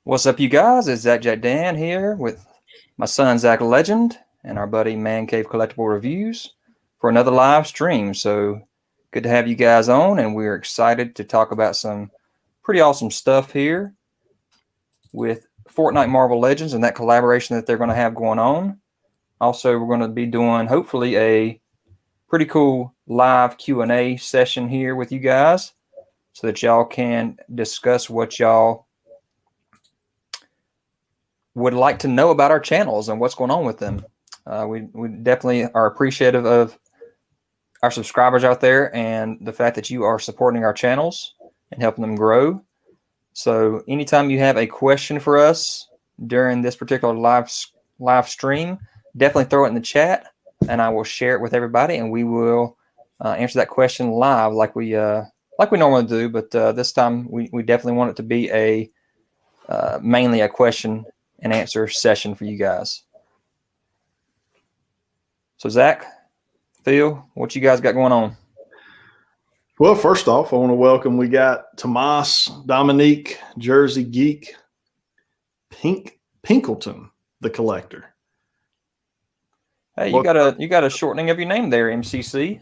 What's up, you guys? It's Zack Dan here with my son Zack Legend and our buddy ManCave Collectible Reviews for another live stream. So good to have you guys on, and we're excited to talk about some pretty awesome stuff here with Fortnite Marvel Legends and that collaboration that they're going to have going on. Also, we're going to be doing hopefully a pretty cool live Q&A session here with you guys so that y'all can discuss what y'all would like to know about our channels and what's going on with them. We definitely are appreciative of our subscribers out there and the fact that you are supporting our channels and helping them grow. So anytime you have a question for us during this particular live stream, definitely throw it in the chat and I will share it with everybody, and we will answer that question live like we normally do. But this time we definitely want it to be a mainly a question and answer session for you guys. So Zach, Phil, what you guys got going on? Well, first off, I want to welcome, we got Tomas, Dominique, Jersey Geek, Pinkleton, the collector. Hey, you got a shortening of your name there, MCC.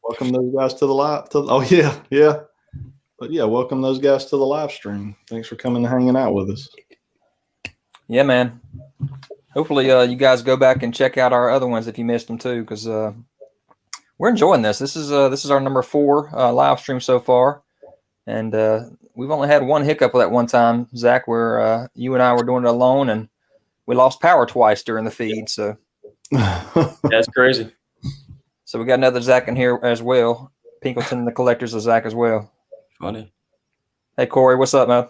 Welcome those guys to the live. Oh yeah. But yeah, welcome those guys to the live stream. Thanks for coming and hanging out with us. Yeah, man. Hopefully you guys go back and check out our other ones if you missed them too, because we're enjoying this. This is our number 4 live stream so far, and we've only had one hiccup with that one time, Zach, where you and I were doing it alone, and we lost power twice during the feed. So that's crazy. So we got another Zach in here as well. Pinkleton, the collector's a Zach as well. Funny. Hey Corey, what's up, man?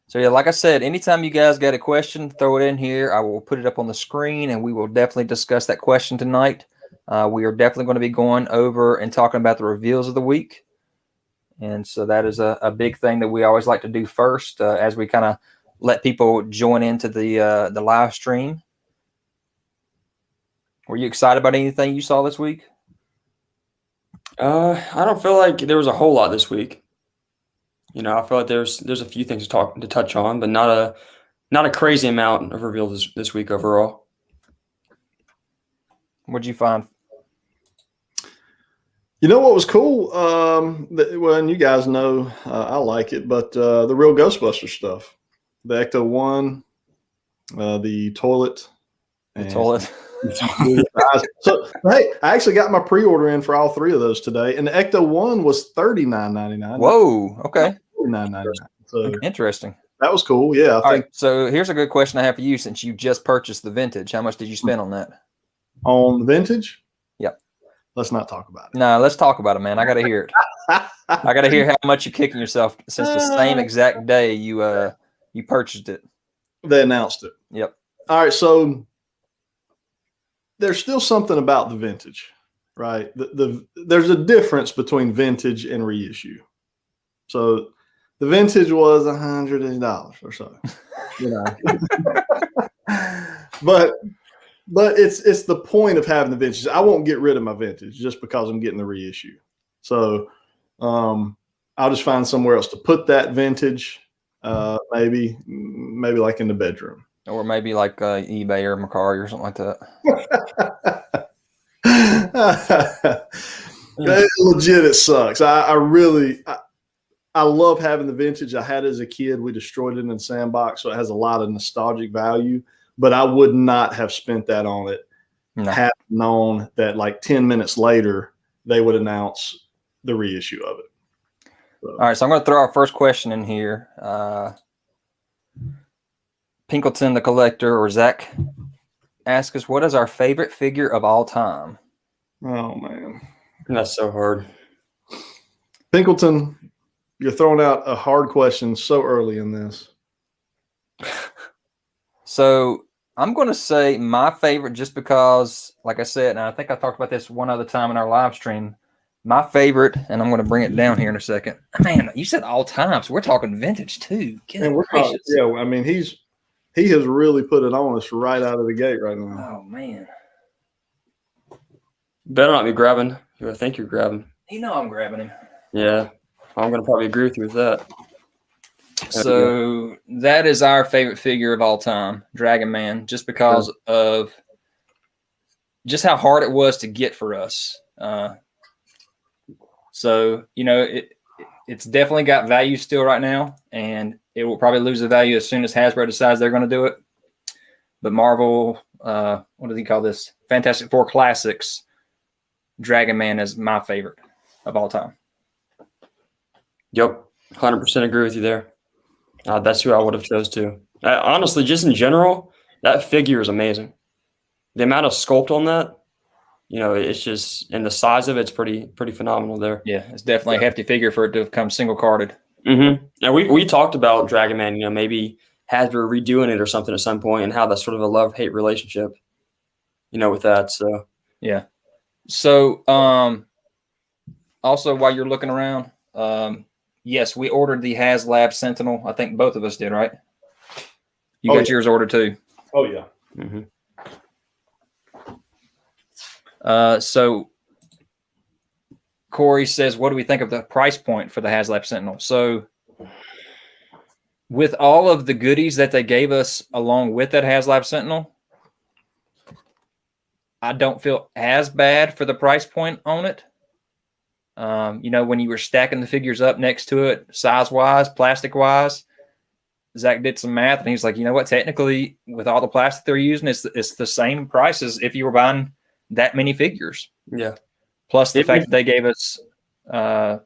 So yeah, like I said, anytime you guys got a question, throw it in here. I will put it up on the screen, and we will definitely discuss that question tonight. We are definitely going to be going over and talking about the reveals of the week. And so that is a big thing that we always like to do first as we kind of let people join into the live stream. Were you excited about anything you saw this week? I don't feel like there was a whole lot this week. You know, I feel like there's a few things to touch on, but not a crazy amount of reveals this week overall. What'd you find? You know what was cool? Well, and you guys know I like it, but the real Ghostbusters stuff, the Ecto 1, the toilet, So hey, I actually got my pre-order in for all 3 of those today, and the Ecto 1 was $39.99. Whoa, okay. $39.99. So interesting. That was cool. Yeah. All right. So here's a good question I have for you, since you just purchased the vintage. How much did you spend on that? On the vintage? Yep. Let's not talk about it. No, let's talk about it, man. I got to hear it. I got to hear how much you're kicking yourself since the same exact day you purchased it. They announced it. Yep. All right. So there's still something about the vintage, right? There's a difference between vintage and reissue. So the vintage was $100 or so, you know. but it's the point of having the vintage. I won't get rid of my vintage just because I'm getting the reissue. So I'll just find somewhere else to put that vintage, maybe like in the bedroom. Or maybe like eBay or Mercari or something like that. Legit, it sucks. I love having the vintage. I had it as a kid. We destroyed it in the sandbox, so it has a lot of nostalgic value. But I would not have spent that on it No. have known that like 10 minutes later they would announce the reissue of it. So. All right, so I'm going to throw our first question in here. Pinkleton the Collector or Zack ask us, what is our favorite figure of all time? Oh, man. That's so hard. Pinkleton, you're throwing out a hard question so early in this. So I'm going to say my favorite just because, like I said, and I think I talked about this one other time in our live stream, my favorite, and I'm going to bring it down here in a second. Man, you said all time, so we're talking vintage too. And we're talking, yeah, I mean, he has really put it on us right out of the gate right now. Oh, man. Better not be grabbing who I think you're grabbing. You know I'm grabbing him. Yeah, I'm going to probably agree with you with that. So that is our favorite figure of all time, Dragon Man, just because of just how hard it was to get for us. So, you know, it's definitely got value still right now, and it will probably lose the value as soon as Hasbro decides they're going to do it. But Marvel, what does he call this? Fantastic Four Classics, Dragon Man is my favorite of all time. Yep, 100% agree with you there. That's who I would have chose too. Honestly, just in general, that figure is amazing. The amount of sculpt on that, you know, it's just, and the size of it's pretty phenomenal there. Yeah, it's definitely a hefty figure for it to have come single carded. Mm-hmm. And we talked about Dragon Man, you know, maybe Hasbro redoing it or something at some point, and how that's sort of a love-hate relationship, you know, with that. So yeah. So also while you're looking around, yes, we ordered the HasLab Sentinel. I think both of us did, right? You got yours ordered too. Oh yeah. Mm-hmm. So Corey says, what do we think of the price point for the HasLab Sentinel? So with all of the goodies that they gave us along with that HasLab Sentinel, I don't feel as bad for the price point on it. You know, when you were stacking the figures up next to it, size-wise, plastic-wise, Zach did some math, and he's like, you know what? Technically, with all the plastic they're using, it's the same price as if you were buying that many figures. Yeah. Plus the fact that they gave us how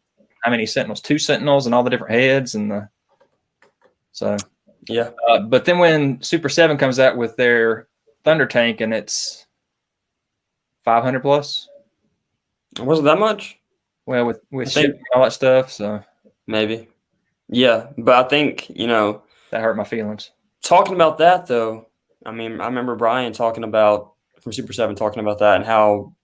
many Sentinels? 2 Sentinels and all the different heads and the so yeah. But then when Super 7 comes out with their Thunder Tank and it's 500 plus. Was it that much? Well, with shipping and all that stuff, so maybe. Yeah, but I think, you know, that hurt my feelings. Talking about that though, I mean, I remember Brian talking about from Super 7 talking about that and how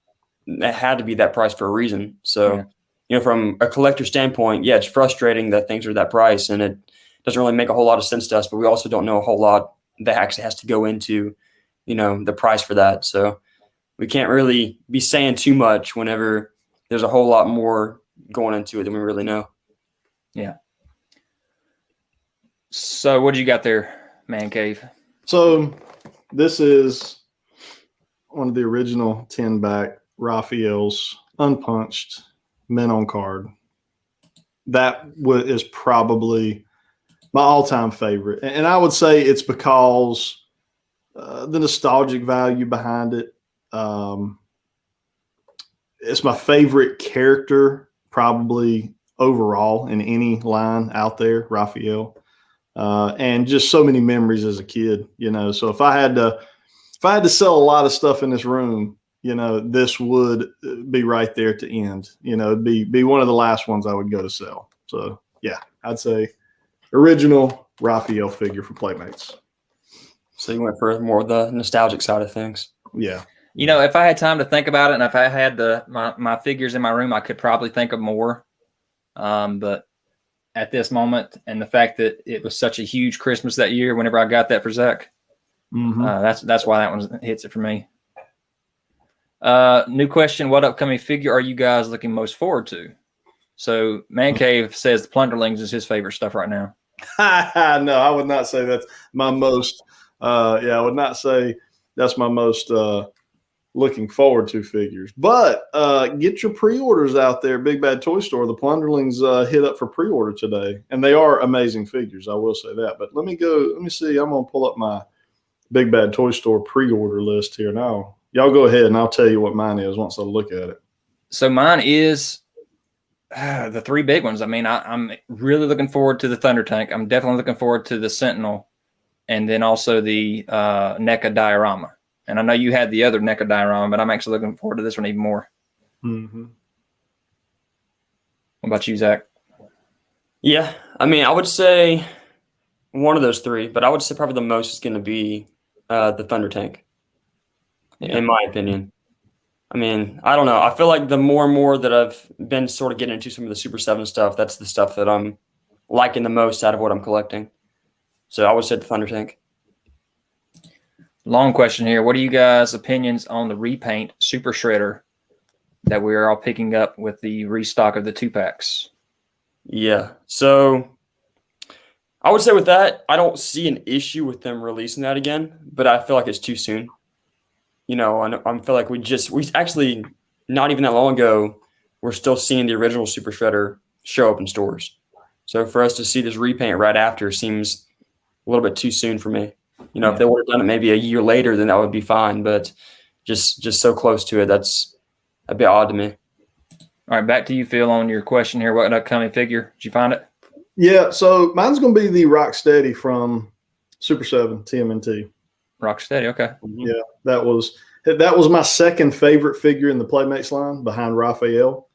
it had to be that price for a reason. So, yeah. You know, from a collector standpoint, yeah, it's frustrating that things are that price and it doesn't really make a whole lot of sense to us, but we also don't know a whole lot that actually has to go into, you know, the price for that. So we can't really be saying too much whenever there's a whole lot more going into it than we really know. Yeah. So what do you got there, ManCave? So this is one of the original 10-back Raphael's unpunched men on card. That is probably my all-time favorite. And I would say it's because the nostalgic value behind it. It's my favorite character probably overall in any line out there, Raphael. And just so many memories as a kid, you know. So if I had to sell a lot of stuff in this room, you know, this would be right there to end. You know, it'd be one of the last ones I would go to sell. So yeah, I'd say original Raphael figure for Playmates. So you went for more of the nostalgic side of things. Yeah. You know, if I had time to think about it, and if I had my figures in my room, I could probably think of more. But at this moment, and the fact that it was such a huge Christmas that year, whenever I got that for Zach, that's why that one hits it for me. New question: what upcoming figure are you guys looking most forward to? So ManCave says the Plunderlings is his favorite stuff right now. No, I would not say that's my most. I would not say that's my most looking forward to figures. But get your pre-orders out there, Big Bad Toy Store. The Plunderlings hit up for pre-order today, and they are amazing figures. I will say that. But let me see. I'm gonna pull up my Big Bad Toy Store pre-order list here now. Y'all go ahead, and I'll tell you what mine is once I look at it. So mine is the three big ones. I mean, I'm really looking forward to the Thunder Tank. I'm definitely looking forward to the Sentinel, and then also the NECA diorama. And I know you had the other NECA diorama, but I'm actually looking forward to this one even more. Mm-hmm. What about you, Zach? Yeah, I mean, I would say one of those three, but I would say probably the most is going to be the Thunder Tank, in my opinion. I mean, I don't know. I feel like the more and more that I've been sort of getting into some of the Super 7 stuff, that's the stuff that I'm liking the most out of what I'm collecting. So I would say the Thunder Tank. Long question here. What are you guys' opinions on the repaint Super Shredder that we're all picking up with the restock of the 2-packs? Yeah. So I would say with that, I don't see an issue with them releasing that again, but I feel like it's too soon. You know, I feel like we actually, not even that long ago, we're still seeing the original Super Shredder show up in stores. So for us to see this repaint right after seems a little bit too soon for me. You know, if they would have done it maybe a year later, then that would be fine. But just so close to it, that's a bit odd to me. All right, back to you, Phil, on your question here. What upcoming figure? Did you find it? Yeah, so mine's going to be the Rocksteady from Super 7 TMNT. Rocksteady, okay. Yeah, that was my second favorite figure in the Playmates line behind Raphael.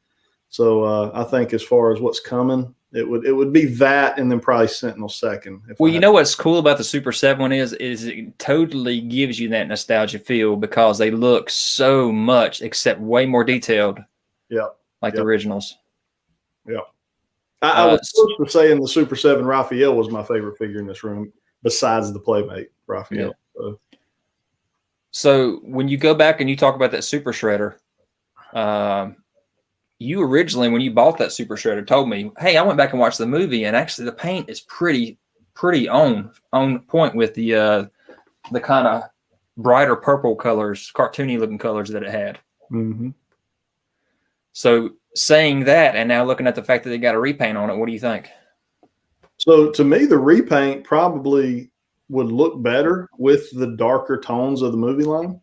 So I think as far as what's coming, it would be that and then probably Sentinel second. Well, you know what's cool about the Super 7 one is it totally gives you that nostalgia feel because they look so much, except way more detailed. Yeah. Like the originals. Yeah. I was supposed to say in the Super 7, Raphael was my favorite figure in this room, besides the Playmate, Raphael. Yeah. So when you go back and you talk about that Super Shredder, you originally, when you bought that Super Shredder, told me, hey, I went back and watched the movie, and actually the paint is pretty on point with the kind of brighter purple colors, cartoony looking colors that it had. Mm-hmm. So saying that, and now looking at the fact that they got a repaint on it, what do you think? So to me, the repaint probably would look better with the darker tones of the movie line,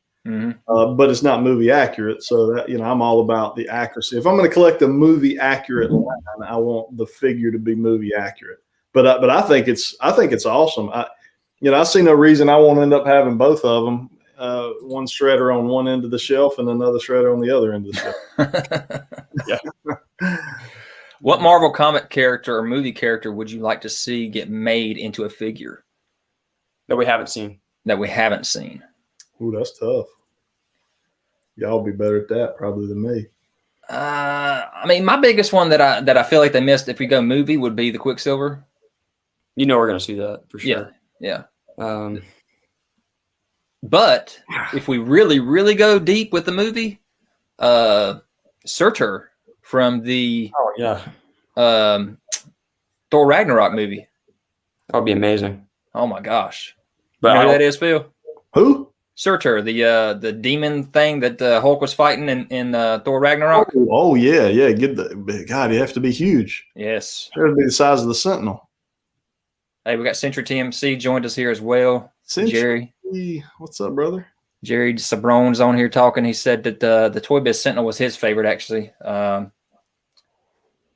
but it's not movie accurate. So that, you know, I'm all about the accuracy. If I'm going to collect a movie accurate line, I want the figure to be movie accurate. But I think it's awesome. I see no reason I won't end up having both of them. One shredder on one end of the shelf and another shredder on the other end of the shelf. Yeah. What Marvel comic character or movie character would you like to see get made into a figure that we haven't seen? Ooh, that's tough. Y'all be better at that probably than me. I mean, my biggest one that I feel like they missed if we go movie would be the Quicksilver. You know, we're going to see that for sure. Yeah. But if we really, really go deep with the movie, Surtur from the Thor Ragnarok movie. That would be amazing. Oh my gosh. But you know who that is, Phil? Who? Surtur, the demon thing that Hulk was fighting in Thor Ragnarok. Oh yeah. God, you have to be huge. Yes. It would be the size of the Sentinel. Hey, we got Century TMC joined us here as well. Jerry. What's up, brother? Jerry Sabrone's on here talking. He said that the Toy Biz Sentinel was his favorite, actually.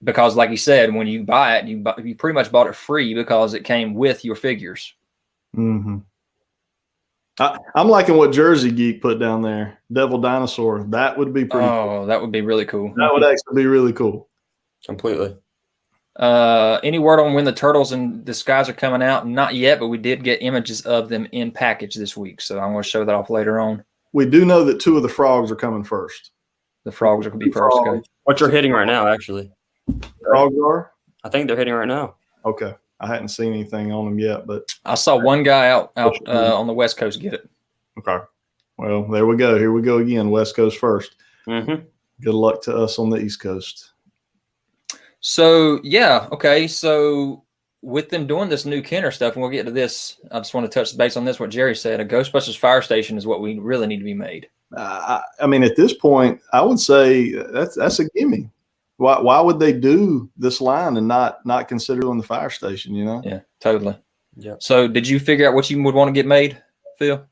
Because like he said, when you buy it, you pretty much bought it free because it came with your figures. Mm-hmm. I'm liking what Jersey Geek put down there. Devil Dinosaur. That would be pretty cool. That would be really cool. That would actually be really cool. Completely. Any word on when the Turtles in Disguise are coming out? Not yet, but we did get images of them in package this week, so I'm going to show that off later on. We do know that 2 of the frogs are coming first. The frogs are going to be first. Okay. What you're hitting right now, actually. Frogs are? I think they're hitting right now. Okay. I hadn't seen anything on them yet, but I saw one guy out on the West Coast get it. Okay. Well, there we go. Here we go again. West Coast first. Mm-hmm. Good luck to us on the East Coast. So, yeah. Okay. So with them doing this new Kenner stuff, and we'll get to this, I just want to touch base on this, what Jerry said. A Ghostbusters fire station is what we really need to be made. I mean, at this point, I would say that's a gimme. Why would they do this line and not consider doing the fire station, you know? Yeah, totally. Yeah. So did you figure out what you would want to get made, Phil?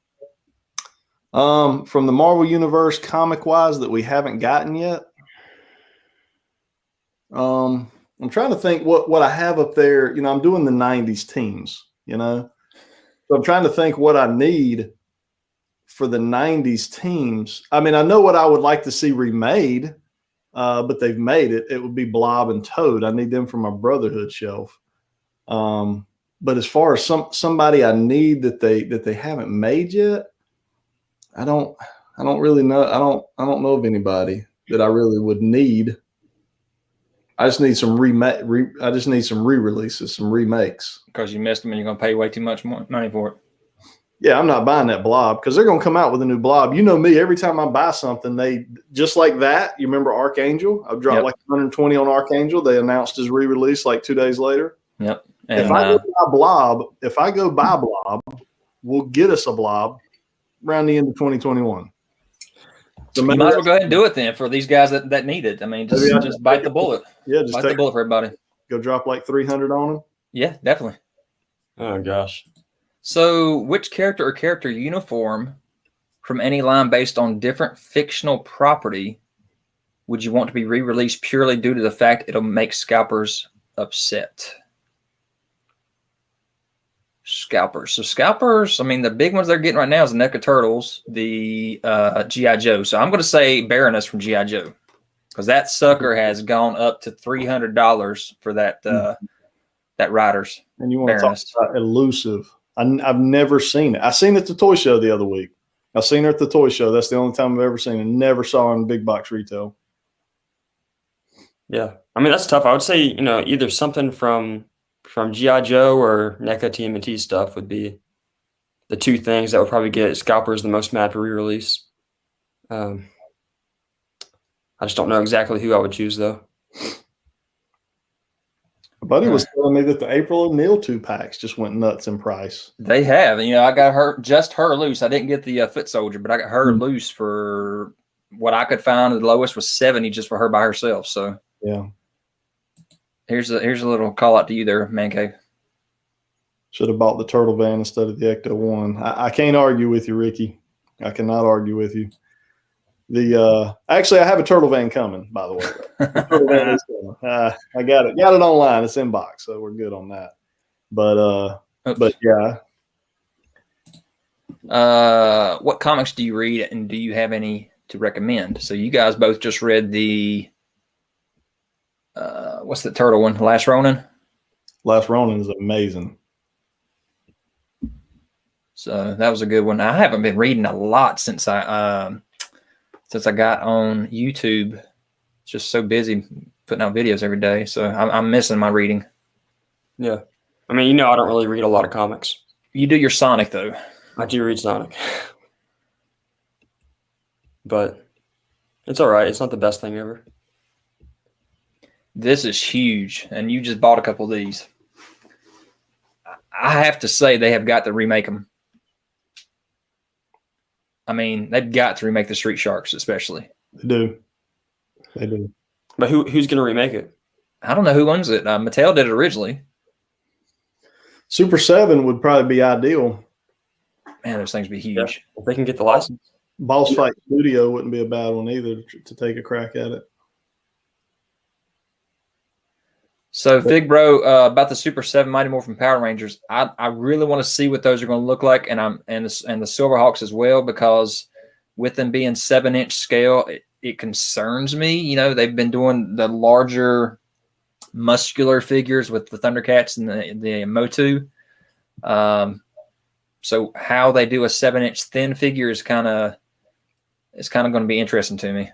From the Marvel Universe comic wise that we haven't gotten yet. I'm trying to think what I have up there. You know, I'm doing the 90s teams, you know. So I'm trying to think what I need for the 90s teams. I mean, I know what I would like to see remade, but they've made it. It would be Blob and Toad. I need them for my Brotherhood shelf. But as far as somebody I need that they haven't made yet, I don't really know. I don't know of anybody that I really would need. I just need some I just need some re-releases, some remakes. Because you missed them and you're going to pay way too much money for it. Yeah, I'm not buying that Blob because they're going to come out with a new Blob. You know me, every time I buy something, they just like that. You remember Archangel? I've dropped like 120 on Archangel. They announced his re-release like 2 days later. Yep. And, if I go buy Blob, we'll get us a Blob around the end of 2021. So you might as well go ahead and do it then for these guys that need it. I mean, just bite the bullet. Yeah, just bite the bullet for everybody. Go drop like 300 on them. Yeah, definitely. Oh gosh. So, which character or character uniform from any line based on different fictional property would you want to be re-released purely due to the fact it'll make scalpers upset? Scalpers. So scalpers, I mean, the big ones they're getting right now is the NECA Turtles, the G.I. Joe. So I'm going to say Baroness from G.I. Joe because that sucker has gone up to $300 for that that Riders. And you want Baroness. To talk about elusive. I've never seen it. I seen it at the toy show the other week. I seen her at the toy show. That's the only time I've ever seen it. Never saw her in big box retail. Yeah. I mean, that's tough. I would say, you know, either something from G.I. Joe or NECA TMNT stuff would be the two things that would probably get scalpers the most mad for re-release. I just don't know exactly who I would choose, though. My buddy was telling me that the April O'Neil 2-packs just went nuts in price. They have. You know, I got her loose. I didn't get the Foot Soldier, but I got her loose for what I could find. The lowest was $70 just for her by herself. So, yeah. Here's a little call out to you there, ManCave. Should have bought the Turtle Van instead of the Ecto 1. I can't argue with you, Ricky. I cannot argue with you. Actually, I have a Turtle Van coming, by the way. The Turtle Van is coming. I got it online. It's in box, so we're good on that. But yeah. What comics do you read, and do you have any to recommend? So you guys both just read the what's the turtle one? Last Ronin? Last Ronin is amazing. So that was a good one. I haven't been reading a lot since I got on YouTube. Just so busy putting out videos every day. So I'm missing my reading. Yeah. I mean, you know, I don't really read a lot of comics. You do your Sonic, though. I do read Sonic. But it's all right. It's not the best thing ever. This is huge, and you just bought a couple of these. I have to say they have got to remake them. I mean, they've got to remake the Street Sharks, especially. They do. They do. But who's going to remake it? I don't know who owns it. Mattel did it originally. Super 7 would probably be ideal. Man, those things would be huge. Yeah, if they can get the license. Boss Fight Studio wouldn't be a bad one either to take a crack at it. So, Fig Bro, about the Super 7 Mighty Morphin Power Rangers, I really want to see what those are going to look like, and the Silverhawks as well, because with them being 7-inch scale, it concerns me. You know, they've been doing the larger muscular figures with the Thundercats and the Motu. So how they do a 7-inch thin figure is kind of going to be interesting to me.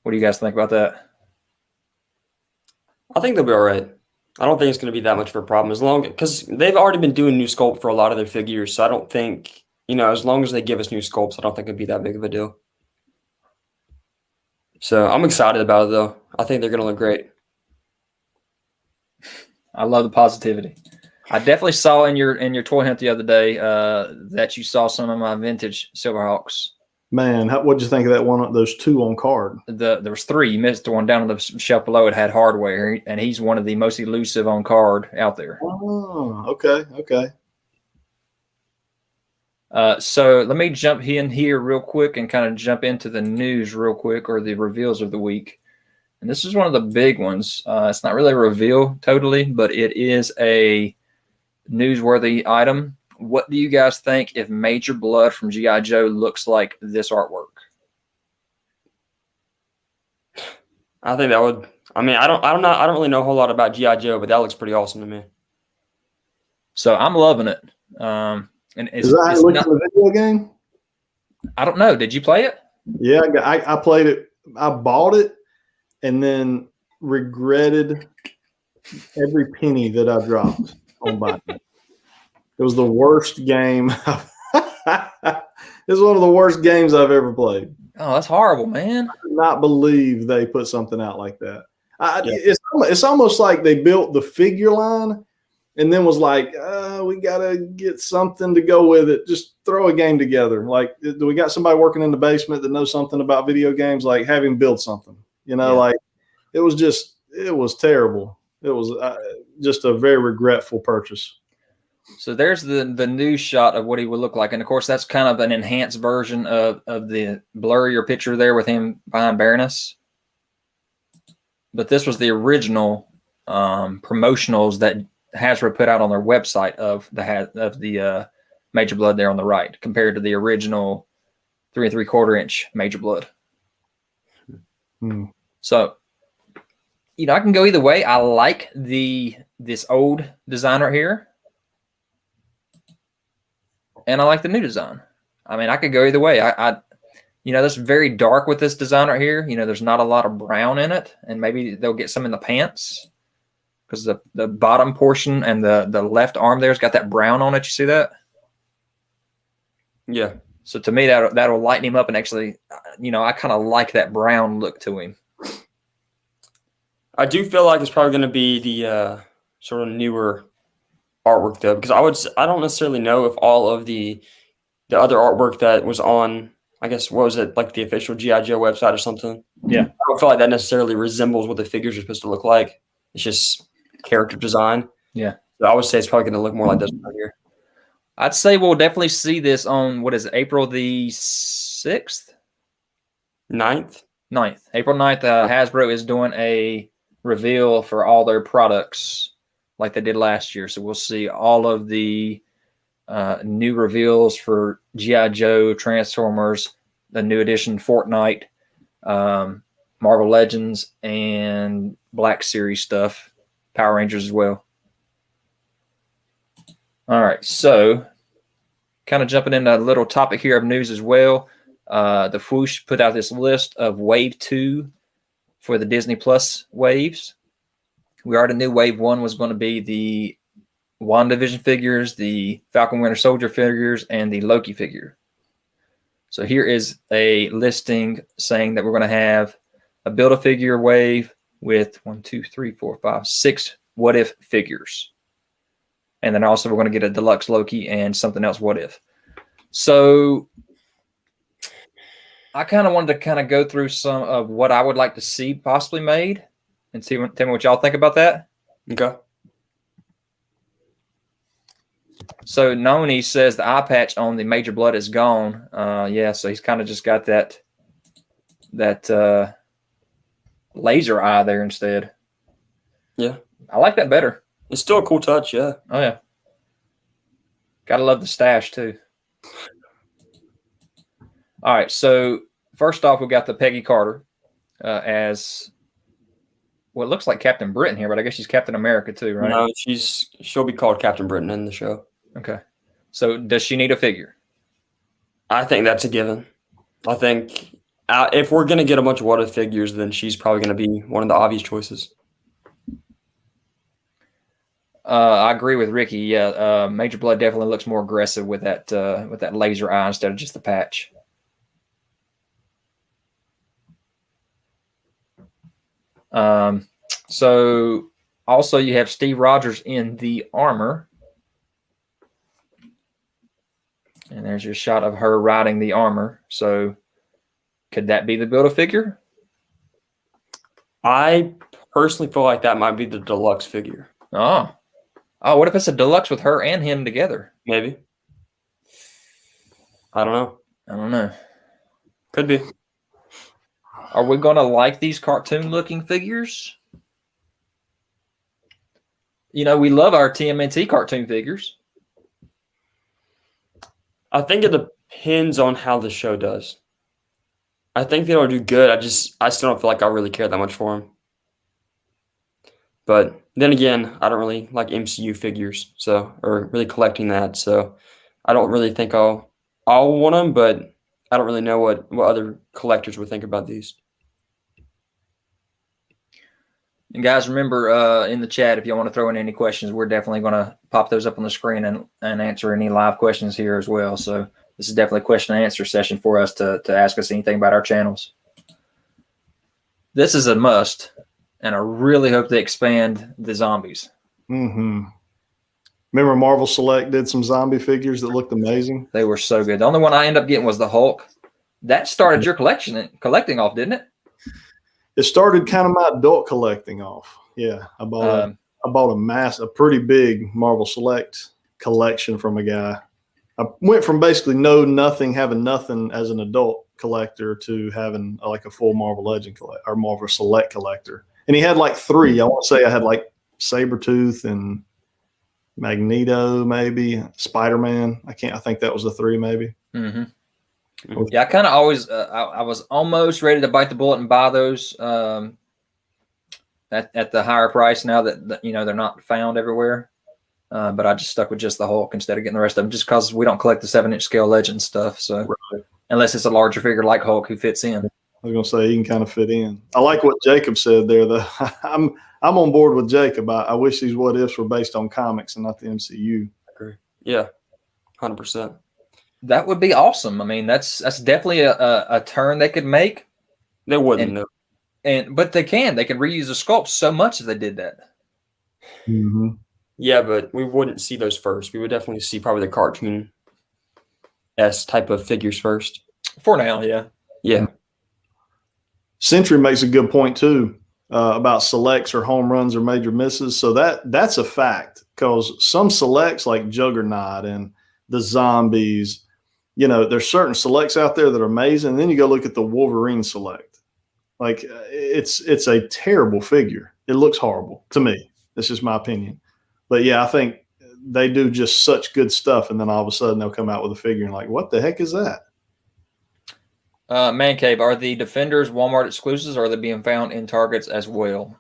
What do you guys think about that? I think they'll be all right. I don't think it's going to be that much of a problem because they've already been doing new sculpt for a lot of their figures. So I don't think, you know, as long as they give us new sculpts, I don't think it'd be that big of a deal. So I'm excited about it, though. I think they're going to look great. I love the positivity. I definitely saw in your toy hunt the other day that you saw some of my vintage Silverhawks. Man, what'd you think of that one? Those two on card. There was 3. You missed the one down on the shelf below. It had hardware, and he's one of the most elusive on card out there. Oh, okay. So let me jump in here real quick and kind of jump into the news real quick, or the reveals of the week. And this is one of the big ones. It's not really a reveal totally, but it is a newsworthy item. What do you guys think if Major Blood from G.I. Joe looks like this artwork? I think that would. I mean, I don't really know a whole lot about G.I. Joe, but that looks pretty awesome to me. So I'm loving it. And Is that how it looks in the video game? I don't know. Did you play it? Yeah, I played it. I bought it and then regretted every penny that I dropped on buying it. It was the worst game. It's one of the worst games I've ever played. Oh, that's horrible, man. I could not believe they put something out like that. It's almost like they built the figure line and then was like, we got to get something to go with it. Just throw a game together. Like, do we got somebody working in the basement that knows something about video games? Like, have him build something. Like it was terrible. It was just a very regretful purchase. So there's the new shot of what he would look like. And, of course, that's kind of an enhanced version of the blurrier picture there with him behind Baroness. But this was the original promotionals that Hasbro put out on their website of the Major Blood there on the right, compared to the original 3 3/4 inch Major Blood. So, I can go either way. I like this old design right here, and I like the new design. I mean, I could go either way. That's very dark with this design right here. There's not a lot of brown in it, and maybe they'll get some in the pants because the bottom portion and the left arm there's got that brown on it. You see that? Yeah. So to me, that'll lighten him up, and actually, I kind of like that brown look to him. I do feel like it's probably going to be the sort of newer artwork though, because I don't necessarily know if all of the other artwork that was on, I guess, what was it, like the official G.I. Joe website or something? Yeah. I don't feel like that necessarily resembles what the figures are supposed to look like. It's just character design. Yeah. So I would say it's probably going to look more like this right here. I'd say we'll definitely see this on, what is it, April the 6th? 9th? 9th. April 9th, Hasbro is doing a reveal for all their products like they did last year. So we'll see all of the new reveals for G.I. Joe, Transformers, the new edition Fortnite, Marvel Legends, and Black Series stuff, Power Rangers as well. All right, so kind of jumping into a little topic here of news as well. The Whoosh put out this list of Wave 2 for the Disney Plus waves. We already knew Wave 1 was going to be the WandaVision figures, the Falcon Winter Soldier figures, and the Loki figure. So here is a listing saying that we're going to have a Build-A-Figure wave with 6 What If figures. And then also we're going to get a deluxe Loki and something else What If. So I kind of wanted to go through some of what I would like to see possibly made and tell me what y'all think about that. Okay. So Noni says the eye patch on the Major Blood is gone. Yeah, so he's kind of just got that laser eye there instead. Yeah. I like that better. It's still a cool touch, yeah. Oh, yeah. Gotta love the stash, too. All right, so first off, we got the Peggy Carter as what looks like Captain Britain here, but I guess she's Captain America, too, right? No, she'll be called Captain Britain in the show. Okay. So does she need a figure? I think that's a given. I think if we're going to get a bunch of What If figures, then she's probably going to be one of the obvious choices. I agree with Ricky. Yeah, Major Blood definitely looks more aggressive with that laser eye instead of just the patch. So also you have Steve Rogers in the armor, and there's your shot of her riding the armor. So could that be the Build-A-Figure? I personally feel like that might be the deluxe figure. Oh, what if it's a deluxe with her and him together? Maybe. I don't know. I don't know. Could be. Are we going to like these cartoon-looking figures? You know, we love our TMNT cartoon figures. I think it depends on how the show does. I think they'll do good. I still don't feel like I really care that much for them. But then again, I don't really like MCU figures, or really collecting that. So I don't really think I'll want them, but I don't really know what other collectors would think about these. And guys, remember in the chat, if you want to throw in any questions, we're definitely going to pop those up on the screen and answer any live questions here as well. So this is definitely a question and answer session for us to ask us anything about our channels. This is a must, and I really hope they expand the zombies. Mm-hmm. Remember Marvel Select did some zombie figures that looked amazing? They were so good. The only one I ended up getting was the Hulk. That started your collecting off, didn't it? It started kind of my adult collecting off. Yeah, I bought a pretty big Marvel Select collection from a guy. I went from basically having nothing as an adult collector to having like a full Marvel Legend or Marvel Select collector. And he had like 3. I want to say I had like Sabretooth and Magneto, maybe Spider-Man. I think that was the 3 maybe. Mm-hmm. Yeah, I kind of always I was almost ready to bite the bullet and buy those at the higher price now that they're not found everywhere. But I just stuck with just the Hulk instead of getting the rest of them, just because we don't collect the 7-inch scale Legend stuff. So right. Unless it's a larger figure like Hulk who fits in. I was gonna say he can kind of fit in. I like what Jacob said there. I'm on board with Jacob. I wish these what ifs were based on comics and not the MCU. I agree. Yeah, 100%. That would be awesome. I mean, that's definitely a turn they could make. They wouldn't, but they can reuse the sculpts so much if they did that. Mm-hmm. Yeah, but we wouldn't see those first. We would definitely see probably the cartoon type of figures first. For now, yeah. Yeah. Century makes a good point too about selects or home runs or major misses. So that's a fact, because some selects like Juggernaut and the zombies, there's certain selects out there that are amazing. And then you go look at the Wolverine select. Like it's a terrible figure. It looks horrible to me. That's just my opinion. But yeah, I think they do just such good stuff. And then all of a sudden they'll come out with a figure and like, what the heck is that? ManCave, are the Defenders Walmart exclusives, or are they being found in Targets as well?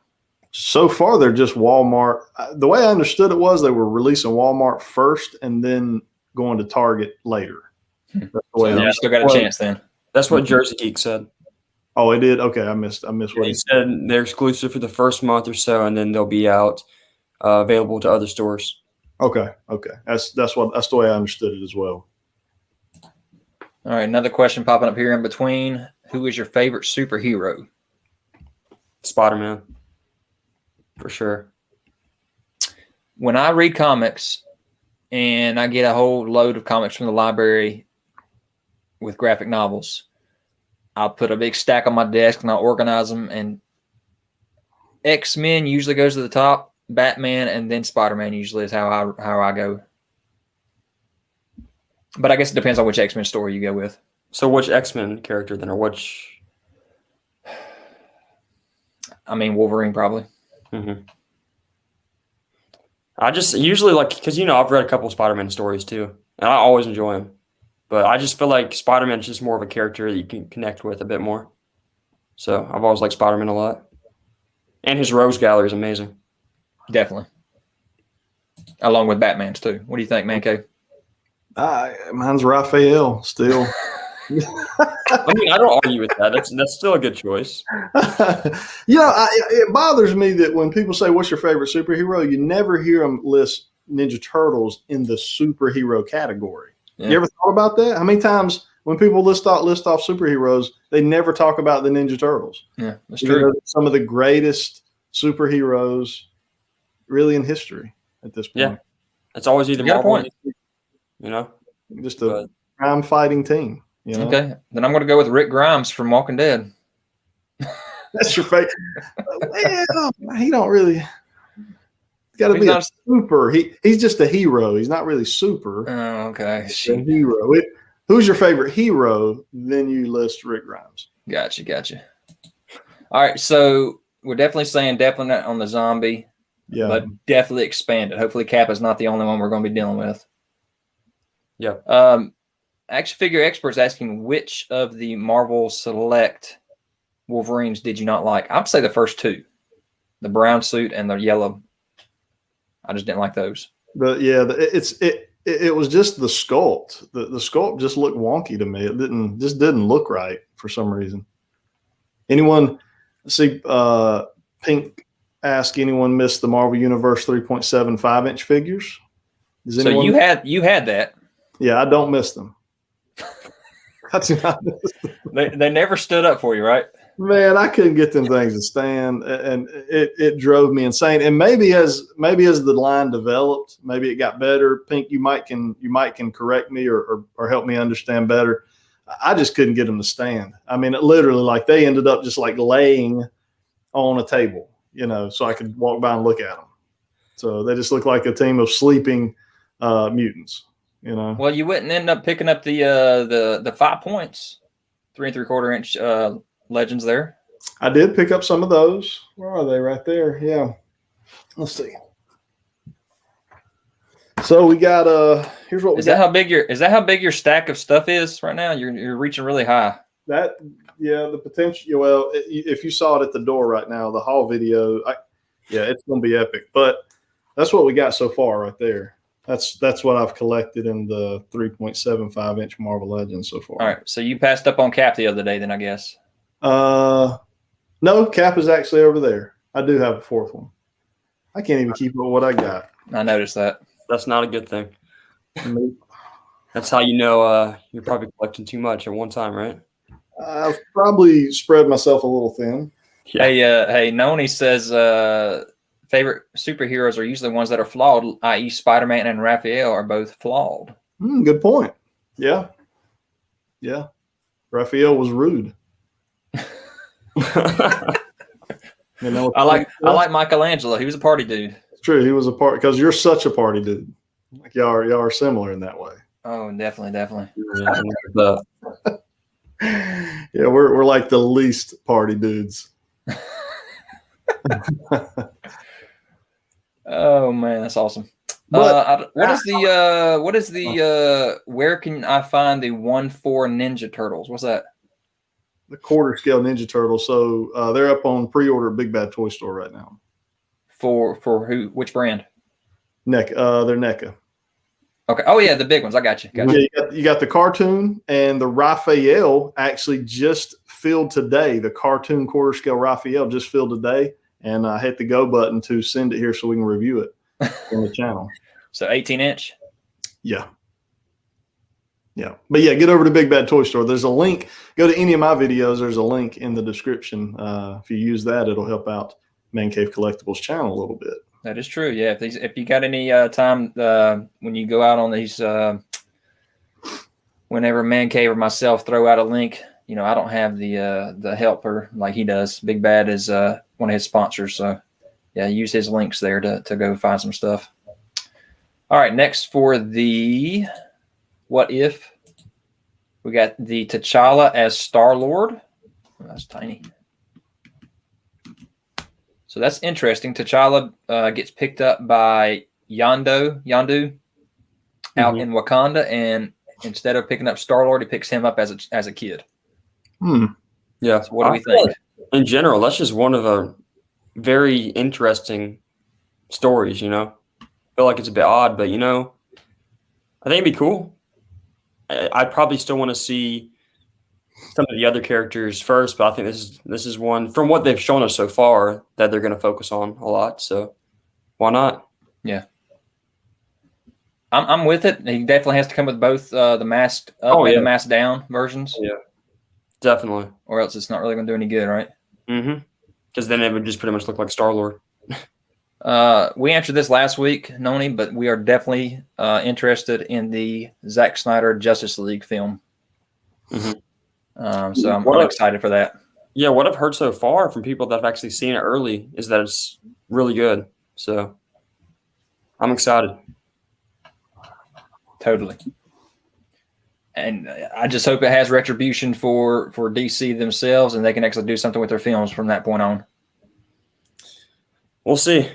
So far, they're just Walmart. The way I understood it was they were releasing Walmart first and then going to Target later. So you still got a chance then. That's what Jersey Geek said. Oh, it did? Okay, I missed what he said. They're exclusive for the first month or so, and then they'll be out available to other stores. Okay. That's the way I understood it as well. All right, another question popping up here in between. Who is your favorite superhero? Spider-Man, for sure. When I read comics and I get a whole load of comics from the library with graphic novels, I'll put a big stack on my desk and I'll organize them. And X-Men usually goes to the top. Batman and then Spider-Man usually is how I go. But I guess it depends on which X-Men story you go with. So which X-Men character then, or which? I mean, Wolverine probably. Mm-hmm. I just usually because I've read a couple of Spider-Man stories too, and I always enjoy them. But I just feel like Spider-Man is just more of a character that you can connect with a bit more. So I've always liked Spider-Man a lot, and his Rogues Gallery is amazing. Definitely. Along with Batman's too. What do you think, ManCave? Mine's Raphael still. I mean, I don't argue with that. That's still a good choice. It bothers me that when people say, "What's your favorite superhero?" you never hear them list Ninja Turtles in the superhero category. Yeah. You ever thought about that? How many times when people list off superheroes, they never talk about the Ninja Turtles? Yeah, that's true. Some of the greatest superheroes, really, in history at this point. Yeah, it's always either Marvel. Just a crime fighting team. Okay, then I'm going to go with Rick Grimes from Walking Dead. That's your favorite. Well, he don't really. He's got to be super. He's just a hero. He's not really super. Oh, okay. He's a hero. who's your favorite hero, then you list Rick Grimes. Gotcha. All right, so we're definitely saying definitely not on the zombie, but definitely expanded. Hopefully Cap is not the only one we're going to be dealing with. Yeah. Action figure experts asking which of the Marvel Select Wolverines did you not like? I'd say the first two, the brown suit and the yellow. I just didn't like those. It was just the sculpt. The sculpt just looked wonky to me. It didn't look right for some reason. Anyone see Pink ask anyone miss the Marvel Universe 3.75 inch figures? So you had that. Yeah, I don't miss them. I do not miss them. They never stood up for you, right? Man, I couldn't get them things to stand, and it drove me insane. And maybe as the line developed, maybe it got better. Pink, you might can correct me or help me understand better. I just couldn't get them to stand. I mean, it literally, like, they ended up just like laying on a table, so I could walk by and look at them. So they just looked like a team of sleeping mutants. Well, you wouldn't end up picking up the 5 points, 3 3/4 inch legends there. I did pick up some of those. Where are they? Right there. Yeah. Let's see. So we got here's what we got. Is that how big your stack of stuff is right now? You're reaching really high. The potential. Well, if you saw it at the door right now, the haul video, it's gonna be epic. But that's what we got so far right there. That's what I've collected in the 3.75 inch Marvel Legends so far. All right. So you passed up on Cap the other day, then I guess. No, Cap is actually over there. I do have a fourth one. I can't even keep up with what I got. I noticed that. That's not a good thing. That's how you know you're probably collecting too much at one time, right? I've probably spread myself a little thin. Yeah. Hey, Noni says favorite superheroes are usually ones that are flawed, i.e. Spider-Man and Raphael are both flawed. Good point. Yeah. Raphael was rude. I like Michelangelo. He was a party dude. It's true. He was a party, because you're such a party dude. Like y'all are similar in that way. Oh, definitely. Yeah, we're like the least party dudes. Oh man, that's awesome. What is the where can I find the 1/4 Ninja Turtles? What's that? The quarter scale Ninja Turtles. So they're up on pre-order at Big Bad Toy Store right now. For who? Which brand? NECA. They're NECA. Okay. Oh yeah, the big ones. I got you. Yeah, you got the cartoon, and the Raphael actually just filled today. The cartoon quarter scale Raphael just filled today, and I hit the go button to send it here so we can review it on the channel. So 18 inch. Yeah. But yeah, get over to Big Bad Toy Store. There's a link. Go to any of my videos. There's a link in the description. If you use that, it'll help out ManCave Collectibles channel a little bit. That is true. Yeah. If you got any time when you go out on these, whenever ManCave or myself throw out a link, I don't have the helper like he does. Big Bad is one of his sponsors. So yeah, use his links there to go find some stuff. All right. Next for the What If, we got the T'Challa as Star-Lord. Oh, that's tiny. So that's interesting. T'Challa gets picked up by Yondu out in Wakanda, and instead of picking up Star-Lord, he picks him up as a kid. Yeah. So what do we think? In general, that's just one of the very interesting stories, I feel like it's a bit odd, but, I think it'd be cool. I probably still want to see some of the other characters first, but I think this is one from what they've shown us so far that they're going to focus on a lot. So why not? Yeah, I'm with it. He definitely has to come with both the masked up and the masked down versions. Yeah, definitely. Or else it's not really going to do any good, right? Mm-hmm. Because then it would just pretty much look like Star-Lord. We answered this last week, Noni, but we are definitely interested in the Zack Snyder Justice League film. So I'm excited for that. Yeah, what I've heard so far from people that have actually seen it early is that it's really good. So I'm excited. Totally. And I just hope it has retribution for DC themselves, and they can actually do something with their films from that point on. We'll see.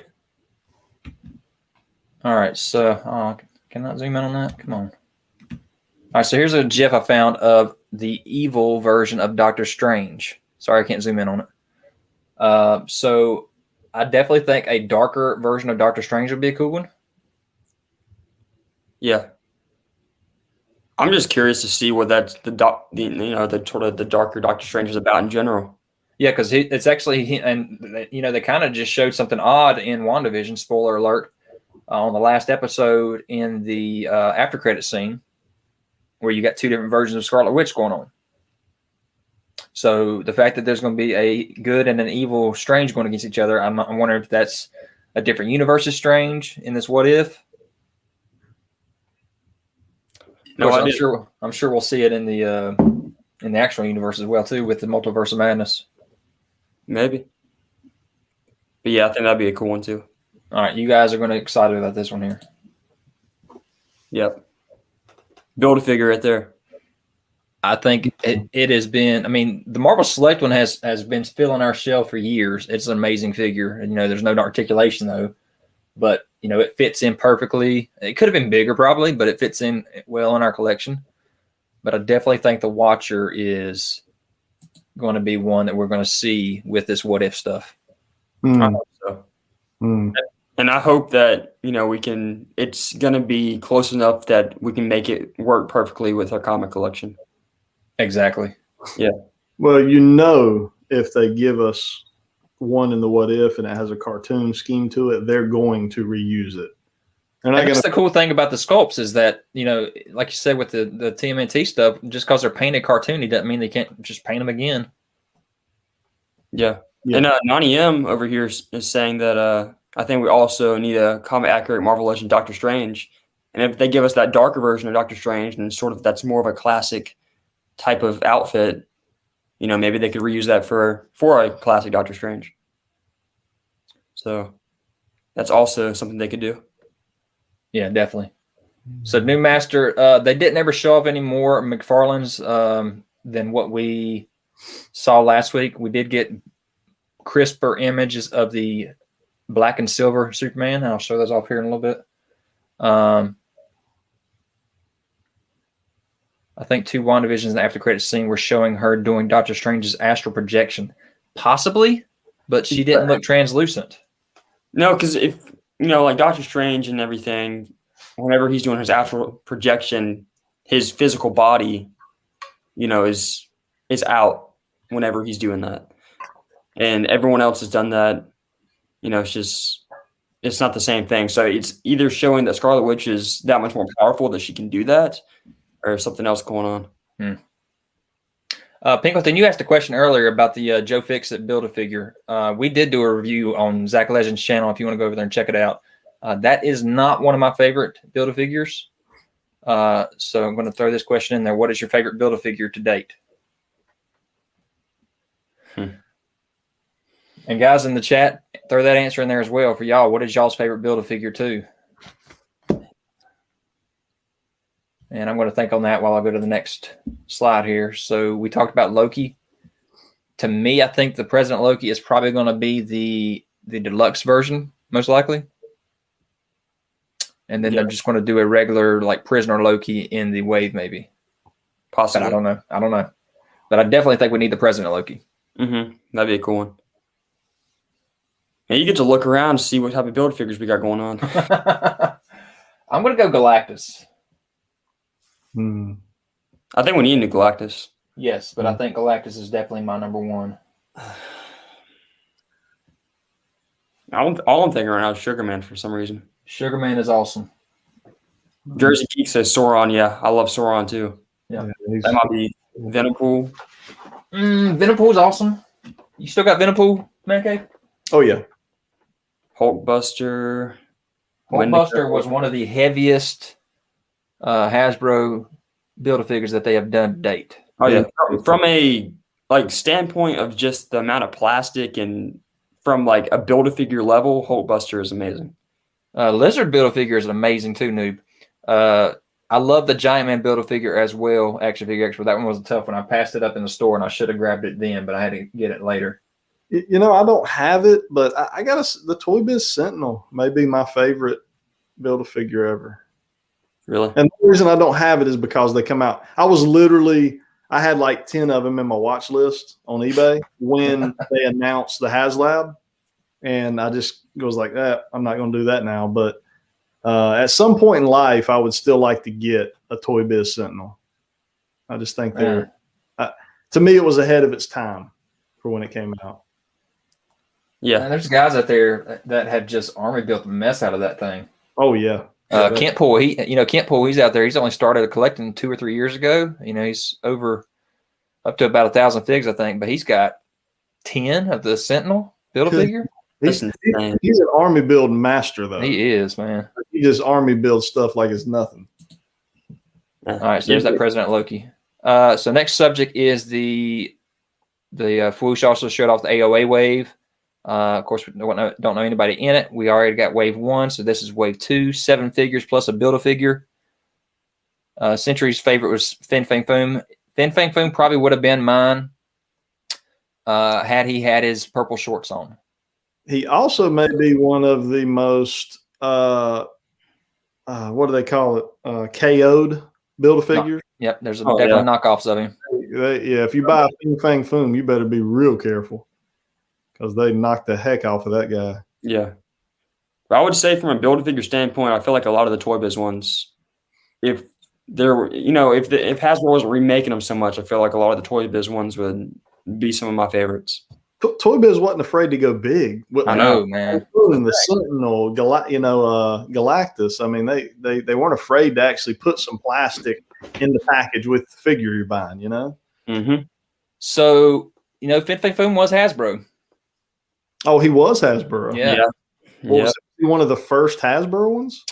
All right, so can I zoom in on that? Come on. All right, so here's a GIF I found of the evil version of Doctor Strange. Sorry, I can't zoom in on it. So I definitely think a darker version of Doctor Strange would be a cool one. Yeah. I'm just curious to see what that's the sort of the darker Doctor Strange is about in general. Yeah, because it's actually, and they kind of just showed something odd in WandaVision. Spoiler alert! On the last episode in the after credit scene, where you got two different versions of Scarlet Witch going on. So the fact that there's going to be a good and an evil Strange going against each other, I'm wondering if that's a different universe of Strange in this What If. No, I'm sure we'll see it in the actual universe as well too, with the Multiverse of Madness. Maybe. But yeah, I think that'd be a cool one too. All right, you guys are going to be excited about this one here. Yep. Build-A-Figure right there. I think it has been. I mean, the Marvel Select one has been filling our shelf for years. It's an amazing figure, and there's no articulation though, but it fits in perfectly. It could have been bigger probably, but it fits in well in our collection. But I definitely think the Watcher is going to be one that we're going to see with this What If stuff. I hope so. And I hope that it's going to be close enough that we can make it work perfectly with our comic collection. Exactly. Yeah. Well, if they give us one in the What If and it has a cartoon scheme to it, they're going to reuse it. And that's the cool thing about the sculpts is that, like you said with the TMNT stuff, just because they're painted cartoony doesn't mean they can't just paint them again. Yeah. And Nani M over here is saying that I think we also need a comic accurate Marvel Legend Doctor Strange. And if they give us that darker version of Doctor Strange and sort of that's more of a classic type of outfit, maybe they could reuse that for a classic Doctor Strange. So that's also something they could do. Yeah, definitely. So New Master, they didn't ever show off any more McFarlane's than what we saw last week. We did get crisper images of the black and silver Superman. I'll show those off here in a little bit. I think 2 WandaVisions in the after credits scene were showing her doing Doctor Strange's astral projection. Possibly, but she didn't look translucent. No, because if, like Doctor Strange and everything, whenever he's doing his astral projection, his physical body, is out whenever he's doing that. And everyone else has done that. It's not the same thing. So it's either showing that Scarlet Witch is that much more powerful that she can do that, or something else going on. Pinkelton, you asked a question earlier about the Joe Fixit Build-A-Figure. We did do a review on Zack Legend's channel if you want to go over there and check it out. That is not one of my favorite Build-A-Figures. So I'm going to throw this question in there. What is your favorite Build-A-Figure to date? And guys in the chat, throw that answer in there as well for y'all. What is y'all's favorite Build-A-Figure too? And I'm going to think on that while I go to the next slide here. So we talked about Loki. To me, I think the President Loki is probably going to be the deluxe version, most likely. And then they're just going to do a regular Prisoner Loki in the wave, maybe. Possibly. But I don't know. But I definitely think we need the President Loki. That'd be a cool one. And you get to look around and see what type of build figures we got going on. I'm going to go Galactus. I think we need a new Galactus. Yes, but I think Galactus is definitely my number one. All I'm thinking right now is Sugarman for some reason. Sugarman is awesome. Jersey Geek says Sauron. Yeah, I love Sauron too. Yeah, that might be Venompool. Venompool's awesome. You still got Venompool, ManCave? Oh yeah. Hulkbuster. Hulkbuster was one of the heaviest Hasbro Build-A-Figures that they have done to date. Oh yeah, from a standpoint of just the amount of plastic and from a Build-A-Figure level, Hulkbuster is amazing. Lizard Build-A-Figure is amazing too, noob. I love the Giant Man Build-A-Figure as well, Action Figure Expert. That one was a tough one. I passed it up in the store, and I should have grabbed it then, but I had to get it later. You know, I don't have it, but I got the Toy Biz Sentinel may be my favorite Build-A-Figure ever. Really? And the reason I don't have it is because they come out. I had like 10 of them in my watch list on eBay when they announced the HasLab. And I just was like, I'm not going to do that now. But at some point in life, I would still like to get a Toy Biz Sentinel. I just think to me, it was ahead of its time for when it came out. Yeah. Man, there's guys out there that have just army built a mess out of that thing. Oh, yeah. Kent Poole, he's out there. He's only started collecting 2 or 3 years ago. You know, he's up to about 1,000 figs, I think. But he's got 10 of the Sentinel Build-A-Figure. He's an army build master, though. He is, man. He just army builds stuff like it's nothing. All right, so there's that President Loki. So next subject is the Fwoosh also showed off the AOA wave. Of course, we don't know anybody in it. We already got wave 1, so this is wave 2. 7 figures plus a Build-A-Figure. Century's favorite was Fin Fang Foom. Fin Fang Foom probably would have been mine had he had his purple shorts on. He also may be one of the most, what do they call it? KO'd Build-A-Figures. Yep, there's definitely knockoffs of him. Yeah, if you buy a Fin Fang Foom, you better be real careful because they knocked the heck off of that guy. Yeah. But I would say from a Build-A-Figure standpoint, I feel like a lot of the Toy Biz ones, if Hasbro wasn't remaking them so much, I feel like a lot of the Toy Biz ones would be some of my favorites. Toy Biz wasn't afraid to go big. I know, man. The Sentinel, Galactus. I mean, they weren't afraid to actually put some plastic in the package with the figure you're buying. You know. Mm-hmm. So Fin Fang Foom was Hasbro. Oh, he was Hasbro. Yeah. Was he one of the first Hasbro ones?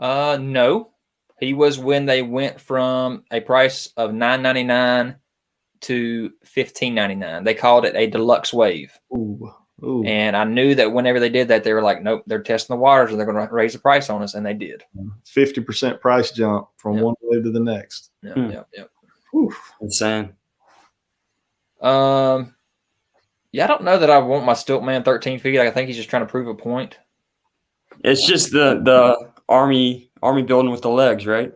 No, he was when they went from a price of $9.99 to $15.99. They called it a deluxe wave. Ooh. And I knew that whenever they did that, they were like, nope, they're testing the waters and they're going to raise the price on us, and they did. 50% price jump from one wave to the next. Yep. Insane. Yeah, I don't know that I want my Stiltman 13 figure. I think he's just trying to prove a point. It's just the army building with the legs, right?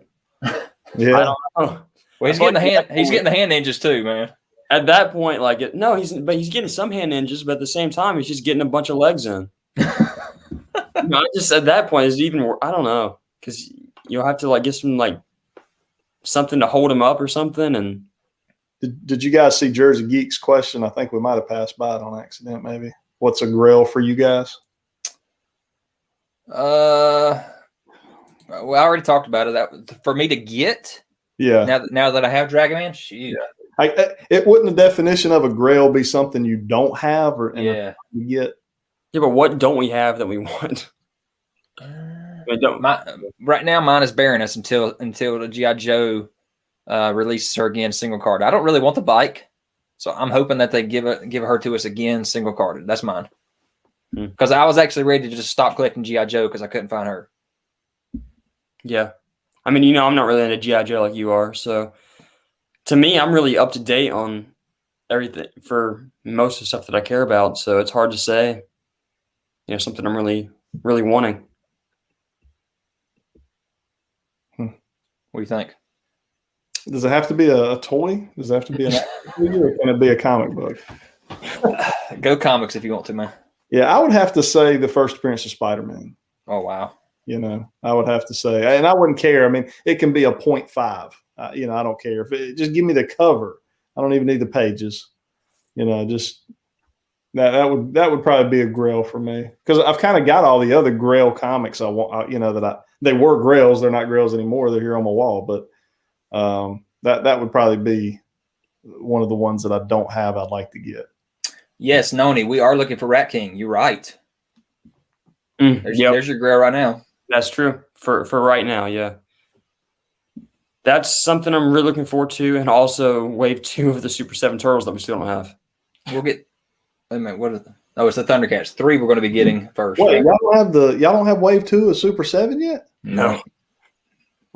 Yeah. I don't know. Well, he's getting the hand ninjas too, man. At that point, he's getting some hand ninjas, but at the same time, he's just getting a bunch of legs in. Just at that point, it's even. I don't know, because you'll have to get some something to hold him up or something. And did you guys see Jersey Geek's question? I think we might have passed by it on accident. Maybe. What's a Grail for you guys? Well, I already talked about it. That for me to get. Yeah. Now that I have Dragon Man, shoot. It wouldn't the definition of a Grail be something you don't have you get? Yeah, but what don't we have that we want? Right now, mine is Baroness until the G.I. Joe releases her again single card. I don't really want the bike, so I'm hoping that they give her to us again single carded. That's mine. Because I was actually ready to just stop collecting G.I. Joe because I couldn't find her. Yeah. I mean, I'm not really into G.I. Joe like you are. So to me, I'm really up to date on everything for most of the stuff that I care about. So it's hard to say, something I'm really, really wanting. What do you think? Does it have to be a toy? Does it have to be an action figure, or can it be a comic book? Go comics if you want to, man. Yeah, I would have to say the first appearance of Spider-Man. Oh, wow. I would have to say, and I wouldn't care. I mean, it can be a 0.5. I don't care. Just give me the cover. I don't even need the pages. Just that would probably be a Grail for me because I've kind of got all the other Grail comics I want. They were Grails. They're not Grails anymore. They're here on my wall. But that would probably be one of the ones that I don't have. I'd like to get. Yes, Noni, we are looking for Rat King. You're right. There's your Grail right now. That's true for right now. Yeah. That's something I'm really looking forward to. And also wave 2 of the Super 7 Turtles that we still don't have. We'll get, wait a minute. It's the Thundercats. 3 we're going to be getting first. Wait, y'all don't have wave 2 of Super 7 yet? No.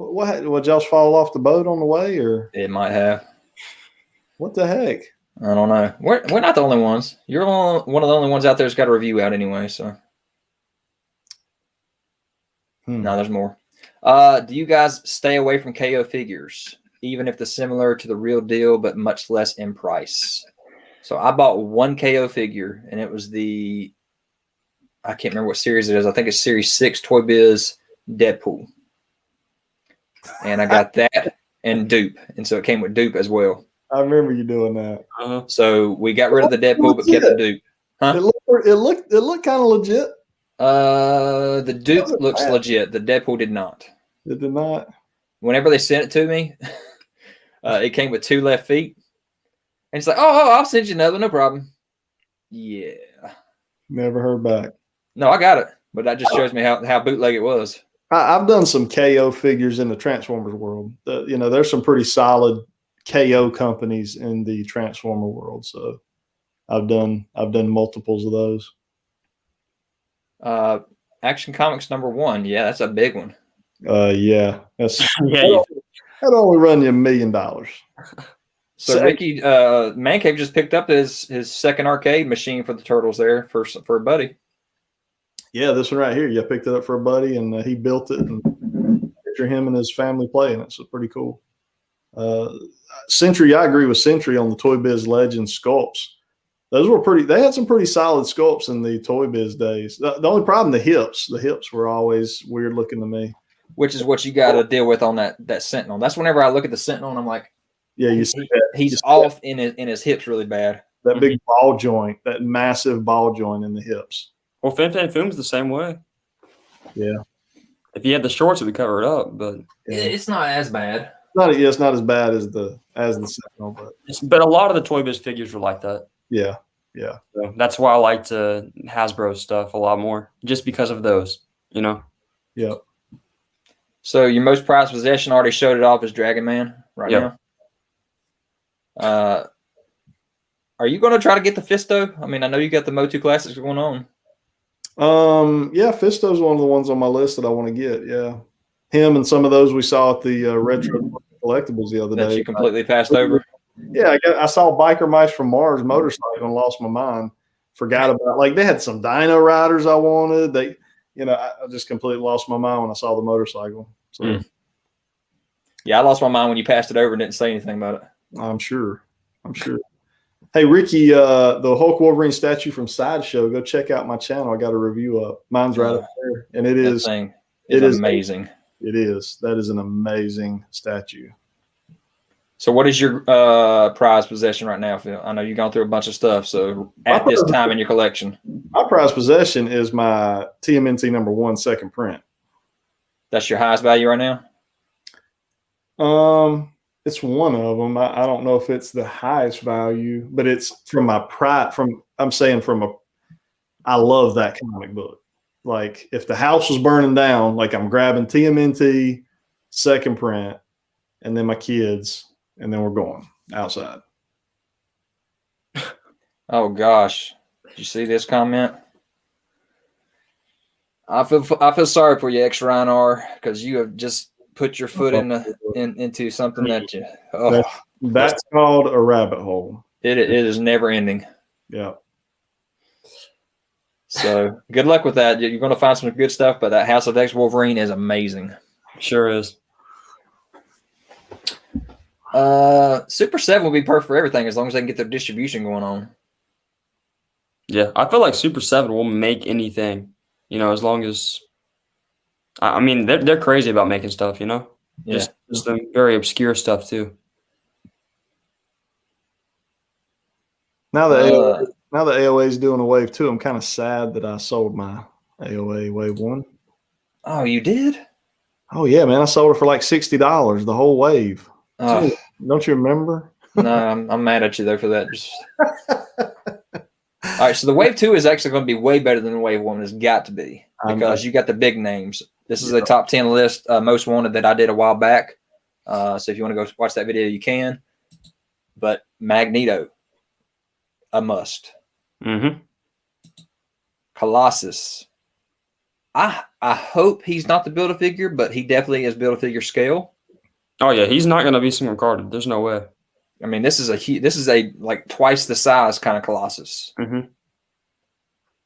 What? Would y'all fall off the boat on the way, or It might have. what the heck? I don't know. We're not the only ones. You're one of the only ones out there that's got a review out anyway. So no, there's more. Do you guys stay away from KO figures, even if they're similar to the real deal but much less in price? So I bought one KO figure, and it was I can't remember what series it is. I think it's Series 6 Toy Biz Deadpool. And I got that and dupe. And so it came with dupe as well. I remember you doing that. So we got rid of the Deadpool but kept the dupe. Huh? It looked kind of legit. The dupe looks legit. The Deadpool did not. It did not. Whenever they sent it to me, it came with 2 left feet. And it's like, oh, I'll send you another, no problem. Yeah. Never heard back. No, I got it. But that just shows me how bootleg it was. I've done some KO figures in the Transformers world. There's some pretty solid KO companies in the Transformer world. So I've done multiples of those. Action Comics #1. Yeah, that's a big one. Yeah. That's Yeah. that only run you $1 million. So Ricky, ManCave just picked up his second arcade machine for the Turtles there for a buddy. Yeah, this one right here. Yeah, I picked it up for a buddy, and he built it, and picture him and his family playing it. So pretty cool. Century, I agree with Century on the Toy Biz Legends sculpts. Those were pretty. They had some pretty solid sculpts in the Toy Biz days. The only problem, the hips. The hips were always weird looking to me. Which is what you got to deal with on that Sentinel. That's whenever I look at the Sentinel and I'm like, yeah, you see that he's off in his hips really bad. That big ball joint, that massive ball joint in the hips. Well, Fin Fan Foom's the same way. Yeah. If you had the shorts, it would cover it up, but it's not as bad. It's not as bad as the Sentinel, but a lot of the Toy Biz figures were like that. Yeah. So that's why I liked Hasbro stuff a lot more, just because of those, Yeah. So your most prized possession, already showed it off, is Dragon Man right now. Are you going to try to get the Fisto? I mean, I know you got the Motu Classics going on. Yeah, Fisto's one of the ones on my list that I want to get. Yeah, him and some of those we saw at the retro collectibles the other day. That you completely passed over. Yeah, I saw Biker Mice from Mars motorcycle and lost my mind. Forgot about, like, they had some Dino Riders I wanted. I just completely lost my mind when I saw the motorcycle. So yeah, I lost my mind when you passed it over and didn't say anything about it. I'm sure. Hey, Ricky, the Hulk Wolverine statue from Sideshow, go check out my channel. I got a review up. Mine's right up there. And it is amazing. It is. That is an amazing statue. So what is your prized possession right now, Phil? I know you've gone through a bunch of stuff. So at this time in your collection. My prized possession is my TMNT #1 second print. That's your highest value right now? It's one of them. I don't know if it's the highest value, but it's from my pride. I love that comic book. Like, if the house was burning down, like, I'm grabbing TMNT second print, and then my kids, and then we're going outside. Oh gosh, did you see this comment? I feel sorry for you, X Ryan R, because you have just put your foot into something that you. Oh, that's called a rabbit hole. It is never ending. Yeah. So good luck with that. You're going to find some good stuff, but that House of X Wolverine is amazing. Sure is. Super 7 will be perfect for everything as long as they can get their distribution going on. Yeah, I feel like Super 7 will make anything, as long as. I mean, they're crazy about making stuff, Yeah. Just the very obscure stuff too. Now that AOA is doing a wave 2, I'm kind of sad that I sold my AOA wave 1. Oh, you did? Oh yeah, man! I sold it for like $60, the whole wave. Don't you remember? No, I'm mad at you though for that. All right, so the wave 2 is actually going to be way better than the wave 1. It's got to be, because you got the big names. This is a top 10 list, most wanted, that I did a while back. So if you want to go watch that video, you can. But Magneto, a must. Mm-hmm. Colossus, I hope he's not the Build-A-Figure, but he definitely is Build-A-Figure scale. Oh yeah, he's not gonna be single carded. There's no way. I mean, this is a like twice the size kind of Colossus. Mm-hmm.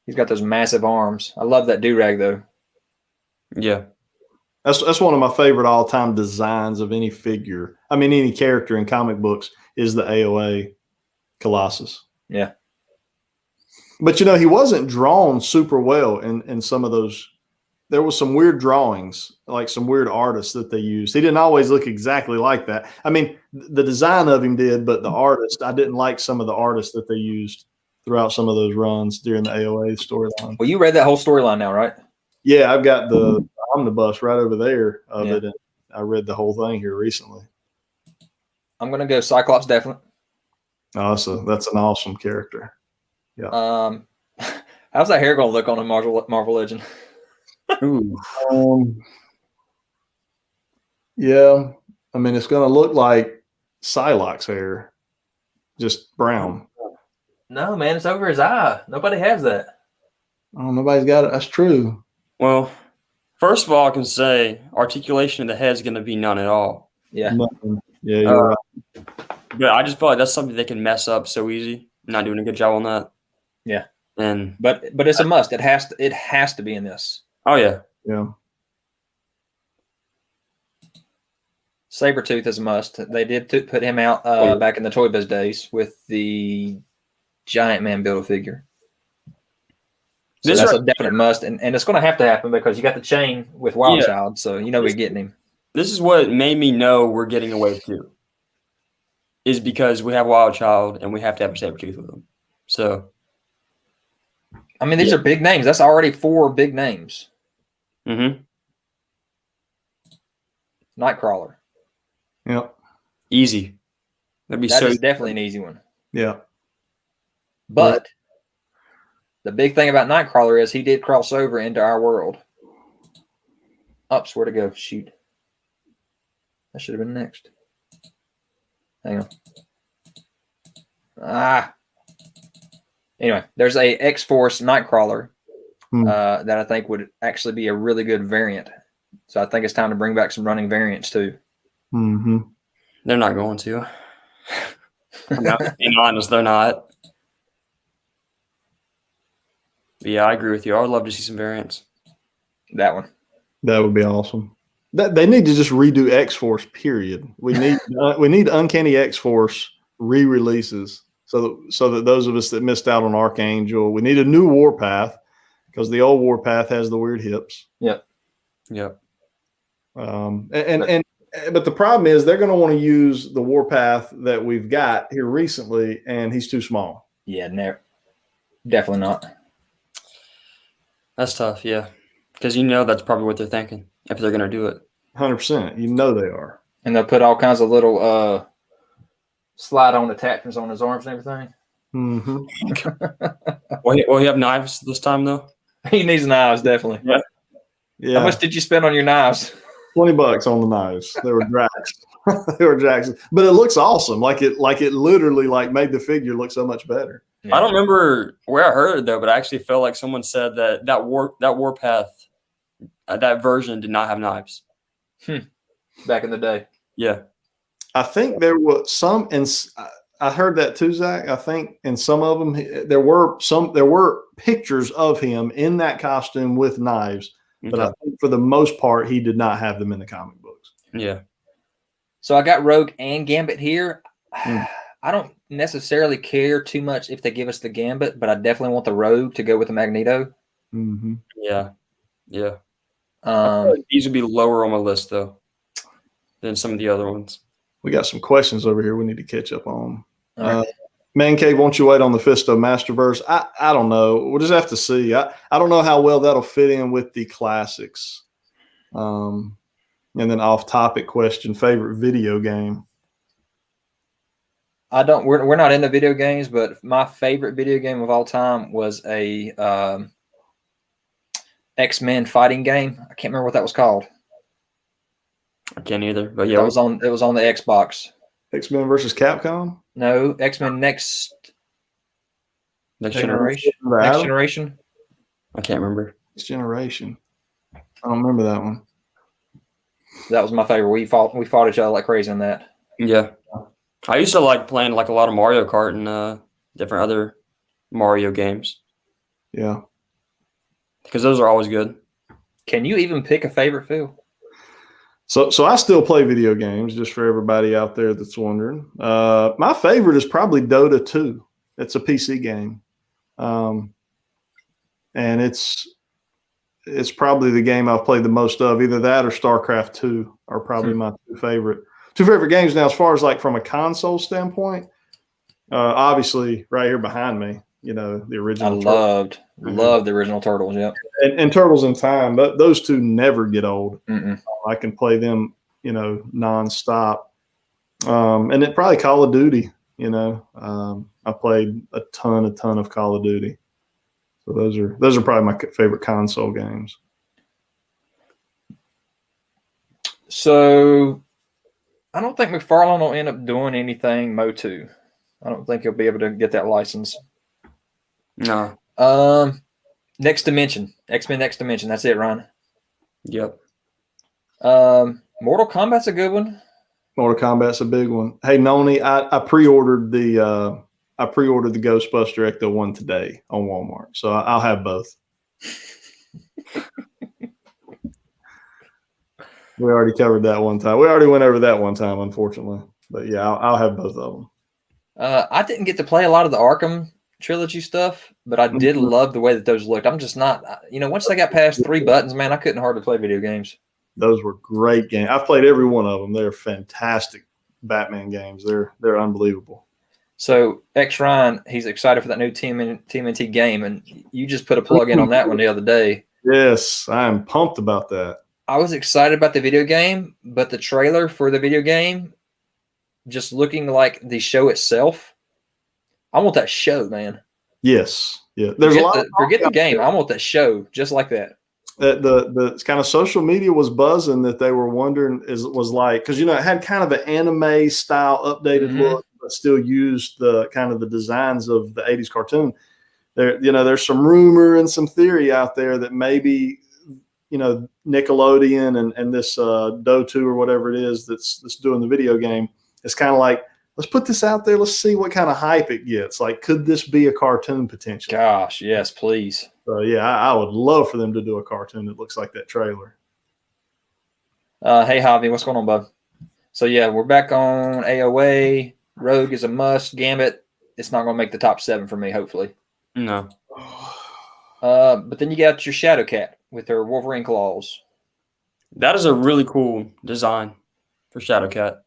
He's got those massive arms. I love that do-rag though. Yeah. That's one of my favorite all-time designs of any figure. I mean, any character in comic books is the AOA Colossus. Yeah. But he wasn't drawn super well in some of those. There was some weird drawings, like some weird artists that they used. He didn't always look exactly like that. I mean, the design of him did, but the artist, I didn't like some of the artists that they used throughout some of those runs during the AOA storyline. Well, you read that whole storyline now, right? Yeah, I've got the omnibus right over there of it, and I read the whole thing here recently. I'm gonna go Cyclops definitely. Oh, that's an awesome character. Yeah. How's that hair gonna look on a Marvel Legend? Ooh. Yeah, I mean, it's going to look like Psylocke's hair, just brown. No, man, it's over his eye. Nobody has that. Oh, nobody's got it. That's true. Well, first of all, I can say articulation of the head is going to be none at all. Yeah. Nothing. Yeah, you're right. But I just feel like that's something they can mess up so easy. Not doing a good job on that. Yeah. And but it's a must. It has to be in this. Oh yeah. Yeah. Sabretooth is a must. They did put him out back in the Toy Biz days with the Giant Man Build-A-Figure. So that's a definite must, and it's going to happen because you got the chain with Wild Child, so we're getting him. This is what made me know we're getting a Wave 2. Is because we have Wild Child and we have to have a Sabretooth with them. So, I mean, these are big names. That's already 4 big names. Mm-hmm. Yep. Nightcrawler. Easy. That is definitely an easy one. Yeah. But the big thing about Nightcrawler is he did cross over into our world. Ups, where to go? Shoot. That should have been next. Hang on. Anyway, there's a X-Force Nightcrawler that I think would actually be a really good variant. So I think it's time to bring back some running variants too. Mm-hmm. They're not going to. Being honest, they're not. But yeah, I agree with you. I would love to see some variants. That one. That would be awesome. They need to just redo X-Force, period. We need Uncanny X-Force re-releases so that those of us that missed out on Archangel, we need a new Warpath because the old Warpath has the weird hips. Yep. But the problem is they're going to want to use the Warpath that we've got here recently, and he's too small. Yeah, no, definitely not. That's tough, yeah. Because that's probably what they're thinking if they're going to do it. 100%. They are. And they'll put all kinds of little slide-on attachments on his arms and everything. Mm-hmm. Will he have knives this time, though? He needs knives, definitely. Yeah. How much did you spend on your knives? $20 on the knives. They were Drax. They were Drax. But it looks awesome. Like it literally made the figure look so much better. Yeah. I don't remember where I heard it though, but I actually felt like someone said that Warpath, that version did not have knives. Back in the day. Yeah. I think there was some, and I heard that too, Zach. I think in some of them there were pictures of him in that costume with knives, but I think for the most part he did not have them in the comic books. Yeah. So I got Rogue and Gambit here. I don't necessarily care too much if they give us the Gambit, but I definitely want the Rogue to go with the Magneto. Mm-hmm. Yeah. These would be lower on my list though than some of the other ones. We got some questions over here we need to catch up on. Right. ManCave, won't you wait on the Fisto Masterverse? I don't know. We'll just have to see. I don't know how well that'll fit in with the classics. And then off-topic question: favorite video game? We're not into video games, but my favorite video game of all time was a X-Men fighting game. I can't remember what that was called. I can't either, but yeah, it was on the Xbox. X-Men versus Capcom? No, X-Men Next Generation. Next Generation. I can't remember. Next Generation. I don't remember that one. That was my favorite. We fought each other like crazy in that. Yeah. I used to like playing like a lot of Mario Kart and different other Mario games Yeah. because those are always good. Can you even pick a favorite, Phil? So I still play video games, just for everybody out there that's wondering. My favorite is probably Dota 2. It's a PC game. And it's probably the game I've played the most of. Either that or StarCraft 2 are probably my two favorite games. Now, as far as like from a console standpoint, obviously right here behind me, the original. I loved the original Turtles. Yep. And Turtles in Time, but those two never get old. I can play them, nonstop. And then probably Call of Duty. I played a ton of Call of Duty. So those are probably my favorite console games. So I don't think McFarlane will end up doing anything Mo 2. I don't think he'll be able to get that license. No. Next Dimension. X-Men Next Dimension. That's it, Ryan. Yep. Mortal Kombat's a good one. Mortal Kombat's a big one. Hey, Noni, I pre-ordered the Ghostbuster Ecto one today on Walmart, so I'll have both. We already covered that one time. We already went over that one time, unfortunately. But yeah, I'll have both of them. I didn't get to play a lot of the Arkham trilogy stuff, but I did love the way that those looked. I'm just not, once they got past 3 buttons, man, I couldn't hardly play video games. Those were great games. I've played every one of them. They're fantastic Batman games. They're unbelievable. So X Ryan, he's excited for that new TMNT game, and you just put a plug in on that one the other day. Yes, I am pumped about that. I was excited about the video game, but the trailer for the video game just looking like the show itself. I want that show, man. Yes. Yeah. Forget the game. I want that show just like that. The kind of social media was buzzing that they were wondering was like, because it had kind of an anime style updated look, but still used the kind of the designs of the 80s cartoon. There's some rumor and some theory out there that maybe Nickelodeon and this Do2 or whatever it is that's doing the video game, it's kind of like, let's put this out there. Let's see what kind of hype it gets. Like, could this be a cartoon potentially? Gosh, yes, please. So yeah, I would love for them to do a cartoon that looks like that trailer. Hey Javi, what's going on, bud? So yeah, we're back on AOA. Rogue is a must. Gambit, it's not going to make the top 7 for me, hopefully. No. But then you got your Shadow Cat with her Wolverine claws. That is a really cool design for Shadow Cat.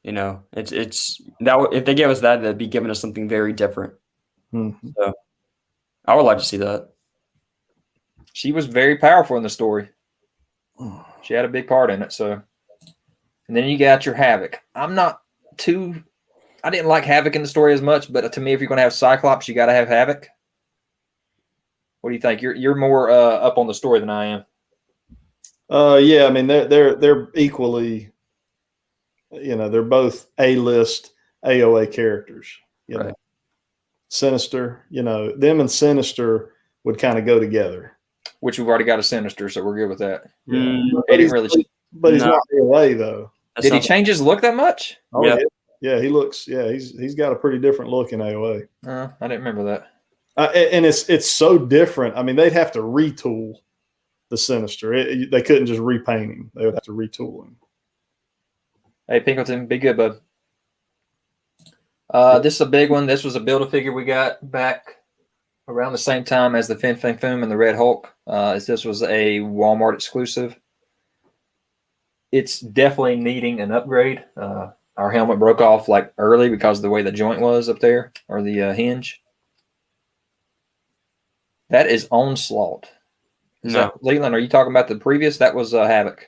It's that if they gave us that, they'd be giving us something very different. So I would like to see that. She was very powerful in the story. She had a big part in it. So, and then you got your Havoc. I didn't like Havoc in the story as much, but to me, if you're going to have Cyclops, you got to have Havoc. What do you think? You're more up on the story than I am. Yeah, I mean they're equally. They're both A-list AOA characters. Right. Sinister. Them and Sinister would kind of go together. Which we've already got a Sinister, so we're good with that. Yeah. But he's not AOA though. Did he change his look that much? Oh yeah. He looks. Yeah, he's got a pretty different look in AOA. I didn't remember that. And it's so different. I mean, they'd have to retool the Sinister. They couldn't just repaint him. They would have to retool him. Hey, Pinkleton, be good, bud. This is a big one. This was a Build-A-Figure we got back around the same time as the Fin Fang Foom and the Red Hulk. This was a Walmart exclusive. It's definitely needing an upgrade. Our helmet broke off like early because of the way the joint was up there, or the hinge. That is Onslaught. Leland, are you talking about the previous? That was Havoc.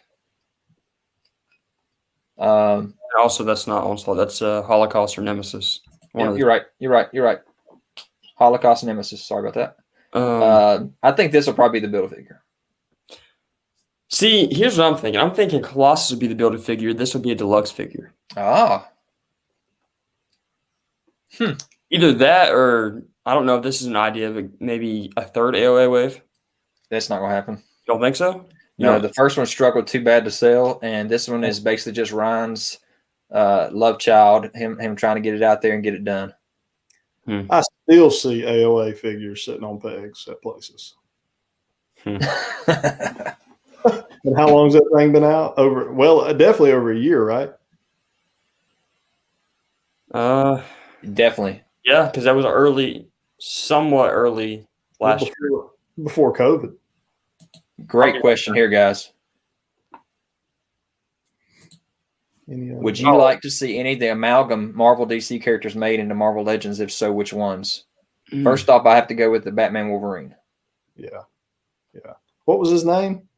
Also, that's not Onslaught. That's Holocaust or Nemesis. You're right. Holocaust and Nemesis. Sorry about that. I think this will probably be the Build-A-Figure. See, here's what I'm thinking. I'm thinking Colossus would be the Build-A-Figure. This would be a deluxe figure. Either that or I don't know if this is an idea, but maybe a third AOA wave. That's not going to happen. You don't think so? No, Yeah. the first one struggled too bad to sell, and this one is basically just Ryan's love child, him trying to get it out there and get it done. I still see AOA figures sitting on pegs at places. And how long's that thing been out? Definitely over a year, right? Definitely. Yeah, because that was somewhat early last year. Before COVID. Great question here, guys. Would you like to see any of the Amalgam Marvel DC characters made into Marvel Legends? If so, which ones? First off, I have to go with the Batman Wolverine. Yeah. What was his name?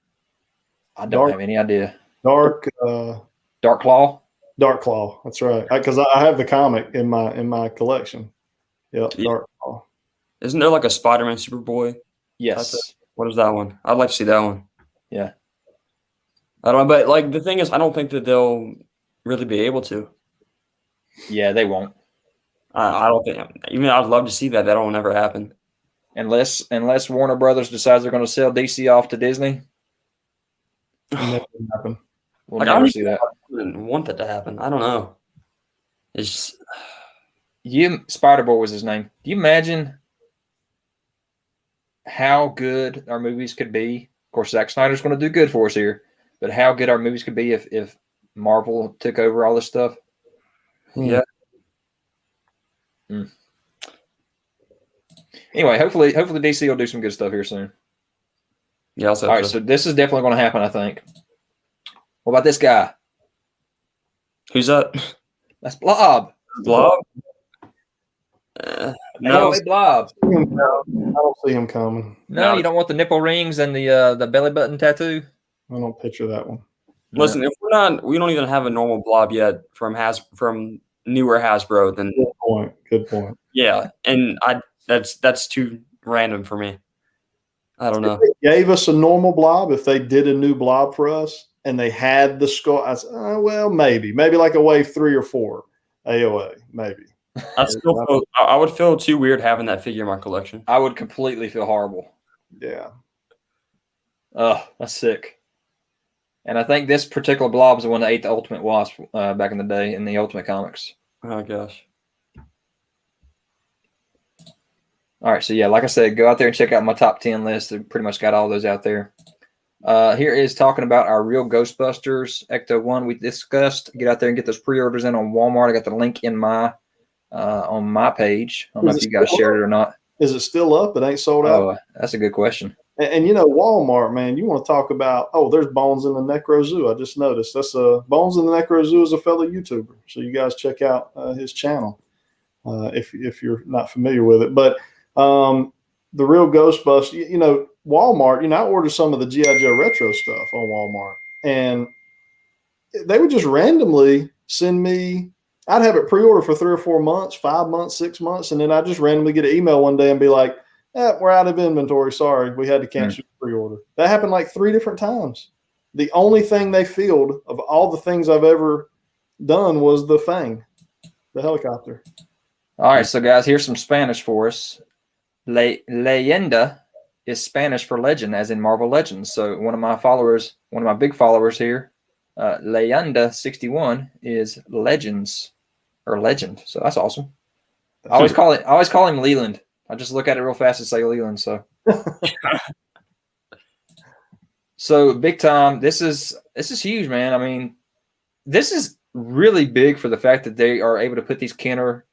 I don't have any idea. Dark Claw? Dark Claw. That's right. Because I have the comic in my collection. Yep, Yeah. Dark Claw. Isn't there like a Spider-Man Superboy? Yes. What is that one? I'd like to see that one. Yeah. I don't know, but like the thing is, I don't think that they'll really be able to. Yeah, they won't. I don't think. Even I'd love to see that. That'll never happen. Unless Warner Brothers decides they're going to sell DC off to Disney. Never happen. We'll Like, never see that. I wouldn't want that to happen. I don't know. It's just, Spider-Boy was his name. Do you imagine how good our movies could be? Of course, Zack Snyder's going to do good for us here, but how good our movies could be if Marvel took over all this stuff? yeah. Anyway, hopefully DC will do some good stuff here soon. Yeah. All right, so this is definitely going to happen, I think. What about this guy? Who's that? That's Blob. Blob? No. Hey, Blob. I don't see him coming. No, you don't want the nipple rings and the belly button tattoo? I don't picture that one. Listen, if we don't even have a normal Blob yet from newer Hasbro, then Good point. yeah, and that's too random for me. I don't know. If they gave us a normal Blob, if they did a new Blob for us and they had the skull, I said, well, maybe like a wave 3 or 4 AOA, maybe. I would feel too weird having that figure in my collection. I would completely feel horrible. Yeah. Oh, that's sick. And I think this particular Blob is the one that ate the Ultimate Wasp back in the day in the Ultimate Comics. Oh gosh. All right, so yeah, like I said, go out there and check out my top 10 list. I pretty much got all those out there. Here is talking about our real Ghostbusters Ecto 1 we discussed. Get out there and get those pre-orders in on Walmart. I got the link in my on my page. I don't know if you guys shared it or not. Is it still up? It ain't sold out? Oh, that's a good question. And you know, Walmart, man, you want to talk about, there's Bones in the Necro Zoo. I just noticed. That's Bones in the Necro Zoo is a fellow YouTuber. So you guys check out his channel if you're not familiar with it. But the real Ghostbusters, Walmart, I ordered some of the G.I. Joe retro stuff on Walmart. And they would just randomly send me, I'd have it pre-ordered for 3 or 4 months, 5 months, 6 months. And then I just randomly get an email one day and be like, we're out of inventory. Sorry, we had to cancel your pre-order. That happened like 3 different times. The only thing they filled of all the things I've ever done was the thing, the helicopter. All right, so guys, here's some Spanish for us. Leyenda is Spanish for legend, as in Marvel Legends. So one of my big followers here, Leyenda61 is legends or legend. So that's awesome. I always call him Leland. I just look at it real fast and say Leland. So big time. This is huge, man. I mean, this is really big for the fact that they are able to put these Kenner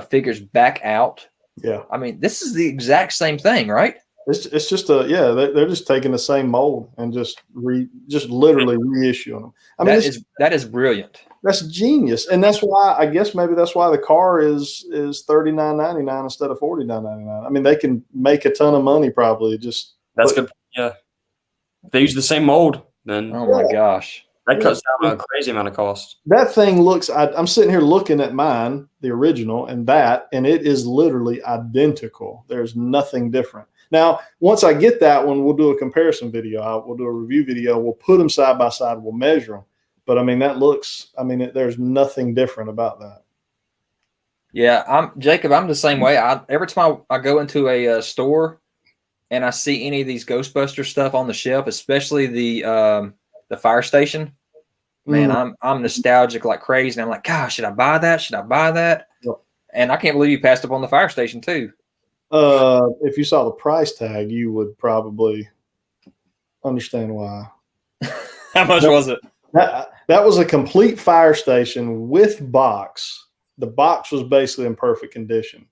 figures back out. Yeah. I mean, this is the exact same thing, right? It's just they're just taking the same mold and just literally reissuing them. I mean, that is brilliant. That's genius, and that's why I guess maybe that's why the car is $39.99 instead of $49.99. I mean, they can make a ton of money probably. That's good. Yeah, if they use the same mold, then my gosh, that cuts down a crazy amount of cost. That thing looks. I'm sitting here looking at mine, the original, and it is literally identical. There's nothing different. Now, once I get that one, we'll do a comparison video. We'll do a review video. We'll put them side by side. We'll measure them. But I mean, there's nothing different about that. Yeah, Jacob. I'm the same way. Every time I go into a store, and I see any of these Ghostbuster stuff on the shelf, especially the fire station, man, I'm nostalgic like crazy. And I'm like, gosh, should I buy that? Should I buy that? Yep. And I can't believe you passed up on the fire station too. If you saw the price tag, you would probably understand why. How much was it? That was a complete fire station with box. The box was basically in perfect condition.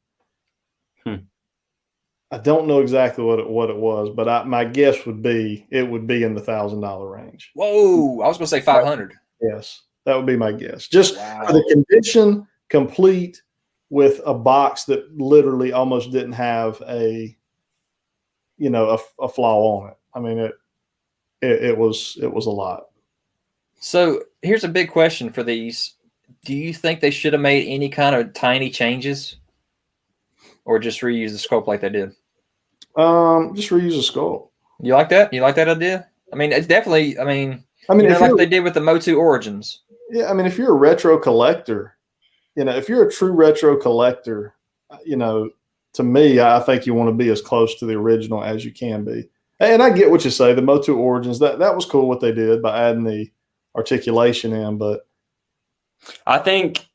I don't know exactly what it was, but my guess would be it would be in the $1,000 range. Whoa! I was going to say 500. Yes, that would be my guess. Just Wow. for the condition, complete with a box that literally almost didn't have a flaw on it. I mean, it was a lot. So here's a big question for these. Do you think they should have made any kind of tiny changes, or just reuse the sculpt like they did? Just reuse a sculpt. You like that? You like that idea? I mean, it's definitely. I mean, like they did with the Motu Origins. Yeah, I mean, if you're a retro collector, if you're a true retro collector, to me, I think you want to be as close to the original as you can be. And I get what you say. The Motu Origins, that was cool what they did by adding the articulation in, but I think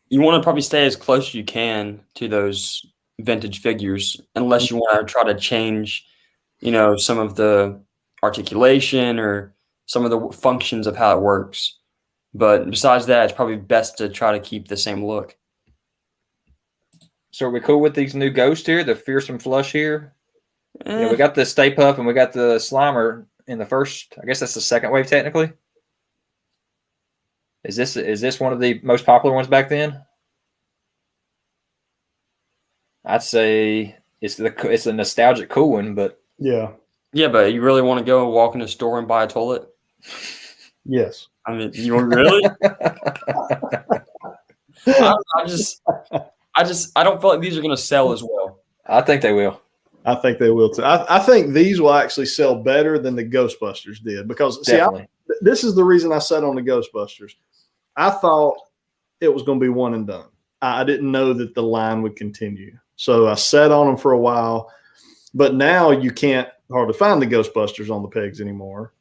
you want to probably stay as close as you can to those vintage figures, unless you want to try to change, some of the articulation or some of the functions of how it works. But besides that, it's probably best to try to keep the same look. So are we cool with these new ghosts here? The Fearsome Flush here? We got the Stay Puft and we got the Slimer in the first, I guess that's the second wave technically. Is this one of the most popular ones back then? I'd say it's a nostalgic cool one, but yeah, but you really want to go walk in a store and buy a toilet? Yes. I mean, you really? I don't feel like these are going to sell as well. I think they will. I think they will too. I think these will actually sell better than the Ghostbusters did because this is the reason I set on the Ghostbusters. I thought it was going to be one and done. I didn't know that the line would continue. So I sat on them for a while, but now you can't hardly find the Ghostbusters on the pegs anymore.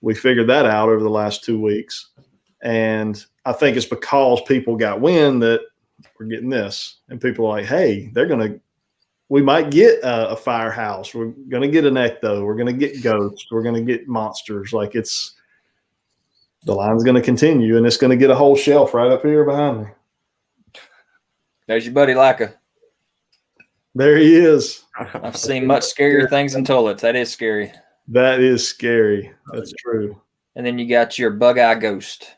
We figured that out over the last 2 weeks. And I think it's because people got wind that we're getting this. And people are like, hey, we might get a firehouse. We're going to get an ecto. We're going to get ghosts. We're going to get monsters. Like the line's going to continue, and it's going to get a whole shelf right up here behind me. There's your buddy Leica. There he is. I've seen much scarier things than toilets. That is scary. That is scary. That's true. And then you got your Bug-Eye Ghost.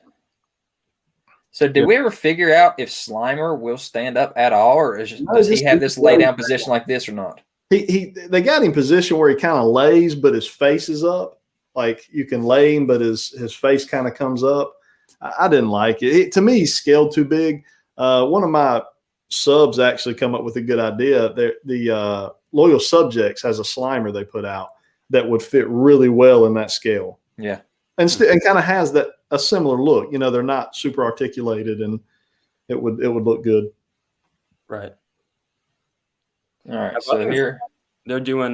So did we ever figure out if Slimer will stand up at all, or does he have this lay down position like this or not? They got him positioned where he kind of lays, but his face is up. Like you can lay him, but his face kind of comes up. I didn't like it. To me, he's scaled too big. One of my subs actually come up with a good idea. The Loyal Subjects has a Slimer they put out that would fit really well in that scale. Yeah. And kind of has a similar look. They're not super articulated, and it would look good. Right. All right. So here they're doing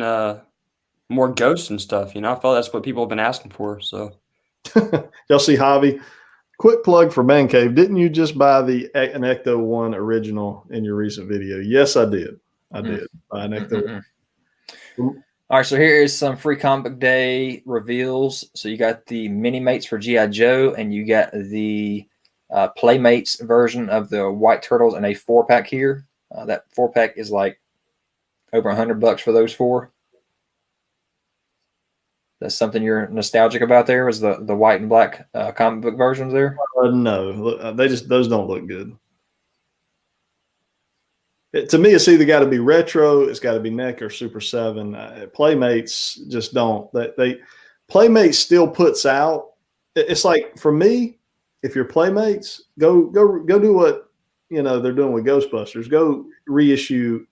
more ghosts and stuff. I felt that's what people have been asking for. So y'all see Javi? Quick plug for ManCave. Didn't you just buy an Ecto 1 original in your recent video? Yes, I did. I did buy an Ecto 1. All right, so here is some free comic book day reveals. So you got the mini mates for G.I. Joe, and you got the playmates version of the White Turtles in a 4-pack here. That 4-pack is like over $100 for those 4. That's something you're nostalgic about there, was the white and black comic book versions there? No, those don't look good. To me, it's either got to be retro, it's got to be NECA or Super 7. Playmates just don't. Playmates still puts out. It's like, for me, if you're Playmates, go do what they're doing with Ghostbusters. Go reissue,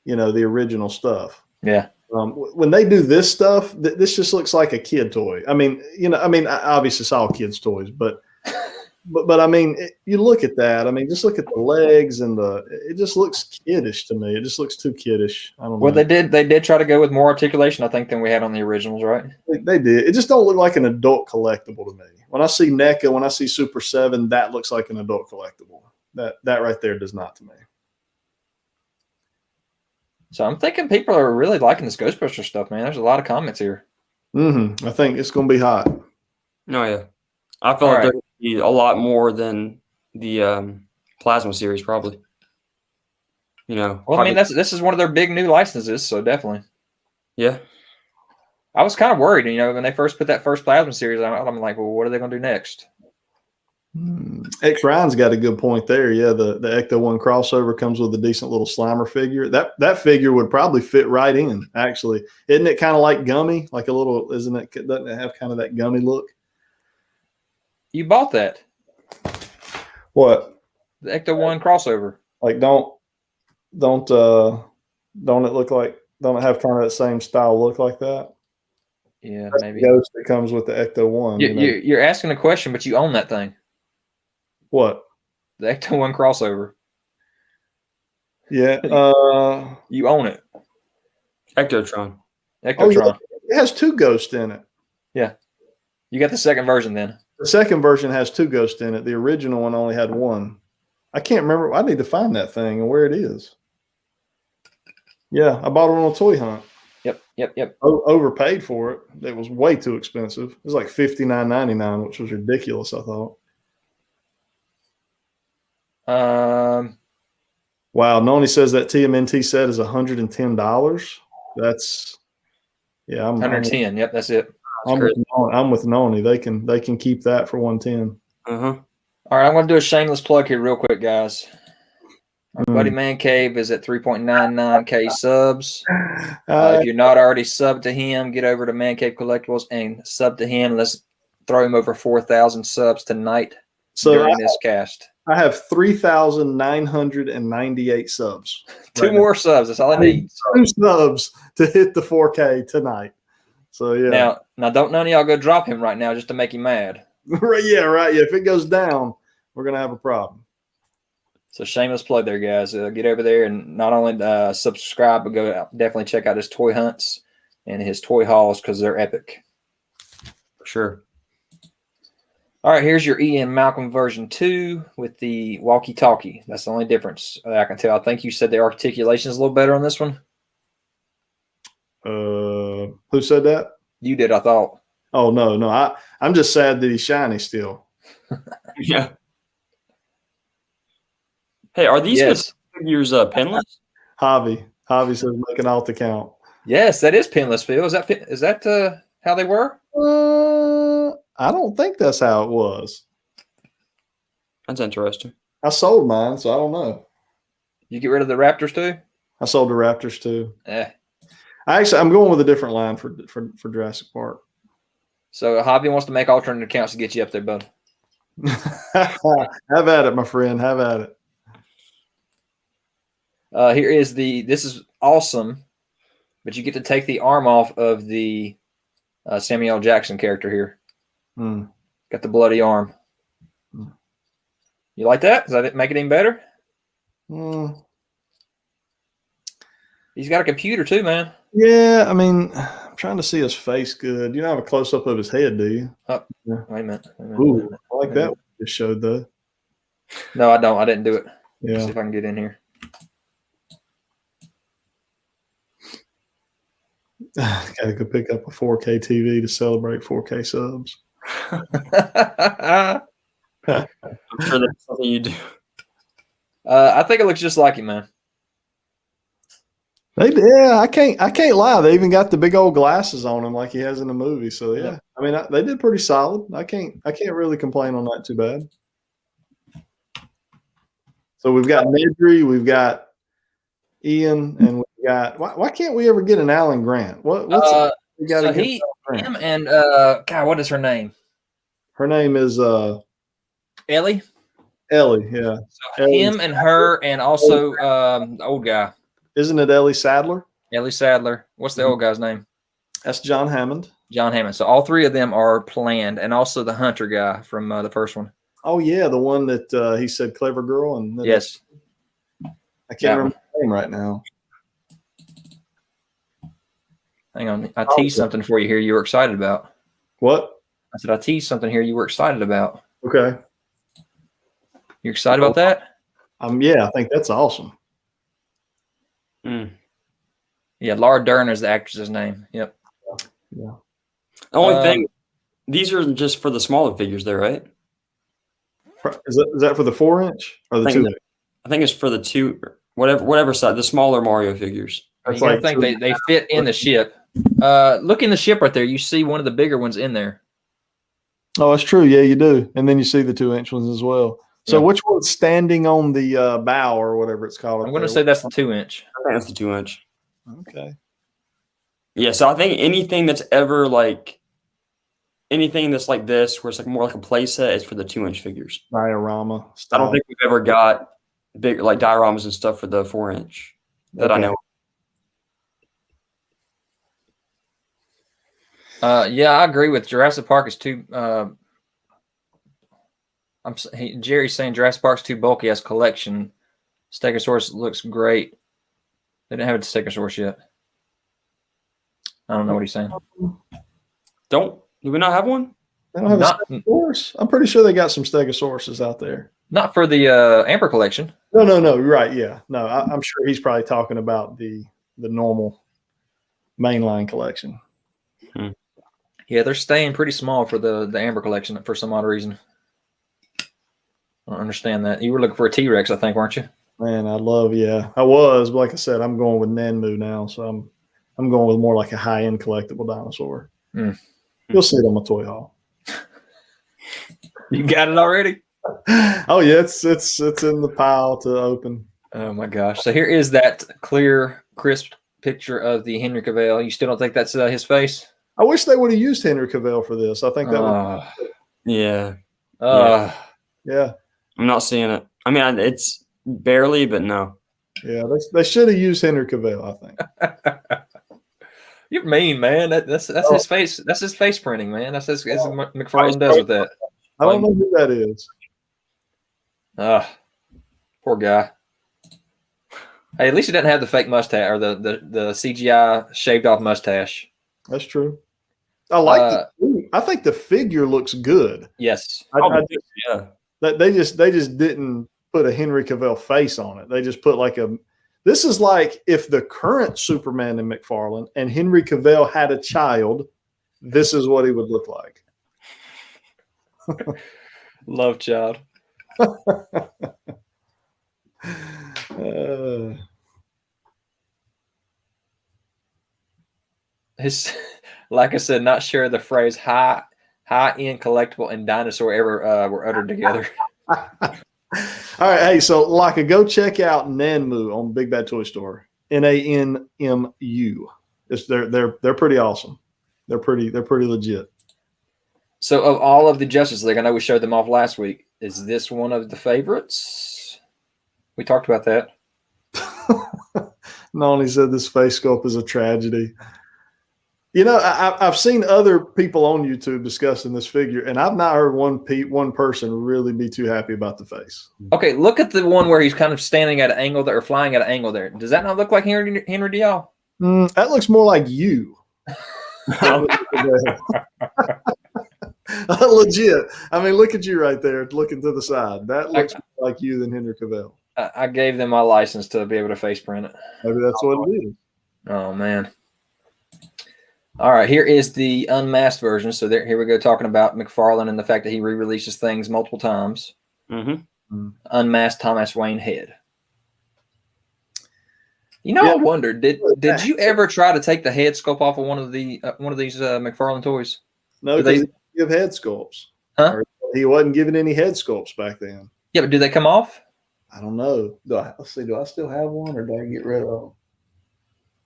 the original stuff. Yeah. When they do this stuff, this just looks like a kid toy. I mean, obviously it's all kids' toys, but but I mean, you look at that. I mean, just look at the legs and it just looks kiddish to me. It just looks too kiddish. I don't know. Well, they did try to go with more articulation, I think, than we had on the originals, right? They did. It just don't look like an adult collectible to me. When I see NECA, when I see Super 7, that looks like an adult collectible. That right there does not to me. So I'm thinking people are really liking this Ghostbusters stuff, man. There's a lot of comments here. I think it's going to be hot. Oh, yeah. I feel like there would be a lot more than the Plasma series, probably. You know. Well, I mean, this is one of their big new licenses, so definitely. Yeah. I was kind of worried, you know, when they first put that first Plasma series out. I'm like, well, what are they going to do next? X Ryan's got a good point there. Yeah, the Ecto 1 crossover comes with a decent little Slimer figure. That figure would probably fit right in, actually. Isn't it kind of like gummy? Like a little, doesn't it have kind of that gummy look? You bought that. What? The Ecto 1 crossover. Like don't it look like, don't it have kind of that same style look like that? Yeah, That's maybe. the Ghost that comes with the Ecto 1. You're asking a question, but you own that thing. What? The Ecto 1 crossover. Yeah. You own it. Ectotron. Ectotron. It has 2 ghosts in it. Yeah. You got the second version then. The second version has 2 ghosts in it. The original one only had 1. I can't remember. I need to find that thing and where it is. Yeah, I bought it on a toy hunt. Yep. Overpaid for it. It was way too expensive. It was like $59.99, which was ridiculous, I thought. Wow, Noni says that TMNT set is $110. That's I'm 110. Yep, that's it. I'm with Noni. They can keep that for 110. Uh-huh. All right, I'm going to do a shameless plug here real quick, guys. Our buddy ManCave is at 3.99K subs. If you're not already subbed to him, get over to ManCave Collectibles and sub to him. Let's throw him over 4,000 subs tonight during this cast. I have 3,998 subs. Two more subs. That's all I need. 2 subs to hit the 4K tonight. So yeah. Now don't none of y'all go drop him right now just to make him mad. Right. Yeah. If it goes down, we're gonna have a problem. So shameless plug there, guys. Get over there and not only subscribe, but go out, definitely check out his toy hunts and his toy hauls because they're epic. For sure. All right, here's your Ian Malcolm version 2 with the walkie-talkie. That's the only difference I can tell. I think you said the articulation is a little better on this one. Who said that? You did, I thought. Oh, no. I'm just sad that he's shiny still. Yeah. Hey, are these figures pinless? Javi says make an alt account. Yes, that is pinless, Phil. Is that how they were? I don't think that's how it was. That's interesting. I sold mine, so I don't know. You get rid of the Raptors too? I sold the Raptors too. I'm going with a different line for Jurassic Park. So Javi wants to make alternate accounts to get you up there, bud. Have at it, my friend. Have at it. This is awesome, but you get to take the arm off of the Samuel L. Jackson character here. Got the bloody arm. You like that? Does that make it any better? He's got a computer too, man. Yeah, I mean, I'm trying to see his face good. You don't have a close-up of his head, do you? Oh, yeah. Wait a minute. Ooh, I like that one you just showed, though. No, I don't. I didn't do it. Yeah. Let's see if I can get in here. Gotta go pick up a 4K TV to celebrate 4K subs. I'm sure that's something you do. I think it looks just like him, man. I can't lie. They even got the big old glasses on him like he has in the movie. So yeah. I mean, they did pretty solid. I can't really complain on that too bad. So we've got Nedry, we've got Ian, and we've got. Why can't we ever get an Alan Grant? What's we got to get him and God, what is her name? Her name is Ellie. Ellie, yeah. So him and her, and also the old guy. Isn't it Ellie Sadler? Ellie Sadler. What's the old guy's name? That's John Hammond. John Hammond. So all three of them are planned, and also the Hunter guy from the first one. Oh yeah, the one that he said "clever girl," and then Yes. I can't remember the name right now. Hang on. I teased something for you here you were excited about. What? I said I teased something here you were excited about. Okay. You're excited about that? Yeah, I think that's awesome. Mm. Yeah, Laura Dern is the actress's name. Yep. Yeah. The only thing, these are just for the smaller figures there, right? Is that for the 4-inch or the 2-inch? I think it's for the whatever side, the smaller Mario figures. You gotta think they fit in the ship. Look in the ship right there. You see one of the bigger ones in there. Oh, that's true. Yeah, you do. And then you see the 2-inch ones as well. So which one's standing on the bow or whatever it's called? I'm going to say that's the 2-inch. I think that's the 2-inch. Okay. Yeah, so I think anything that's ever like anything that's like this, where it's like more like a play set, is for the 2-inch figures. Diorama I style. don't think we've ever got big like dioramas and stuff for the 4-inch that I know. Yeah, I agree with Jurassic Park is too. Jerry's saying Jurassic Park's too bulky as collection. Stegosaurus looks great. They didn't have a Stegosaurus yet. I don't know what he's saying. Do we not have one? They don't have a Stegosaurus? I'm pretty sure they got some Stegosauruses out there. Not for the Amber collection. No. Right, yeah. No, I'm sure he's probably talking about the normal mainline collection. Yeah, they're staying pretty small for the Amber collection for some odd reason. I don't understand that. You were looking for a T-Rex, I think, weren't you? Man, I was, but like I said, I'm going with Nanmu now, so I'm going with more like a high-end collectible dinosaur. You'll see it on my toy haul. You got it already? Oh yeah, it's in the pile to open. Oh my gosh! So here is that clear, crisp picture of the Henry Cavill. You still don't think that's his face? I wish they would have used Henry Cavill for this. I think that would. Yeah. Yeah. I'm not seeing it. I mean, it's barely, but no. Yeah, they should have used Henry Cavill, I think. You're mean, man. That's his face. That's his face printing, man. That's McFarlane does with that. I don't know who that is. Poor guy. Hey, at least he doesn't have the fake mustache or the CGI shaved off mustache. That's true. I like I think the figure looks good. Yes. They just didn't put a Henry Cavill face on it. They just put like this is like if the current Superman and McFarlane and Henry Cavill had a child, this is what he would look like. Love child. Like I said, not sure the phrase high end collectible and dinosaur ever were uttered together. All right, hey, so Laka, go check out Nanmu on Big Bad Toy Store. NANMU. They're pretty awesome. They're pretty legit. So of all of the Justice League, I know we showed them off last week. Is this one of the favorites? We talked about that. Nolani said this face sculpt is a tragedy. You know, I've seen other people on YouTube discussing this figure, and I've not heard one person really be too happy about the face. Okay, look at the one where he's kind of standing at an angle there, or flying at an angle there. Does that not look like Henry Dial? That looks more like you. Legit. I mean, look at you right there, looking to the side. That looks more like you than Henry Cavill. I gave them my license to be able to face print it. Maybe that's what it is. Oh, man. All right, here is the unmasked version. So here we go talking about McFarlane and the fact that he re-releases things multiple times. Unmasked Thomas Wayne head. You know, I wondered, did you ever try to take the head sculpt off of one of these McFarlane toys? No, they give head sculpts. Huh? He wasn't giving any head sculpts back then. Yeah, but do they come off? I don't know. Let's see. Do I still have one, or did I get rid of them?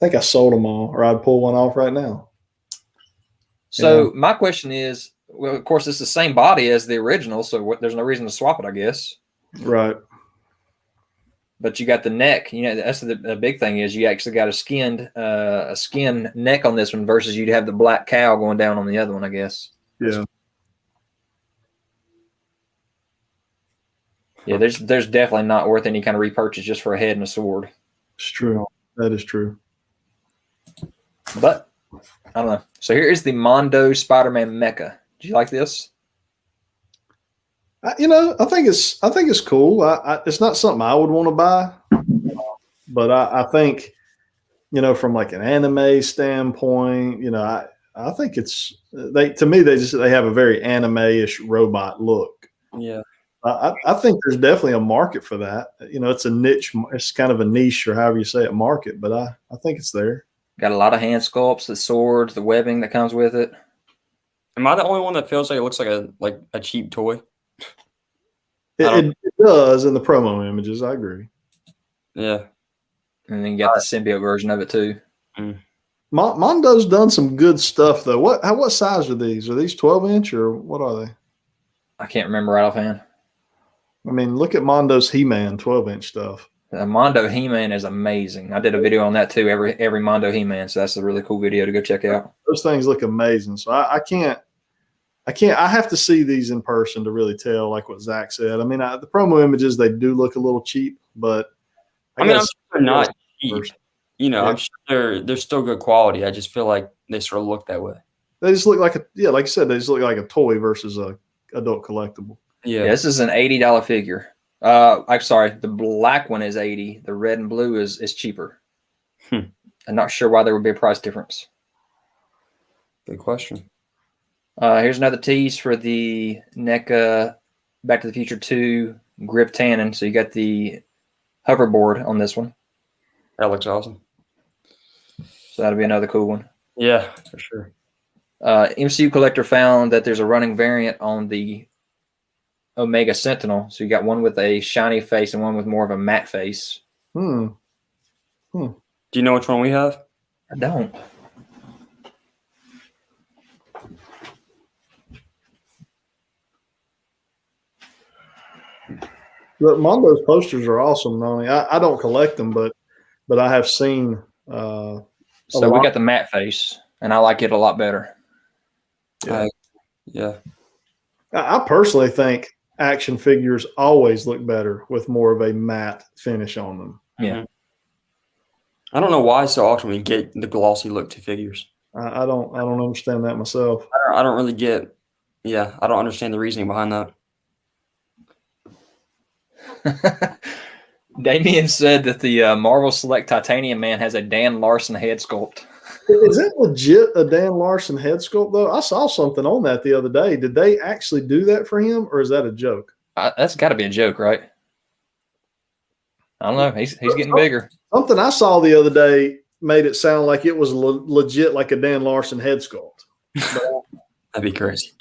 I think I sold them all, or I'd pull one off right now. So my question is, well, of course, it's the same body as the original, so there's no reason to swap it, I guess. Right. But you got the neck. You know, that's the big thing is you actually got a skin neck on this one versus you'd have the black cow going down on the other one, I guess. Yeah. Yeah, there's definitely not worth any kind of repurchase just for a head and a sword. It's true. That is true. But I don't know. So here is the Mondo Spider-Man mecha. Do you like this? I think it's cool. It's not something I would want to buy, but I think, from like an anime standpoint, I think to me they have a very anime-ish robot look. Yeah. I think there's definitely a market for that. It's a niche. It's kind of a niche, or however you say it, market. But I think it's there. Got a lot of hand sculpts, the swords, the webbing that comes with it. Am I the only one that feels like it looks like a cheap toy? It does in the promo images. I agree. Yeah. And then you got the symbiote version of it too. Mondo's done some good stuff though. What size are these? Are these 12-inch or what are they? I can't remember right offhand. I mean, look at Mondo's He-Man 12-inch stuff. The Mondo He-Man is amazing. I did a video on that too. Every Mondo He-Man, so that's a really cool video to go check out. Those things look amazing. So I can't. I have to see these in person to really tell, like what Zach said. I mean, the promo images, they do look a little cheap, but I'm sure they're not cheap. Yeah. I'm sure they're still good quality. I just feel like they sort of look that way. They just look like like you said, they just look like a toy versus a adult collectible. Yeah, this is an $80 figure. I'm sorry, the black one is $80. The red and blue is cheaper. I'm not sure why there would be a price difference. Good question. Here's another tease for the NECA Back to the Future 2 grip tannin. So you got the hoverboard on this one. That looks awesome. So that'll be another cool one. Yeah, for sure. MCU Collector found that there's a running variant on the Omega Sentinel. So you got one with a shiny face and one with more of a matte face. Do you know which one we have? I don't. Look, Mondo's posters are awesome, Noni. I don't collect them, but I have seen. So we got the matte face, and I like it a lot better. Yeah. I personally think action figures always look better with more of a matte finish on them. Yeah. I don't know why so often we get the glossy look to figures. I don't understand that myself. I don't really get. Yeah, I don't understand the reasoning behind that. Damien said that the Marvel Select Titanium Man has a Dan Larson head sculpt. Is it legit a Dan Larson head sculpt, though? I saw something on that the other day. Did they actually do that for him, or is that a joke? That's got to be a joke, right? I don't know. He's getting bigger. Something I saw the other day made it sound like it was legit, like a Dan Larson head sculpt. That'd be crazy.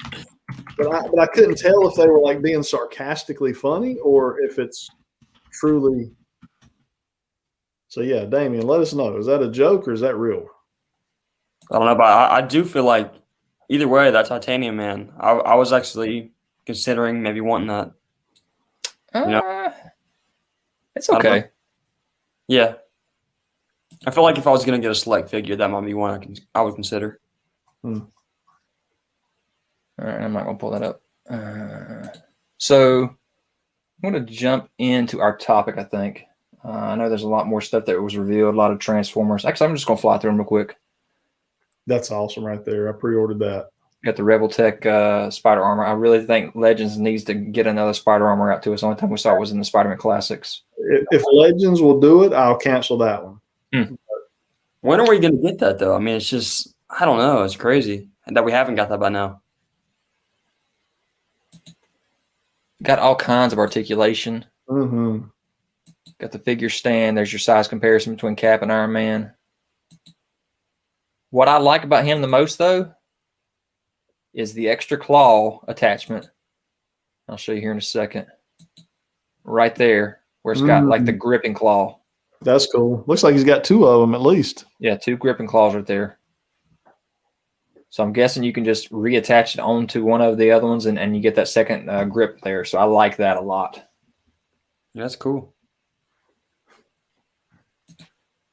But I couldn't tell if they were like being sarcastically funny or if it's truly. So yeah, Damien, let us know. Is that a joke or is that real? I don't know, but I do feel like either way, that Titanium Man, I was actually considering maybe wanting that. It's okay. Yeah. I feel like if I was going to get a select figure, that might be one I would consider. All right, I'm not going to pull that up. So I'm going to jump into our topic, I think. I know there's a lot more stuff that was revealed, a lot of Transformers. Actually, I'm just going to fly through them real quick. That's awesome right there. I pre-ordered that. Got the Rebel Tech Spider Armor. I really think Legends needs to get another Spider Armor out to us. The only time we saw it was in the Spider-Man Classics. If Legends will do it, I'll cancel that one. When are we going to get that, though? I mean, it's just, I don't know. It's crazy that we haven't got that by now. Got all kinds of articulation. Got the figure stand. There's your size comparison between Cap and Iron Man. What I like about him the most, though, is the extra claw attachment. I'll show you here in a second. Right there, where it's got like the gripping claw. That's cool. Looks like he's got two of them at least. Yeah, two gripping claws right there. So I'm guessing you can just reattach it onto one of the other ones, and you get that second grip there. So I like that a lot. Yeah, that's cool.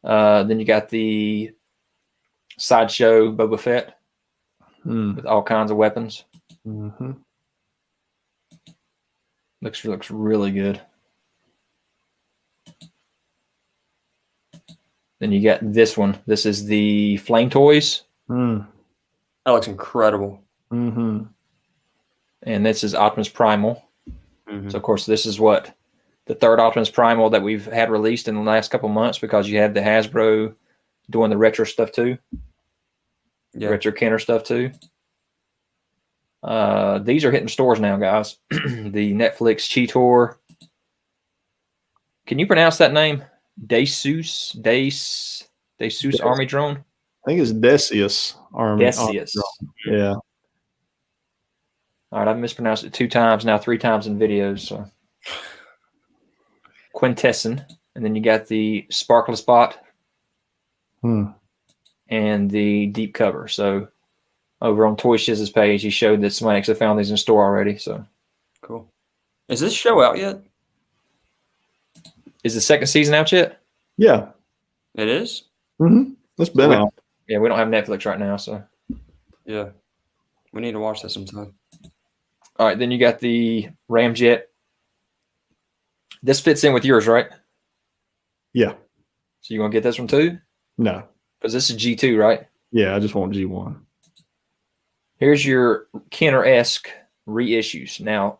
Then you got the Sideshow Boba Fett with all kinds of weapons. Looks really good. Then you got this one. This is the Flame Toys. Mm. That looks incredible. Mm-hmm. And this is Optimus Primal. Mm-hmm. So, of course, this is what the third Optimus Primal that we've had released in the last couple months, because you had the Hasbro doing the retro stuff too. Yeah. Retro Kenner stuff too. These are hitting stores now, guys. The Netflix Cheetor. Can you pronounce that name? Desus Army Drone? I think it's Decius. Decius. Yeah. All right, I've mispronounced it 2 times now, 3 times in videos. So Quintesson, and then you got the Sparkle Spot and the Deep Cover. So over on Toy Shiz's page, he showed that somebody actually found these in store already. So cool. Is this show out yet? Is the second season out yet? Yeah. It is? Mm-hmm. It's been out. Yeah, we don't have Netflix right now, so. Yeah. We need to watch that sometime. All right, then you got the Ramjet. This fits in with yours, right? Yeah. So you going to get this one too? No. Because this is G2, right? Yeah, I just want G1. Here's your Kenner-esque reissues. Now,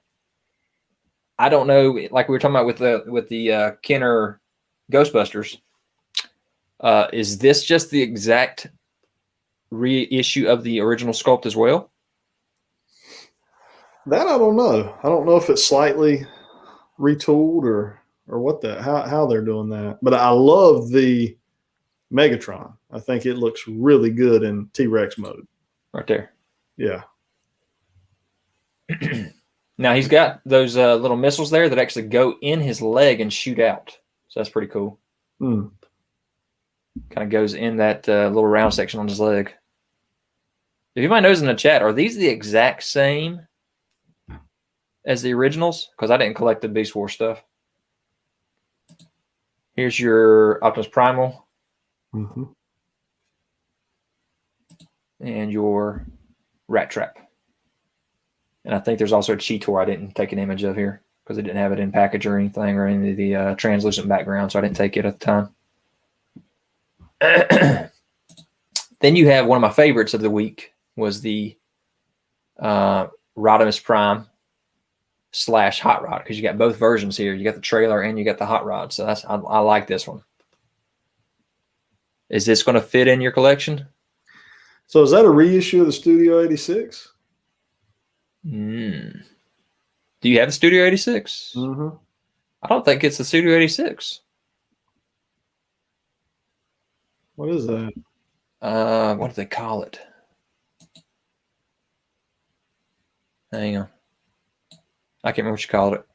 I don't know, like we were talking about with the Kenner Ghostbusters. Is this just the exact reissue of the original sculpt as well? That I don't know. I don't know if it's slightly retooled or what how they're doing that. But I love the Megatron. I think it looks really good in T-Rex mode. Right there. Yeah. Now he's got those little missiles there that actually go in his leg and shoot out. So that's pretty cool. Mm. Kind of goes in that little round section on his leg. If anybody knows in the chat, are these the exact same as the originals? Because I didn't collect the Beast Wars stuff. Here's your Optimus Primal. Mm-hmm. And your Rat Trap. And I think there's also a Cheetor I didn't take an image of here because I didn't have it in package or anything or any of the translucent background, so I didn't take it at the time. Then you have one of my favorites of the week was the Rodimus Prime / Hot Rod, because you got both versions here. You got the trailer and you got the Hot Rod. So that's I like this one. Is this going to fit in your collection? So is that a reissue of the Studio 86? Do you have the Studio 86? Mm-hmm. I don't think it's the Studio 86. What is that? What do they call it? Hang on. I can't remember what you called it.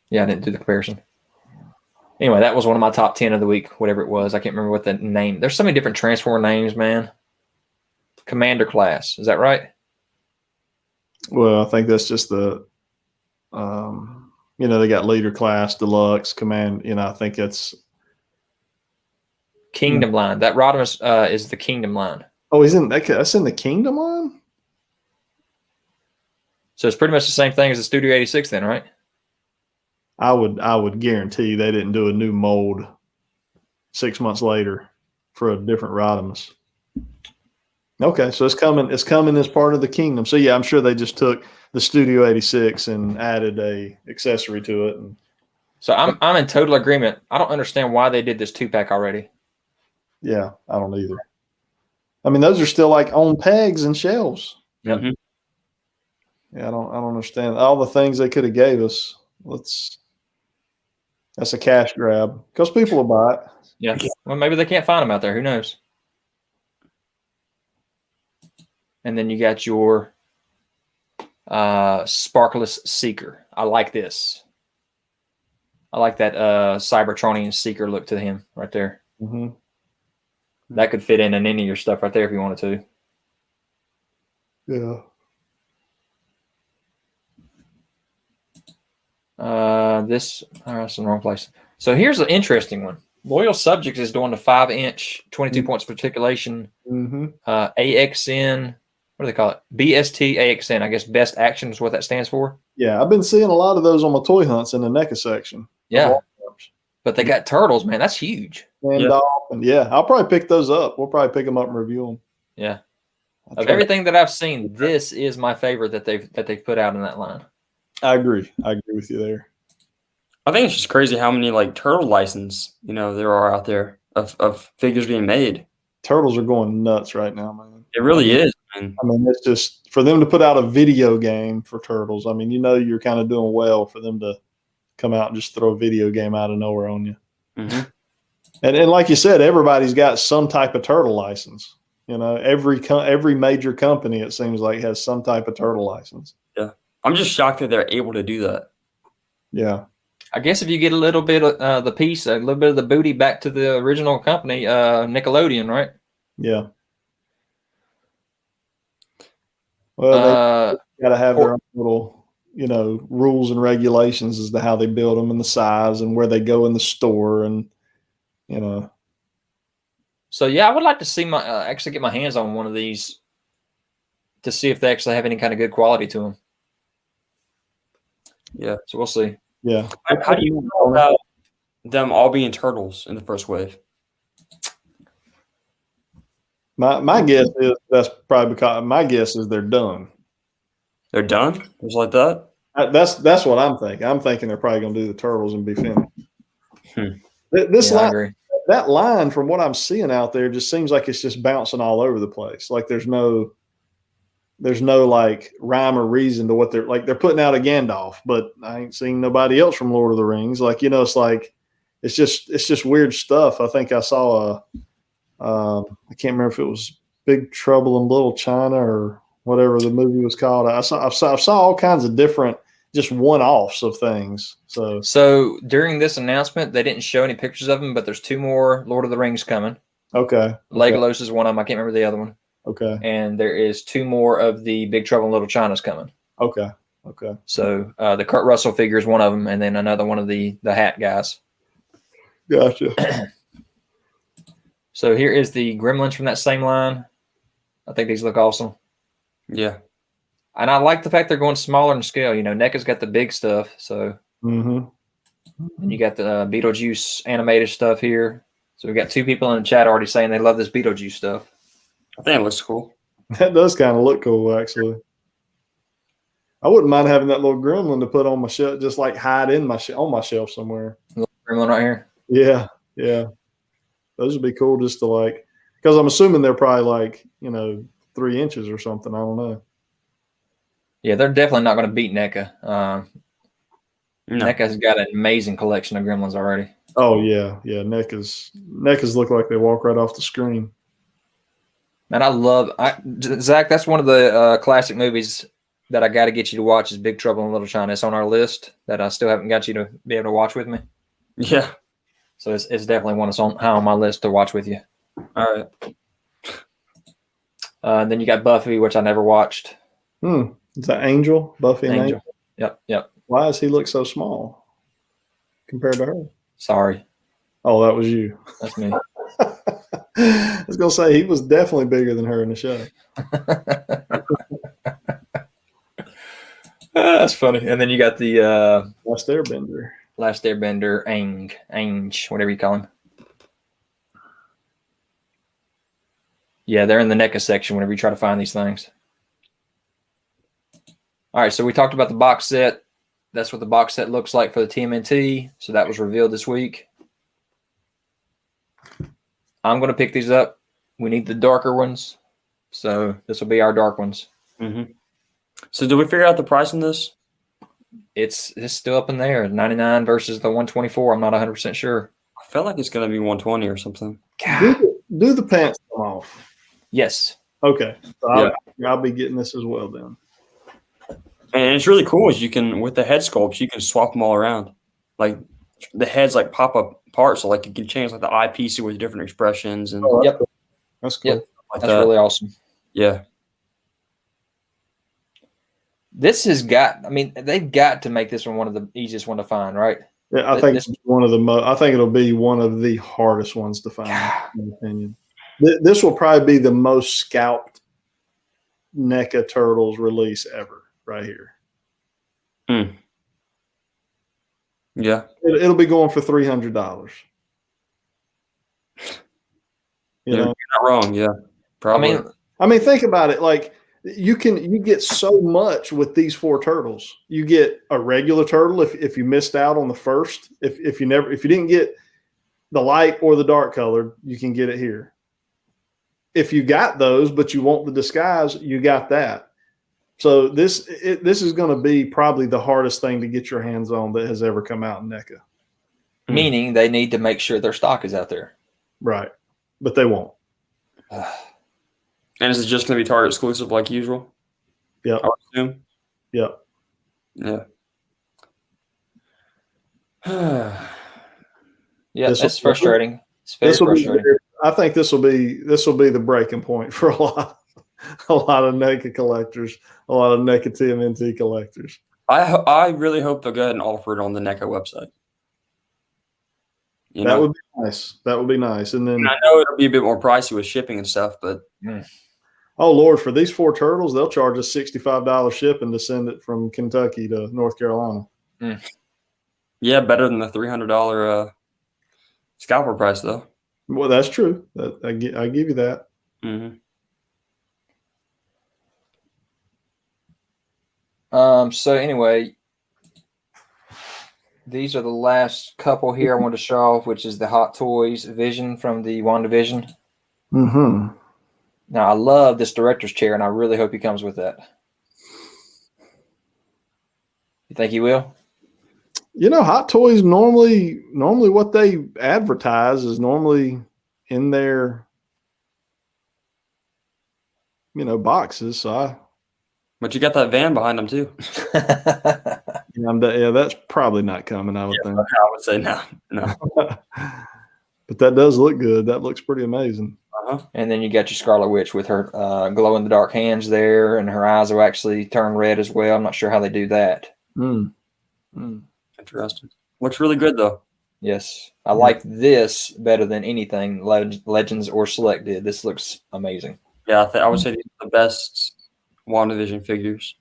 Yeah, I didn't do the comparison. Anyway, that was one of my top 10 of the week, whatever it was. I can't remember what the name. There's so many different Transformer names, man. Commander class. Is that right? Well, I think that's just the, they got leader class, deluxe, command. I think it's Kingdom line. That Rodimus is the Kingdom line. Oh, he's in that. That's in the Kingdom line. So it's pretty much the same thing as the Studio 86, then, right? I would guarantee they didn't do a new mold 6 months later for a different Rodimus. Okay, so it's coming as part of the Kingdom. So yeah, I'm sure they just took the Studio 86 and added a accessory to it. So I'm in total agreement. I don't understand why they did this 2-pack already. Yeah, I don't either. I mean, those are still like on pegs and shelves. Yep. Mm-hmm. Yeah, I don't understand all the things they could have gave us. That's a cash grab because people will buy it. Yeah. Well, maybe they can't find them out there. Who knows? And then you got your Sparkless Seeker. I like this. I like that Cybertronian Seeker look to him right there. Mm-hmm. That could fit in any of your stuff right there if you wanted to. Yeah. That's in the wrong place. So here's an interesting one. Loyal Subjects is doing the 5-inch, 22 points of articulation, Mm-hmm. AXN, what do they call it? BSTAXN. I guess best action is what that stands for. Yeah, I've been seeing a lot of those on my toy hunts in the NECA section. Yeah. But they got turtles, man. That's huge. And dolphin. Yeah, I'll probably pick those up. We'll probably pick them up and review them. Yeah. Of everything that I've seen, this is my favorite that they've put out in that line. I agree. I agree with you there. I think it's just crazy how many like turtle license, there are out there of figures being made. Turtles are going nuts right now, man. It really is, man. I mean, it's just for them to put out a video game for turtles. I mean, you're kind of doing well for them to come out and just throw a video game out of nowhere on you. Mm-hmm. And like you said, everybody's got some type of turtle license. Every major company, it seems like, has some type of turtle license. Yeah. I'm just shocked that they're able to do that. Yeah. I guess if you get a little bit of a little bit of the booty back to the original company, Nickelodeon, right? Yeah. Well, they got to have their own little, rules and regulations as to how they build them and the size and where they go in the store and, So yeah, I would like to see actually get my hands on one of these to see if they actually have any kind of good quality to them. Yeah. So we'll see. Yeah. How do you feel about them all being turtles in the first wave? My guess is that's probably because my guess is they're done. They're done? Just like that? That's what I'm thinking. I'm thinking they're probably going to do the turtles and be finished. This I line, agree. that line, from what I'm seeing out there, just seems like it's just bouncing all over the place. Like there's no like rhyme or reason to what they're putting out a Gandalf, but I ain't seen nobody else from Lord of the Rings. Like, it's like, it's just weird stuff. I think I saw I can't remember if it was Big Trouble in Little China or whatever the movie was called. I saw all kinds of different, just one-offs of things. So during this announcement, they didn't show any pictures of them, but there's 2 more Lord of the Rings coming. Okay. Legolas is one of them. I can't remember the other one. Okay. And there is 2 more of the Big Trouble in Little China's coming. Okay. So the Kurt Russell figure is one of them, and then another one of the hat guys. Gotcha. So here is the Gremlins from that same line. I think these look awesome. Yeah. And I like the fact they're going smaller in scale. NECA's got the big stuff. So and you got the Beetlejuice animated stuff here. So we've got 2 people in the chat already saying they love this Beetlejuice stuff. I think it looks cool. That does kind of look cool, actually. I wouldn't mind having that little gremlin to put on my shelf, just like hide in on my shelf somewhere. Little gremlin right here. Yeah. Those would be cool just to like, because I'm assuming they're probably like, 3 inches or something. I don't know. Yeah, they're definitely not going to beat NECA. No. NECA's got an amazing collection of gremlins already. Oh yeah. NECA's look like they walk right off the screen. Man, Zach, that's one of the classic movies that I got to get you to watch is Big Trouble in Little China. It's on our list that I still haven't got you to be able to watch with me. Yeah. So it's definitely one that's high on my list to watch with you. All right. And then you got Buffy, which I never watched. Is that Angel? Buffy and Angel? Yep. Why does he look so small compared to her? Sorry. Oh, that was you. That's me. I was going to say, he was definitely bigger than her in the show. That's funny. And then you got the Last Airbender. Aang, whatever you call him. Yeah, they're in the NECA section whenever you try to find these things. All right, so we talked about the box set. That's what the box set looks like for the TMNT. So that was revealed this week. I'm going to pick these up. We need the darker ones. So this will be our dark ones. Mm-hmm. So did we figure out the price on this? It's still up in there. 99 versus the 124. I'm not 100% sure. I felt like it's going to be 120 or something. Do the pants come off? Yes. Okay. So I'll be getting this as well then. And it's really cool is you can, with the head sculpts, you can swap them all around. Like the heads like pop up apart. So like you can change like the eyepiece with different expressions. And That's cool. Yep. That's really awesome. Yeah. This has got, they've got to make this one of the easiest one to find, right? Yeah, I think it's one of the I think it'll be one of the hardest ones to find, in my opinion. This will probably be the most scalped NECA Turtles release ever right here. Yeah. It'll be going for $300. You know, You're not wrong. Yeah. Probably. I mean, think about it. Like you get so much with these 4 turtles. You get a regular turtle if you missed out on the first. If you didn't get the light or the dark color, you can get it here. If you got those, but you want the disguise, you got that. So this is going to be probably the hardest thing to get your hands on that has ever come out in NECA. Meaning they need to make sure their stock is out there. Right. But they won't. And is it just going to be Target exclusive like usual? Yeah. I would assume. Yep. Yeah. Yeah, that's frustrating. It's very frustrating. I think this will be the breaking point for a lot of NECA collectors, a lot of NECA TMNT collectors. I really hope they'll go ahead and offer it on the NECA website. That would be nice. That would be nice. And then I know it'll be a bit more pricey with shipping and stuff, but oh Lord, for these 4 turtles, they'll charge us $65 shipping to send it from Kentucky to North Carolina. Yeah, better than the $300 scalper price though. Well, that's true. I give you that. So anyway, these are the last couple here I wanted to show off, which is the Hot Toys Vision from the WandaVision. Mm-hmm. Now, I love this director's chair, and I really hope he comes with that. You think he will? You know, Hot Toys normally what they advertise is normally in their, boxes. But you got that van behind them too. Yeah, that's probably not coming. I would think. I would say no. But that does look good. That looks pretty amazing. And then you got your Scarlet Witch with her glow in the dark hands there, and her eyes will actually turn red as well. I'm not sure how they do that. Interesting. Looks really good though. Yes, I like this better than anything Legends or Select did. This looks amazing. Yeah, I would say these are the best WandaVision figures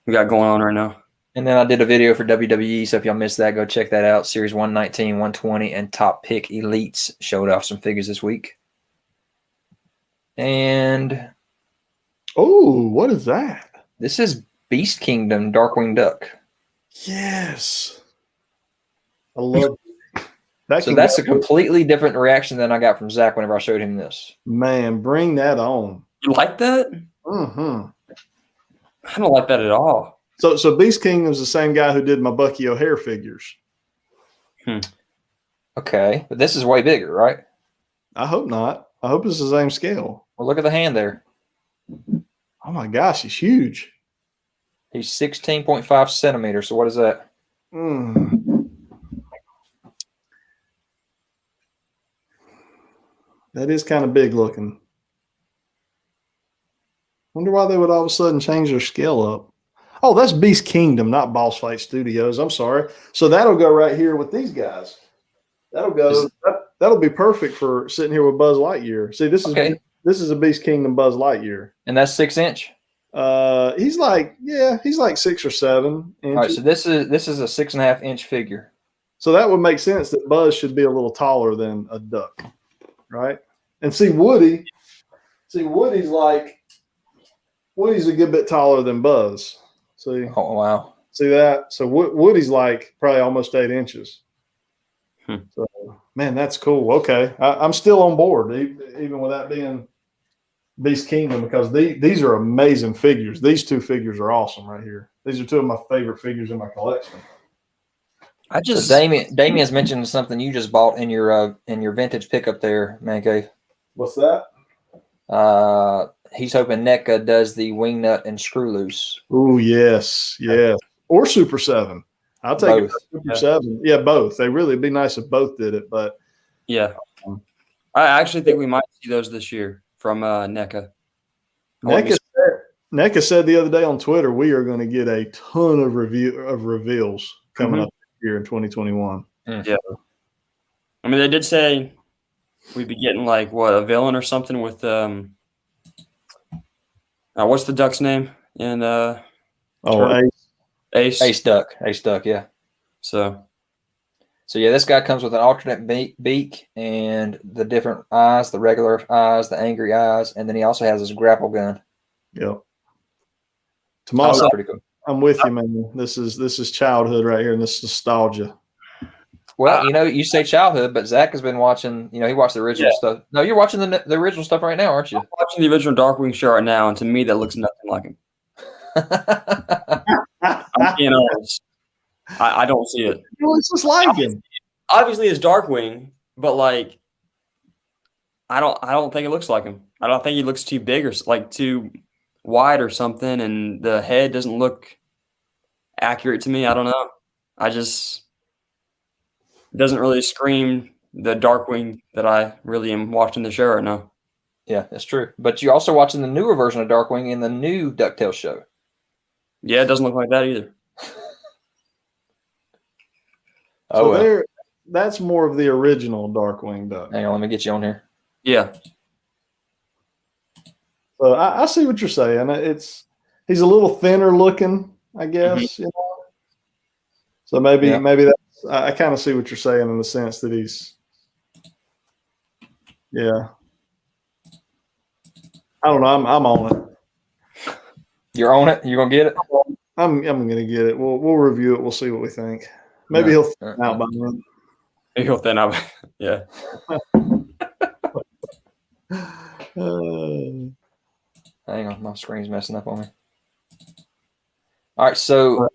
we got going on right now. And then I did a video for WWE, so if y'all missed that, go check that out. Series 119, 120, and Top Pick Elites showed off some figures this week. And oh, what is that? This is Beast Kingdom Darkwing Duck. Yes, I love that. So that's a completely different reaction than I got from Zack whenever I showed him this. Man, bring that on. You like that? Mm-hmm. I don't like that at all. So Beast Kingdom's the same guy who did my Bucky O'Hare figures. Okay, but this is way bigger, right? I hope not. I hope it's the same scale. Well, look at the hand there. Oh my gosh, he's huge. He's 16.5 centimeters. So what is that? That is kind of big looking. Wonder why they would all of a sudden change their scale up. Oh, that's Beast Kingdom, not Boss Fight Studios. I'm sorry. So that'll go right here with these guys. That'll go. That'll be perfect for sitting here with Buzz Lightyear. See, this is a Beast Kingdom Buzz Lightyear. And that's 6 inch. He's like 6 or 7 inches. All right, so this is a 6.5 inch figure. So that would make sense that Buzz should be a little taller than a duck, right? And see Woody. Woody's a good bit taller than Buzz. See? Oh wow! See that? So Woody's like probably almost 8 inches. So man, that's cool. Okay, I'm still on board, even with that being Beast Kingdom, because these are amazing figures. These 2 figures are awesome right here. These are 2 of my favorite figures in my collection. So Damien's mentioned something you just bought in your vintage pickup there, ManCave. What's that? He's hoping NECA does the wing nut and screw loose. Oh yes, or Super 7. I'll take it. Super 7. Yeah, both. They really it'd be nice if both did it, but yeah, I actually think we might see those this year from NECA. NECA said the other day on Twitter we are going to get a ton of reveals coming up here in 2021. Yeah, I mean they did say we'd be getting like a villain or something with What's the duck's name? And Ace. Ace. Ace Duck. Ace Duck, yeah. So yeah, this guy comes with an alternate beak and the different eyes, the regular eyes, the angry eyes, and then he also has his grapple gun. Yep. Tomas, pretty cool. I'm with you, man. This is childhood right here, and this is nostalgia. Well, you say childhood, but Zach has been watching. He watched the original stuff. No, you're watching the original stuff right now, aren't you? I'm watching the original Darkwing show right now, and to me, that looks nothing like him. I'm being honest. I don't see it. It's just like him. Obviously, it's Darkwing, but like, I don't think it looks like him. I don't think he looks too big or like too wide or something, and the head doesn't look accurate to me. I don't know. It doesn't really scream the Darkwing that I really am watching the show right now. Yeah, that's true. But you're also watching the newer version of Darkwing in the new DuckTales show. Yeah, it doesn't look like that either. That's more of the original Darkwing Duck. Hang on, let me get you on here. Yeah. So I see what you're saying. He's a little thinner looking, I guess. Mm-hmm. So maybe that's. I kind of see what you're saying in the sense that he's. Yeah. I don't know. I'm on it. You're on it. You're gonna get it. I'm gonna get it. We'll review it. We'll see what we think. Maybe he'll thin out by then. Maybe he'll thin out. Yeah. Hang on, my screen's messing up on me. All right, so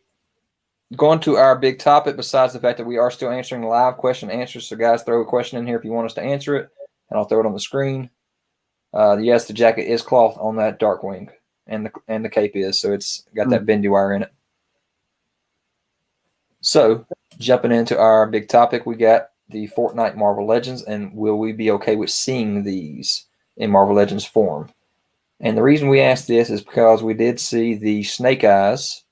going to our big topic, besides the fact that we are still answering live question answers. So guys, throw a question in here if you want us to answer it, and I'll throw it on the screen. Yes, the jacket is cloth on that Darkwing, and the cape is, so it's got that bendy wire in it. So jumping into our big topic, we got the Fortnite Marvel Legends, and will we be okay with seeing these in Marvel Legends form? And the reason we asked this is because we did see the Snake Eyes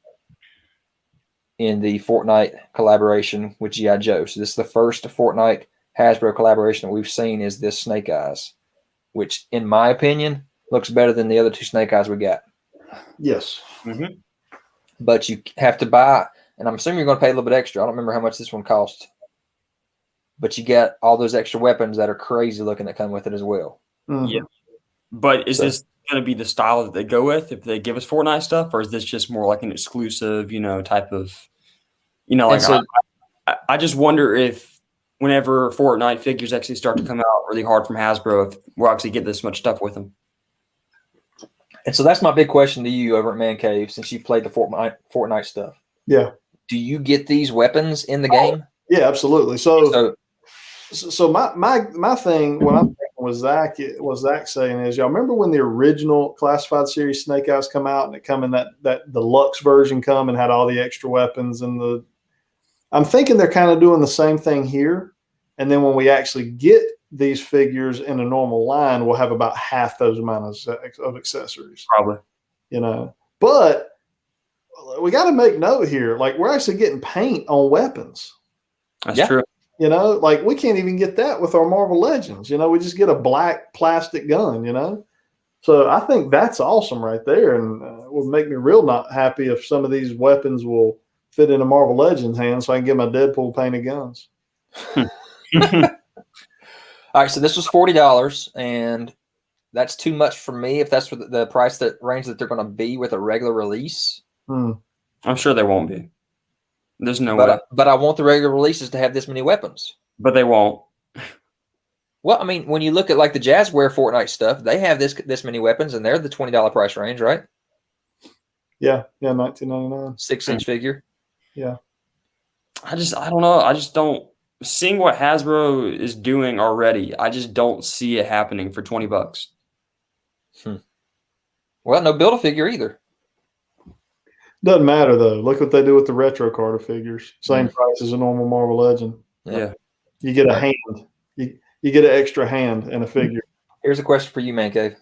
in the Fortnite collaboration with G.I. Joe. So this is the first Fortnite Hasbro collaboration that we've seen is this Snake Eyes, which in my opinion looks better than the other two Snake Eyes we got. Yes. Mm-hmm. But you have to buy, and I'm assuming you're going to pay a little bit extra. I don't remember how much this one cost. But you get all those extra weapons that are crazy looking that come with it as well. Mm-hmm. Yeah. But is this going to be the style that they go with if they give us Fortnite stuff, or is this just more like an exclusive, type of, like so, I just wonder if whenever Fortnite figures actually start to come out really hard from Hasbro, if we'll actually get this much stuff with them. And so that's my big question to you over at ManCave, since you played the Fortnite stuff. Yeah. Do you get these weapons in the game? Yeah, absolutely. So my thing when I'm thinking with Zach, what Zach saying is, y'all remember when the original Classified Series Snake Eyes come out and it come in that deluxe version come and had all the extra weapons and I'm thinking they're kind of doing the same thing here. And then when we actually get these figures in a normal line, we'll have about half those amount of accessories. Probably. But we got to make note here. Like, we're actually getting paint on weapons. That's true. Like we can't even get that with our Marvel Legends. We just get a black plastic gun, So I think that's awesome right there, and would make me real not happy if some of these weapons will fit into Marvel Legends hands so I can get my Deadpool painted guns. All right, so this was $40, and that's too much for me if that's what the price range that they're going to be with a regular release. I'm sure they won't be. There's no way. But I want the regular releases to have this many weapons. But they won't. Well, I mean, when you look at like the Jazzware Fortnite stuff, they have this many weapons, and they're the $20 price range, right? Yeah, $19.99. 6-inch figure. Yeah. I don't know. I just don't. Seeing what Hasbro is doing already, I just don't see it happening for $20. Well, no Build-A-Figure either. Doesn't matter though. Look what they do with the retro Carter figures. Same price as a normal Marvel Legend. Yeah. You get a hand. You get an extra hand and a figure. Here's a question for you, ManCave.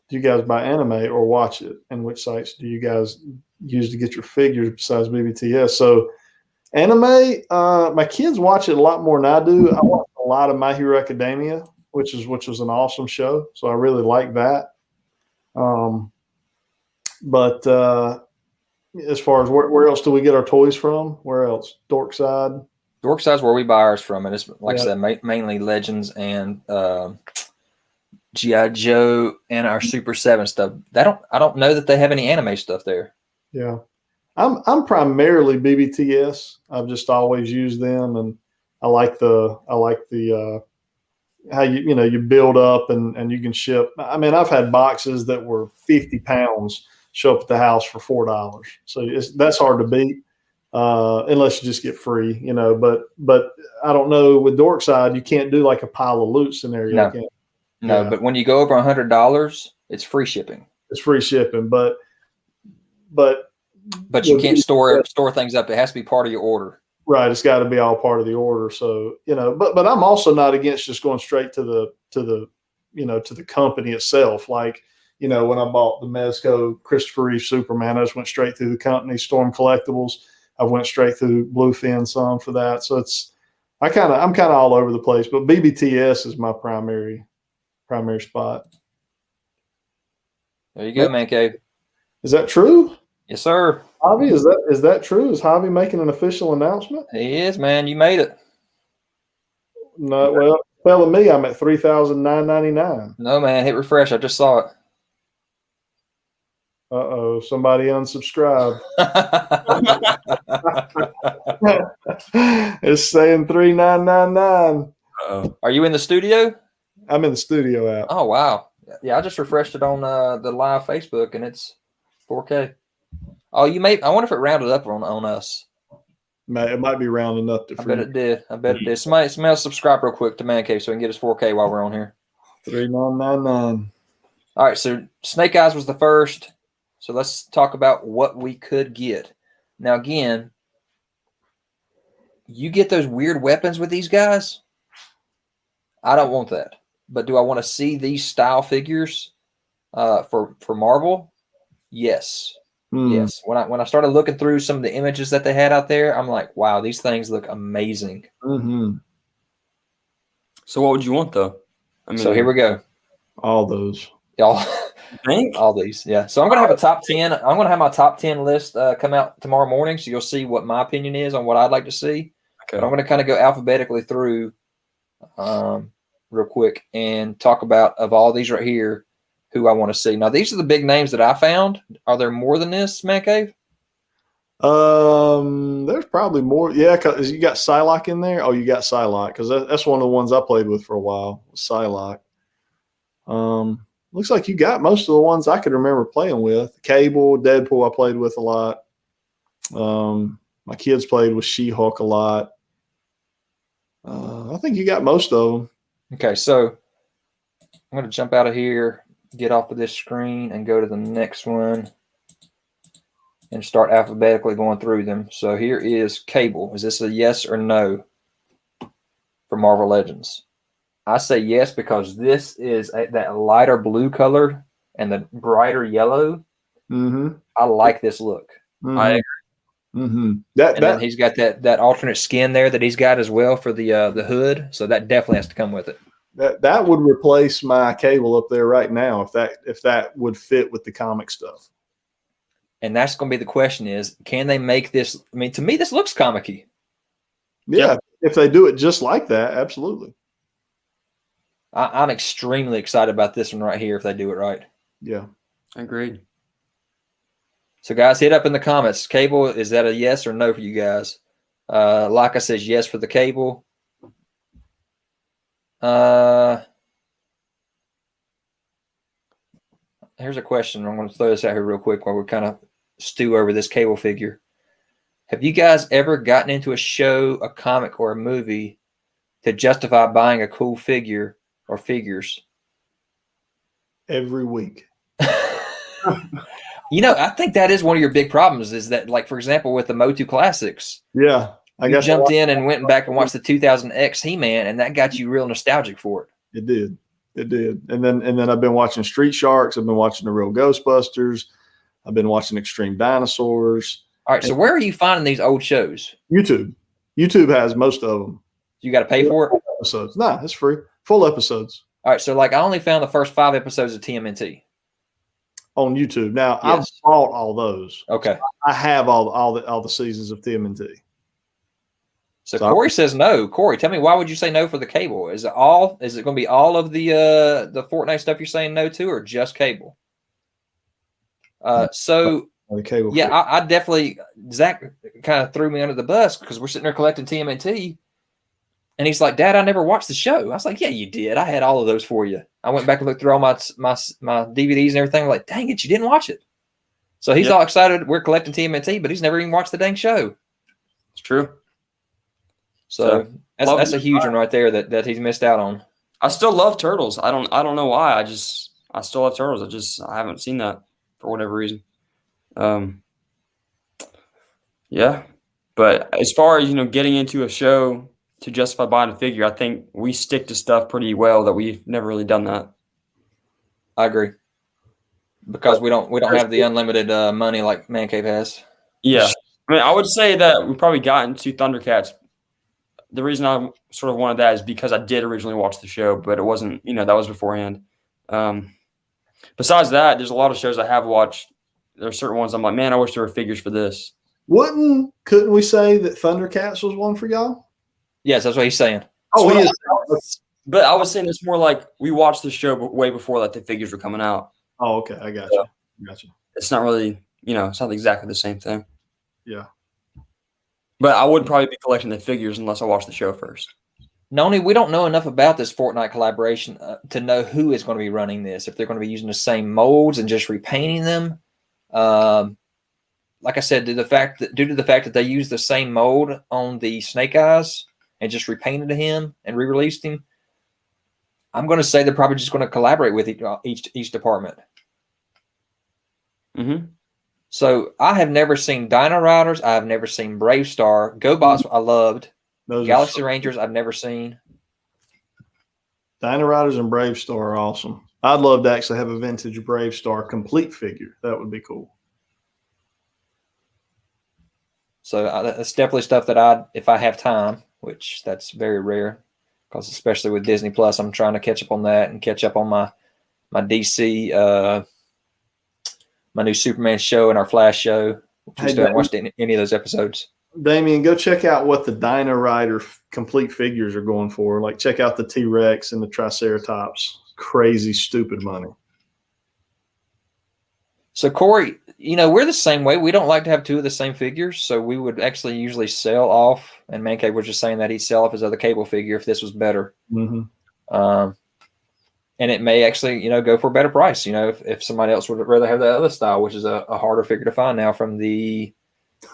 Do you guys buy anime or watch it? And which sites do you guys use to get your figures besides BBTS? So anime, my kids watch it a lot more than I do. I watch a lot of My Hero Academia, which was an awesome show. So I really like that. But as far as where else do we get our toys from? Where else? Dorkside. Dorkside's where we buy ours from, and it's like Yeah. I said, mainly Legends and GI Joe and our Super 7 stuff. I don't know that they have any anime stuff there. Yeah, I'm primarily BBTS. I've just always used them, and I like the how you build up and you can ship. I mean, I've had boxes that were 50 pounds show up at the house for $4, so that's hard to beat unless you just get free, But I don't know, with Dorkside, you can't do like a pile of loot scenario. No, Yeah. but when you go over $100, it's free shipping. It's free shipping, but you can't store things up. It has to be part of your order. Right, it's got to be all part of the order. So but I'm also not against just going straight to the company itself. Like when I bought the Mezco Christopher Reeve Superman, I just went straight through the company. Storm Collectibles, I went straight through Bluefin some for that. So I'm kind of all over the place. But BBTS is my primary spot. There you go, ManCave. Is that true? Yes, sir. Javi, is that true? Is Javi making an official announcement? He is, man. You made it. No, well, telling me I'm at 3,999. No, man. Hit refresh. I just saw it. Uh-oh, somebody unsubscribed. It's saying 3,999. Are you in the studio? I'm in the studio app. Oh, wow. Yeah, I just refreshed it on the live Facebook, and it's 4K. Oh, I wonder if it rounded up on us. It might be rounding up to I bet it did. Somebody else subscribe real quick to ManCave so we can get us 4K while we're on here. 3,999. All right, so Snake Eyes was the first. So let's talk about what we could get. Now, again, you get those weird weapons with these guys. I don't want that. But do I want to see these style figures for Marvel? Yes. Yes. When I started looking through some of the images that they had out there, I'm like, wow, these things look amazing. Mm-hmm. So what would you want, though? So here we go. All those. Y'all. Think? All these. Yeah. So I'm going to have a top 10. I'm going to have my top 10 list come out tomorrow morning. So you'll see what my opinion is on what I'd like to see. Okay. But I'm going to kind of go alphabetically through real quick and talk about, of all these right here, who I want to see. Now, these are the big names that I found. Are there more than this, ManCave? There's probably more. Yeah, because you got Psylocke in there. Oh, you got Psylocke, because that's one of the ones I played with for a while, Psylocke. Looks like you got most of the ones I could remember playing with. Cable, Deadpool I played with a lot. My kids played with She-Hulk a lot. I think you got most of them. Okay, so I'm going to jump out of here, get off of this screen, and go to the next one and start alphabetically going through them. So here is Cable. Is this a yes or no for Marvel Legends? I say yes because this is that lighter blue color and the brighter yellow. Mm-hmm. I like this look. Mm-hmm. I agree. Mm-hmm. Then he's got that alternate skin there that he's got as well for the hood. So that definitely has to come with it. That would replace my Cable up there right now if that would fit with the comic stuff. And that's going to be the question: is can they make this? I mean, to me, this looks comic-y. Yeah, if they do it just like that, absolutely. I'm extremely excited about this one right here if they do it right. Yeah, agreed. So, guys, hit up in the comments. Cable, is that a yes or no for you guys? Laka says yes for the Cable. Here's a question. I'm going to throw this out here real quick while we kind of stew over this Cable figure. Have you guys ever gotten into a show, a comic, or a movie to justify buying a cool figure or figures? Every week. I think that is one of your big problems is that, like, for example, with the Motu Classics. Yeah. I jumped in and went back and watched the 2000X He-Man, and that got you real nostalgic for it. It did. And then I've been watching Street Sharks. I've been watching the real Ghostbusters. I've been watching Extreme Dinosaurs. All right. So where are you finding these old shows? YouTube. YouTube has most of them. You got to pay for it? Full episodes. Nah, it's free. Full episodes. All right. So, like, I only found the first 5 episodes of TMNT. on YouTube. Now I've bought all those. Okay. So I have all the seasons of TMNT. So Corey says no. Corey, tell me, why would you say no for the cable? Is it going to be all of the Fortnite stuff you're saying no to, or just cable? So the cable. Yeah, I definitely, Zach kind of threw me under the bus because we're sitting there collecting TMNT, and he's like, "Dad, I never watched the show." I was like, "Yeah, you did. I had all of those for you." I went back and looked through all my DVDs and everything. I'm like, dang it, you didn't watch it. So he's all excited. We're collecting TMNT, but he's never even watched the dang show. It's true. So that's a huge one right there that he's missed out on. I still love Turtles. I don't know why. I still love Turtles. I haven't seen that for whatever reason. Yeah. But as far as, getting into a show to justify buying a figure, I think we stick to stuff pretty well that we've never really done that. I agree. Because we don't have the unlimited money like ManCave has. Yeah. I mean, I would say that we probably got into Thundercats. The reason I sort of wanted that is because I did originally watch the show, but it wasn't, that was beforehand. Besides that, there's a lot of shows I have watched. There are certain ones I'm like, man, I wish there were figures for this. Couldn't we say that Thundercats was one for y'all? Yes, that's what he's saying. Oh, he is. But I was saying it's more like we watched the show way before the figures were coming out. Oh, okay. I got you. It's not really, it's not exactly the same thing. Yeah. But I would probably be collecting the figures unless I watched the show first. Noni, we don't know enough about this Fortnite collaboration to know who is going to be running this. If they're going to be using the same molds and just repainting them. Like I said, due to the fact that they used the same mold on the Snake Eyes and just repainted him and re-released him, I'm going to say they're probably just going to collaborate with each department. Mm-hmm. So I have never seen Dino Riders. I have never seen Brave Star. GoBots I loved. Those Galaxy Rangers I've never seen. Dino Riders and Brave Star are awesome. I'd love to actually have a vintage Brave Star complete figure. That would be cool. So that's definitely stuff that if I have time, which that's very rare, because especially with Disney Plus, I'm trying to catch up on that and catch up on my DC, my new Superman show and our Flash show. Which we still haven't watched any of those episodes. Damien, go check out what the Dino Rider complete figures are going for. Like, check out the T-Rex and the Triceratops. Crazy, stupid money. So, Corey, we're the same way. We don't like to have two of the same figures, so we would actually usually sell off. And ManCave was just saying that he'd sell off his other cable figure if this was better. Mm-hmm. And it may actually, go for a better price. If somebody else would rather have that other style, which is a harder figure to find now from the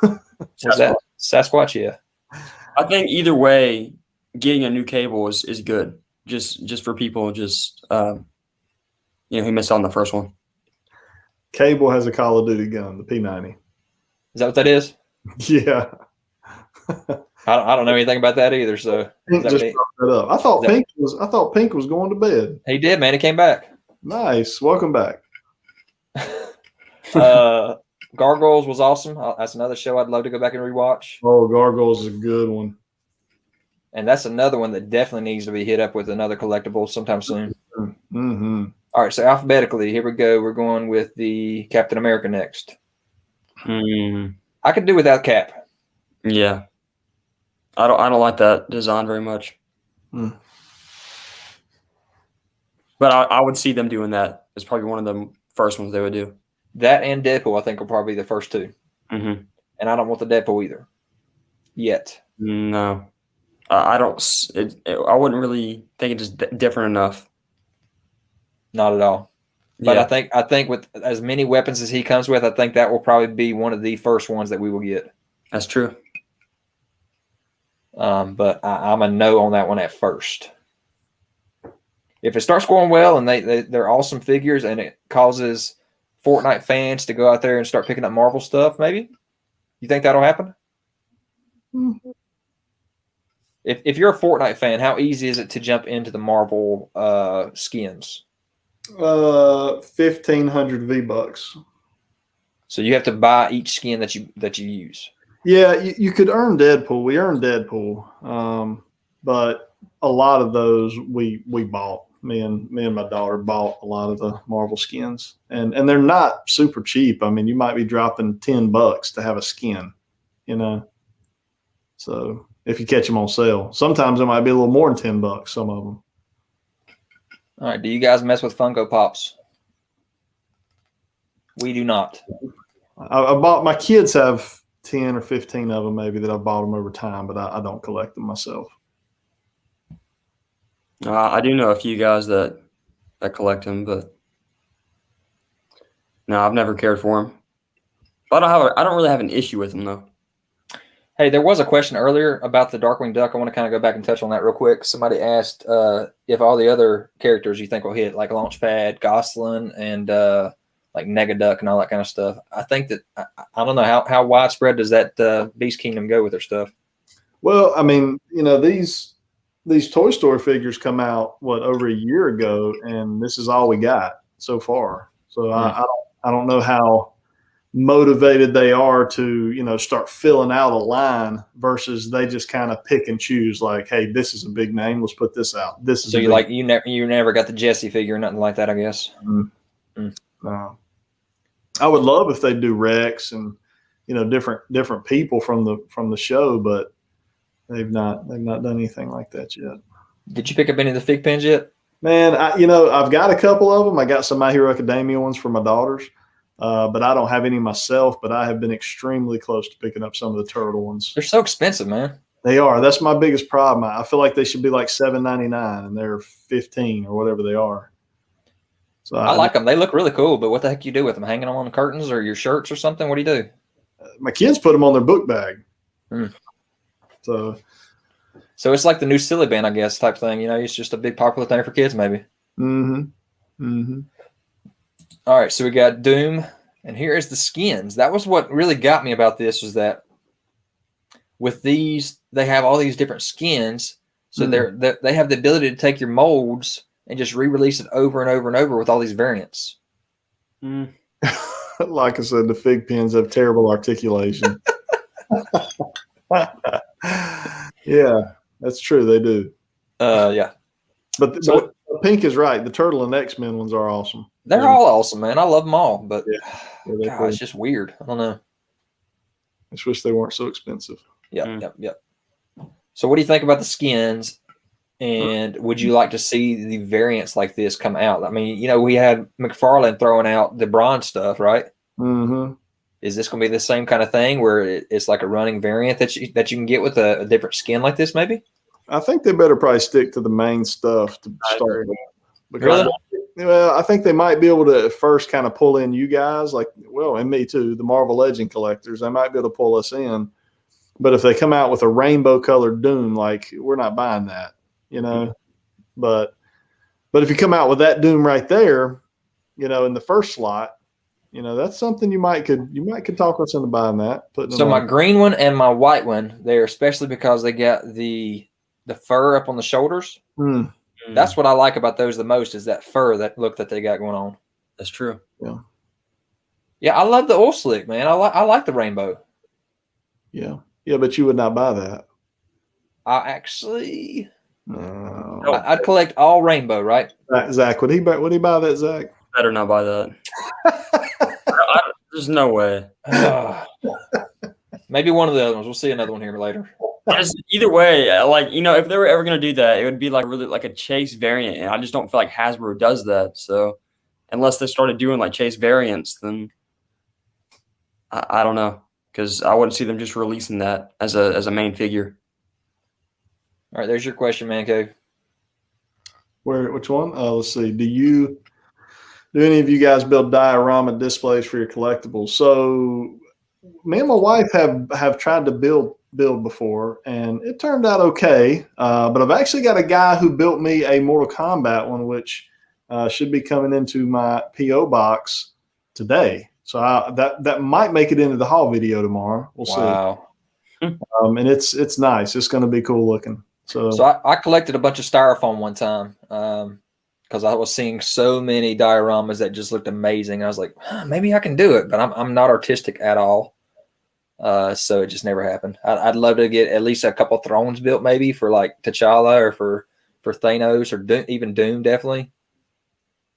what's that? Sasquatch, yeah. I think either way, getting a new cable is good. Just for people, who missed out on the first one. Cable has a Call of Duty gun, the P90. Is that what that is? Yeah. I don't know anything about that either. So Pink just brought that up. I thought Pink was going to bed. He did, man. He came back. Nice. Welcome back. Gargoyles was awesome. That's another show I'd love to go back and rewatch. Oh, Gargoyles is a good one. And that's another one that definitely needs to be hit up with another collectible sometime soon. Mm-hmm. All right, so alphabetically, here we go. We're going with the Captain America next. I could do without Cap. Yeah. I don't like that design very much. Mm. But I would see them doing that. It's probably one of the first ones they would do. That and Deadpool, I think, will probably be the first two. Mm-hmm. And I don't want the Deadpool either. Yet. No. I don't. I wouldn't really think it's different enough. Not at all. But Yeah. I think with as many weapons as he comes with, I think that will probably be one of the first ones that we will get. That's true. But I'm a no on that one at first. If it starts going well and they're awesome figures and it causes Fortnite fans to go out there and start picking up Marvel stuff, maybe? You think that'll happen? Mm-hmm. If you're a Fortnite fan, how easy is it to jump into the Marvel skins? 1,500 V-Bucks. So you have to buy each skin that you use. Yeah, you could earn Deadpool. We earned Deadpool, but a lot of those we bought. me and my daughter bought a lot of the Marvel skins, and they're not super cheap. I mean, you might be dropping $10 to have a skin, you know. So if you catch them on sale, sometimes it might be a little more than $10. Some of them. All right. Do you guys mess with Funko Pops? We do not. I bought, my kids have 10 or 15 of them maybe that I bought them over time, but I don't collect them myself. I do know a few guys that collect them, but no, I've never cared for them. But I don't really have an issue with them though. Hey, there was a question earlier about the Darkwing Duck. I want to kind of go back and touch on that real quick. Somebody asked if all the other characters you think will hit, like Launchpad, Gosling, and like Negaduck and all that kind of stuff. I think that I don't know how widespread does that Beast Kingdom go with their stuff. Well, I mean, you know, these Toy Story figures come out over a year ago, and this is all we got so far. So I don't know how motivated they are to, you know, start filling out a line versus they just kind of pick and choose. Like, hey, this is a big name, let's put this out. This is so you never got the Jesse figure or nothing like that, I guess. No. I would love if they do Rex and, you know, different people from the show, but they've not done anything like that yet. Did you pick up any of the fig pins yet? Man, I've got a couple of them. I got some My Hero Academia ones for my daughters, but I don't have any myself. But I have been extremely close to picking up some of the turtle ones. They're so expensive, man. They are. That's my biggest problem. I feel like they should be like $7.99, and they're $15 or whatever they are. So I like them. They look really cool, but what the heck do you do with them? Hanging them on the curtains or your shirts or something? What do you do? My kids put them on their book bag. So it's like the new Silly Band, I guess, type thing. You know, it's just a big popular thing for kids, maybe. All right, so we got Doom, and here is the skins. That was what really got me about this, was that with these, they have all these different skins, so they have the ability to take your molds and just re-release it over and over and over with all these variants. Like I said, the fig pins have terrible articulation. Yeah, that's true. They do. Yeah. But Pink is right. The Turtle and X-Men ones are awesome. They're all awesome, man. I love them all. But yeah, it's just weird. I don't know. I just wish they weren't so expensive. Yep. So what do you think about the skins? And would you like to see the variants like this come out? I mean, you know, we had McFarlane throwing out the bronze stuff, right? Is this going to be the same kind of thing where it's like a running variant that you can get with a different skin like this, maybe? I think they better probably stick to the main stuff to start with. Because, well, I think they might be able to at first kind of pull in you guys, like, well, and me too, the Marvel Legend collectors. They might be able to pull us in. But if they come out with a rainbow-colored Doom, like, we're not buying that, you know? But if you come out with that Doom right there, you know, in the first slot, you know, that's something you might could talk us into buying that. So my green one and my white one, they're especially because they got the fur up on the shoulders. That's what I like about those the most, is that fur, that look that they got going on. That's true. Yeah, I love the oil slick, man. I like the rainbow. Yeah, but you would not buy that. I actually, No. I'd collect all rainbow, right? Zach, would he buy that, Zach? Better not buy that. There's no way. Maybe one of the other ones. We'll see another one here later. Either way, like, you know, if they were ever going to do that, it would be like really like a Chase variant, and I just don't feel like Hasbro does that. So unless they started doing like Chase variants, then I don't know, because I wouldn't see them just releasing that as a main figure. All right, there's your question, ManCave. Which one? Let's see. Do any of you guys build diorama displays for your collectibles? So me and my wife have tried to build before, and it turned out okay. But I've actually got a guy who built me a Mortal Kombat one, which should be coming into my PO box today. So that might make it into the haul video tomorrow. We'll see. And it's nice. It's going to be cool looking. So I collected a bunch of styrofoam one time because I was seeing so many dioramas that just looked amazing. I was like, maybe I can do it, but I'm not artistic at all. So it just never happened. I'd love to get at least a couple thrones built, maybe for like T'Challa or for for Thanos or even Doom, definitely.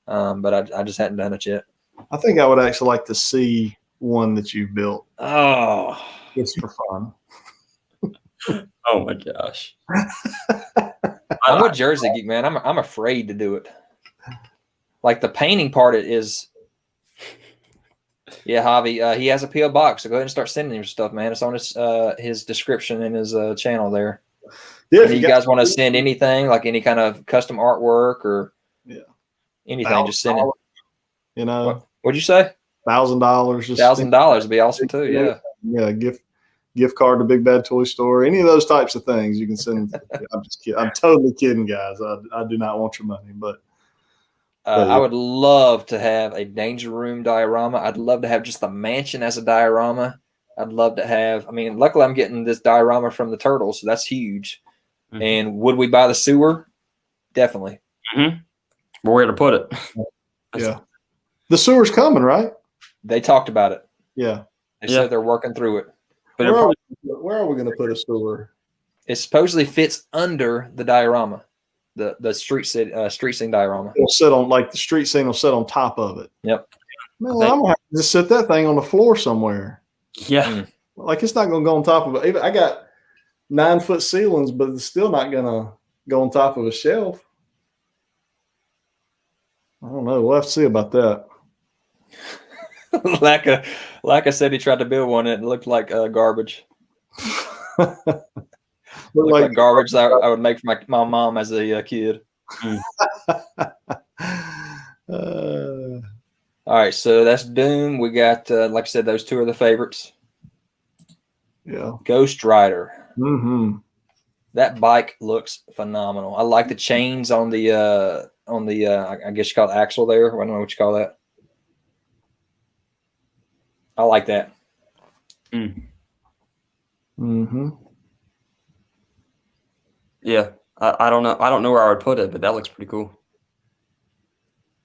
But I just hadn't done it yet. I think I would actually like to see one that you built. Oh, Just for fun. Oh my gosh. I'm with Jersey Geek, man. I'm afraid to do it. Like the painting part is. Yeah, Javi. He has a PO box, so go ahead and start sending him stuff, man. It's on his description in his channel there. Yeah, if you guys want to send anything, like any kind of custom artwork or anything, just send it. You know, what'd you say? $1,000. $1,000 would be awesome too. Yeah. Yeah. Gift card to Big Bad Toy Store. Any of those types of things you can send. I'm just kidding. I'm totally kidding, guys. I do not want your money, but. I would love to have a Danger Room diorama. I'd love to have just the mansion as a diorama. I'd love to have. I mean, luckily I'm getting this diorama from the Turtles, so that's huge. Mm-hmm. And would we buy the sewer? Definitely. Mm-hmm. But where to put it? Yeah. The sewer's coming, right? They talked about it. Yeah. They said they're working through it. But where are we going to put a sewer? It supposedly fits under the diorama, the street scene diorama. It'll sit on, like the street scene will sit on top of it. Yep. Man, I'm going to have to just sit that thing on the floor somewhere. Yeah. Like it's not going to go on top of it. I got 9-foot ceilings, but it's still not going to go on top of a shelf. I don't know. We'll have to see about that. Laka said he tried to build one and it looked like garbage. Looked like garbage I would make for my mom as a kid. All right, so that's Doom. We got, like I said, those two are the favorites. Yeah. Ghost Rider. Mm-hmm. That bike looks phenomenal. I like the chains on the I guess you call it axle there. I don't know what you call that. I like that. Mm-hmm. Yeah. I don't know. I don't know where I would put it, but that looks pretty cool.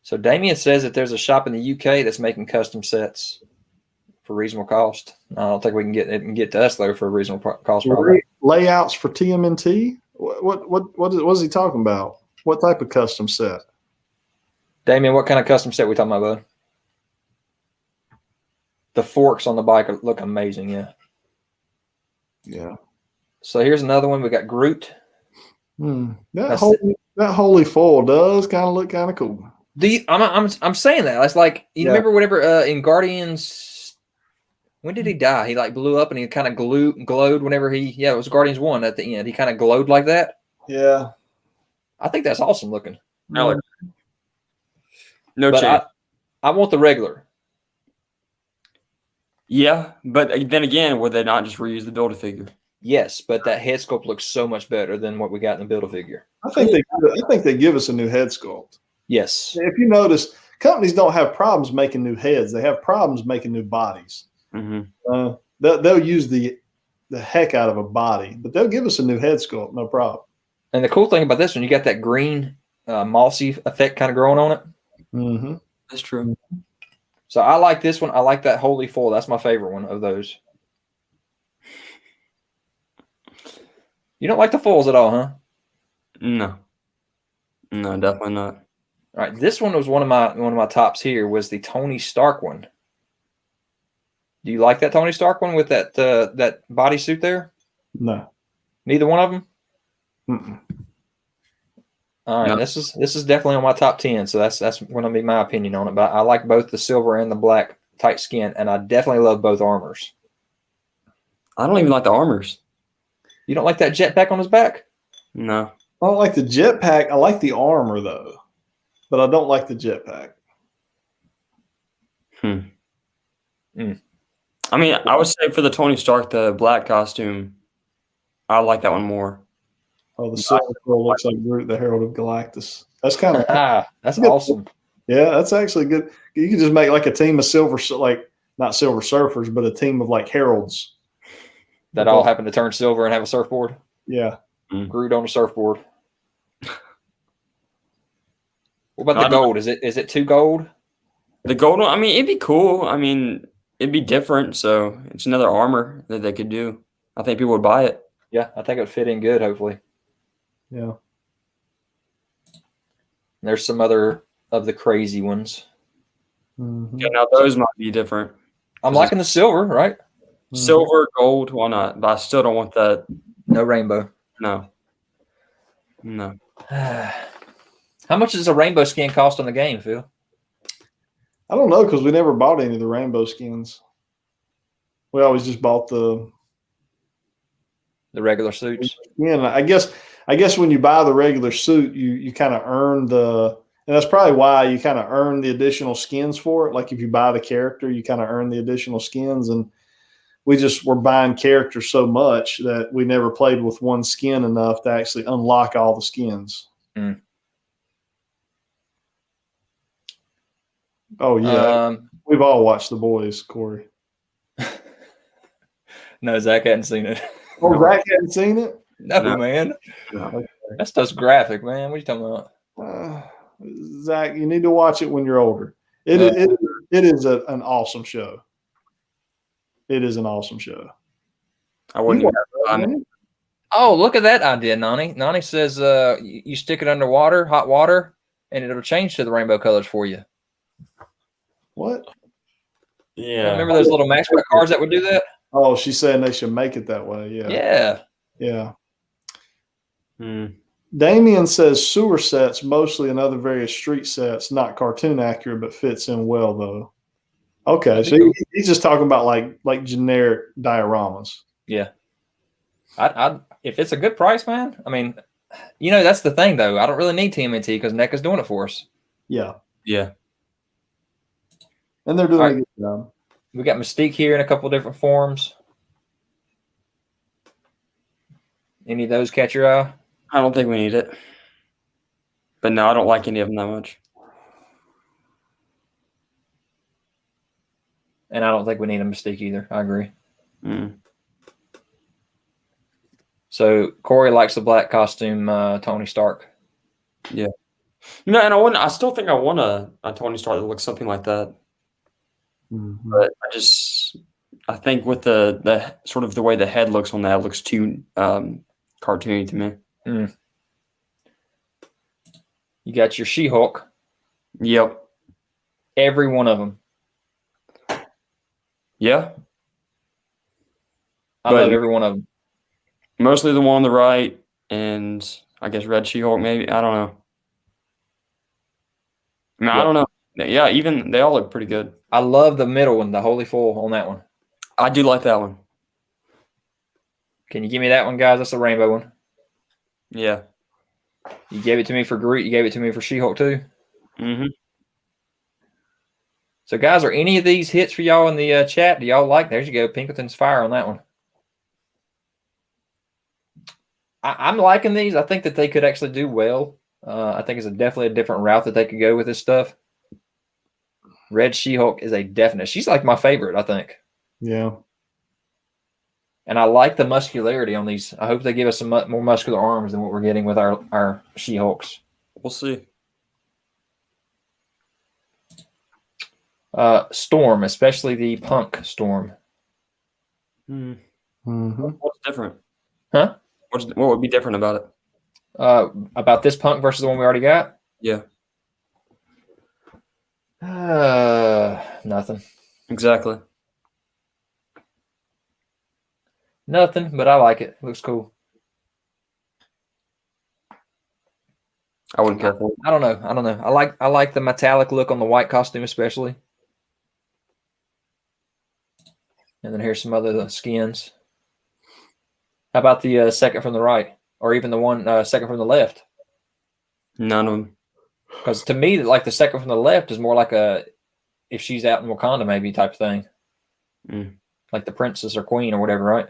So Damien says that there's a shop in the UK that's making custom sets for reasonable cost. I don't think we can get to us though for a reasonable cost. Probably. Layouts for TMNT. What is he talking about? What type of custom set? Damien, what kind of custom set we talking about, bud? The forks on the bike look amazing. Yeah. Yeah. So here's another one. We got Groot. That holy foil does kind of look kind of cool. I'm saying that. It's like you remember whatever in Guardians. When did he die? He like blew up and he kind of glowed whenever it was Guardians 1 at the end. He kind of glowed like that. Yeah. I think that's awesome looking. No chance. I want the regular. Yeah, but then again, would they not just reuse the Build-A-Figure? Yes, but that head sculpt looks so much better than what we got in the Build-A-Figure. I think they give us a new head sculpt. Yes. If you notice, companies don't have problems making new heads. They have problems making new bodies. Mm-hmm. They'll use the heck out of a body, but they'll give us a new head sculpt, no problem. And the cool thing about this one, you got that green mossy effect kind of growing on it. Mm-hmm. That's true. So I like this one. I like that holy foil. That's my favorite one of those. You don't like the foils at all, huh? No, definitely not. All right, this one was one of my tops. Here was the Tony Stark one. Do you like that Tony Stark one with that bodysuit there? No, neither one of them. Mm-mm. All right, no. This is definitely on my top 10, so that's going to be my opinion on it. But I like both the silver and the black tight skin, and I definitely love both armors. I don't even like the armors. You don't like that jetpack on his back? No. I don't like the jetpack. I like the armor though, but I don't like the jetpack. I mean, I would say for the Tony Stark, the black costume, I like that one more. Oh, the silver pearl looks like Groot, the Herald of Galactus. That's kind of that's awesome. Yeah, that's actually good. You can just make like a team of silver, like not silver surfers, but a team of like heralds that all happen to turn silver and have a surfboard. Yeah, Groot on a surfboard. What about the gold? Is it too gold? The gold one, I mean, it'd be cool. I mean, it'd be different. So it's another armor that they could do. I think people would buy it. Yeah, I think it would fit in good. Hopefully. Yeah. There's some other of the crazy ones. Mhm. Yeah, now those might be different. I'm liking the silver, right? Silver, gold, why not? But I still don't want that. No rainbow. No. No. How much does a rainbow skin cost on the game, Phil? I don't know because we never bought any of the rainbow skins. We always just bought the regular suits. Yeah, I guess when you buy the regular suit, you kind of earn and that's probably why you kind of earn the additional skins for it. Like if you buy the character, you kind of earn the additional skins, and we just were buying characters so much that we never played with one skin enough to actually unlock all the skins. Mm. Oh yeah, we've all watched The Boys, Corey. No, Zach hadn't seen it. Oh, Zack hadn't seen it? No, man. No. That stuff's graphic, man. What are you talking about? Zack, you need to watch it when you're older. It is an awesome show. It is an awesome show. I wouldn't even Oh, look at that idea, Nani. Nani says you stick it under water, hot water, and it'll change to the rainbow colors for you. What? Yeah. Remember those little Matchbox cards that would do that? Oh, she's saying they should make it that way. Yeah. Yeah. Yeah. Hmm. Damien says sewer sets, mostly and other various street sets, not cartoon accurate, but fits in well though. Okay, so he's just talking about like generic dioramas. Yeah. I if it's a good price, man. I mean, that's the thing though. I don't really need TMNT because NECA's doing it for us. Yeah. Yeah. And they're doing a good job. We got Mystique here in a couple different forms. Any of those catch your eye? I don't think we need it. But no, I don't like any of them that much. And I don't think we need a Mystique either. I agree. Mm. So Corey likes the black costume, Tony Stark. Yeah. And I still think I want a Tony Stark that looks something like that. Mm-hmm. But I think with the sort of the way the head looks on that, it looks too cartoony to me. Mm. You got your She-Hulk. Yep. Every one of them. Yeah. I love every one of them. Mostly the one on the right, and I guess Red She-Hulk maybe. I don't know. I don't know. Yeah, even they all look pretty good. I love the middle one, the Holy Foil on that one. I do like that one. Can you give me that one, guys? That's the rainbow one. Yeah. You gave it to me for Groot. You gave it to me for She-Hulk too. Mm-hmm. So, guys, are any of these hits for y'all in the chat? Do y'all like? There you go. Pinkerton's fire on that one. I'm liking these. I think that they could actually do well. I think it's definitely a different route that they could go with this stuff. Red She-Hulk is a definite. She's like my favorite, I think. Yeah. And I like the muscularity on these. I hope they give us some more muscular arms than what we're getting with our She-Hulks. We'll see. Storm, especially the Punk Storm. Mm-hmm. What's different? Huh? What would be different about it? About this Punk versus the one we already got? Yeah. Nothing. Exactly. Nothing, but I like it. It looks cool. I wouldn't care for it. I don't know. I like the metallic look on the white costume especially. And then here's some other skins. How about the second from the right? Or even the one second from the left? None of them. Because to me, like the second from the left is more like a if she's out in Wakanda maybe type thing. Mm. Like the princess or queen or whatever, right?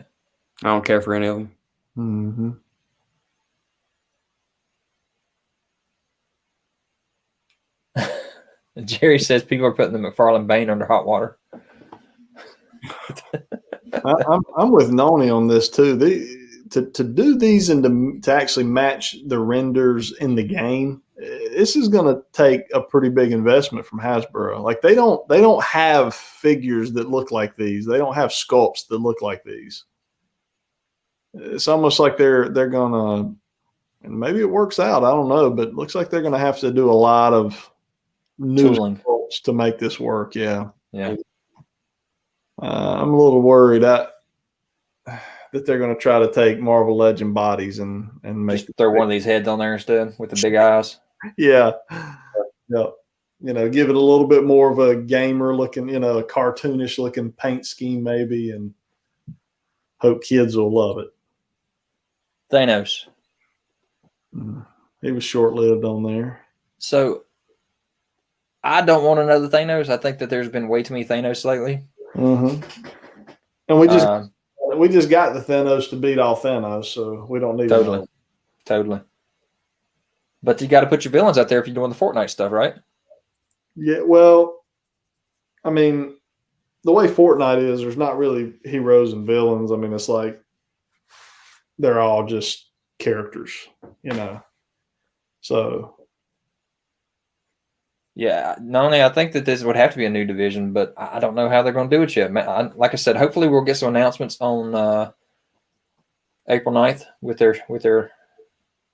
I don't care for any of them. Mm-hmm. Jerry says people are putting the McFarlane Bane under hot water. I'm with Noni on this too. To do these and to actually match the renders in the game, this is going to take a pretty big investment from Hasbro. Like they don't have figures that look like these. They don't have sculpts that look like these. It's almost like they're gonna and maybe it works out. I don't know, but it looks like they're going to have to do a lot of new Tooling. sculpts to make this work. Yeah. Yeah. I'm a little worried that they're going to try to take Marvel Legend bodies and make Just throw one of these heads on there instead with the big eyes. yeah. Give it a little bit more of a gamer looking, a cartoonish looking paint scheme maybe, and hope kids will love it. Thanos. He was short-lived on there. So I don't want another Thanos. I think that there's been way too many Thanos lately. Mm-hmm. And we just got the Thanos to beat all Thanos, so we don't need Totally. But you got to put your villains out there if you're doing the Fortnite stuff, right? Yeah, well, I mean, the way Fortnite is, there's not really heroes and villains. I mean, it's like they're all just characters, So yeah, not only I think that this would have to be a new division, but I don't know how they're going to do it yet. Like I said, hopefully we'll get some announcements on April 9th with their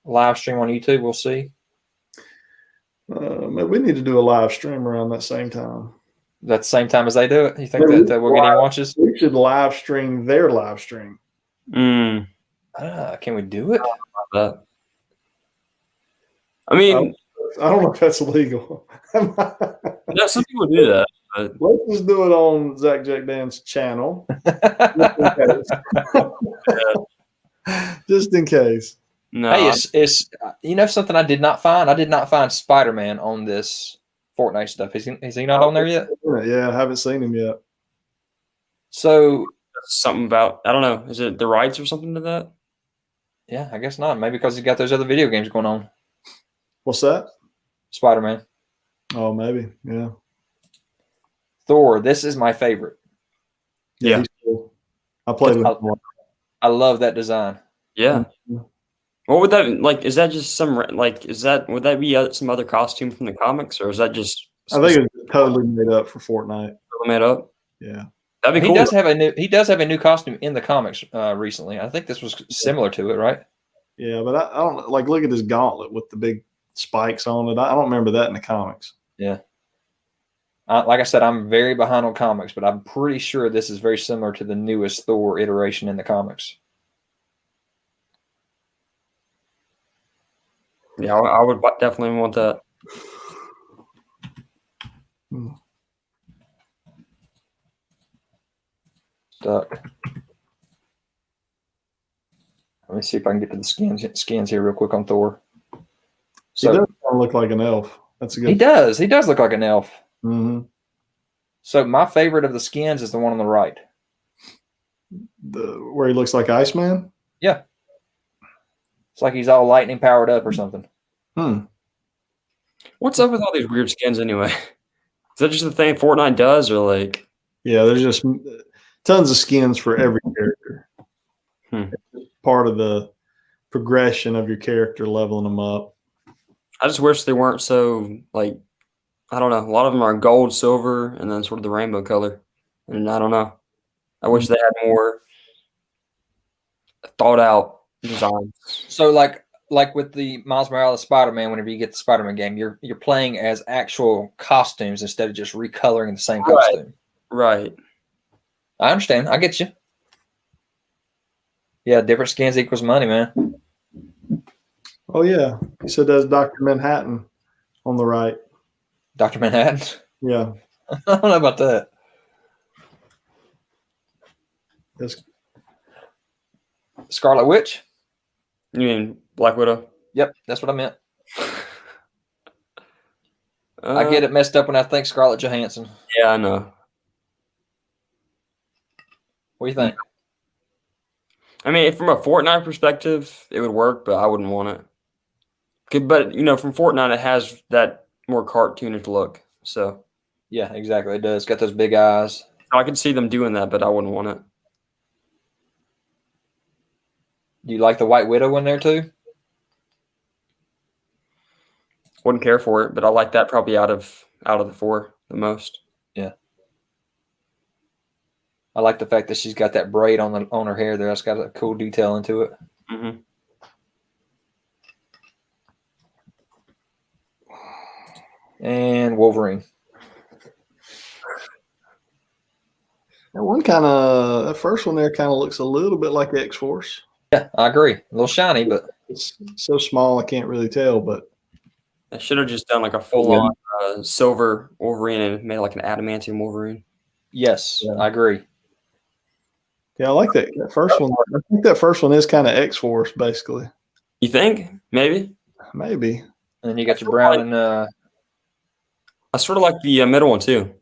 live stream on YouTube. We'll see. We need to do a live stream around that same time. That's the same time as they do it? You think that we'll get any watches? We should live stream their live stream. Mm. Can we do it? I mean, I don't know if that's illegal. yeah, some people do that. But let's just do it on Zack Jack Dan's channel. Just in case. No, hey, it's something I did not find? I did not find Spider-Man on this Fortnite stuff. Is he not on there yet? Yeah, I haven't seen him yet. So something about, I don't know, is it the rights or something to that? Yeah, I guess not. Maybe because he's got those other video games going on. What's that? Spider-Man. Oh, maybe. Yeah. Thor. This is my favorite. Yeah. He's cool. I played with him. I love that design. Yeah. What would that like? Is that just some like? Would that be some other costume from the comics, or is that just? I think it's totally made up for Fortnite. Made up. Yeah, that'd be cool. He does have a new costume in the comics recently. I think this was similar to it, right? Yeah, but I don't like. Look at his gauntlet with the big spikes on it. I don't remember that in the comics. Yeah. Like I said, I'm very behind on comics, but I'm pretty sure this is very similar to the newest Thor iteration in the comics. Yeah, I would definitely want that. Stuck. Let me see if I can get to the skins here real quick on Thor. So, he does kind of look like an elf. That's a good. He does. He does look like an elf. Mm-hmm. So my favorite of the skins is the one on the right. Where he looks like Iceman? Yeah. It's like he's all lightning powered up or something. What's up with all these weird skins anyway? Is that just the thing Fortnite does, or like? Yeah, there's just tons of skins for every character. Part of the progression of your character, leveling them up. I just wish they weren't so like, I don't know. A lot of them are gold, silver, and then sort of the rainbow color. And I don't know. I wish they had more thought out designs. So like with the Miles Morales Spider-Man, whenever you get the Spider-Man game, you're playing as actual costumes instead of just recoloring the same costume. Right. I understand. I get you. Yeah, different skins equals money, man. Oh, yeah. He said that's Dr. Manhattan on the right. Dr. Manhattan? Yeah. I don't know about that. That's Scarlet Witch? You mean Black Widow? Yep, that's what I meant. I get it messed up when I think Scarlett Johansson. Yeah, I know. What do you think? I mean, from a Fortnite perspective, it would work, but I wouldn't want it. But, from Fortnite, it has that more cartoonish look. So yeah, exactly. It does. It's got those big eyes. I could see them doing that, but I wouldn't want it. Do you like the White Widow in there too? Wouldn't care for it, but I like that probably out of the four the most. Yeah. I like the fact that she's got that braid on her hair there. That's got a cool detail into it. Mm-hmm. And Wolverine. That first one there kind of looks a little bit like X-Force. Yeah, I agree. A little shiny, but It's so small I can't really tell, but I should have just done like a full-on silver Wolverine and made like an adamantium Wolverine. yes, Yeah. I agree. Yeah, I like that first one. I think that first one is kind of X-Force, basically. You think? Maybe. Maybe. And then you got your brown and I sort of like the middle one too.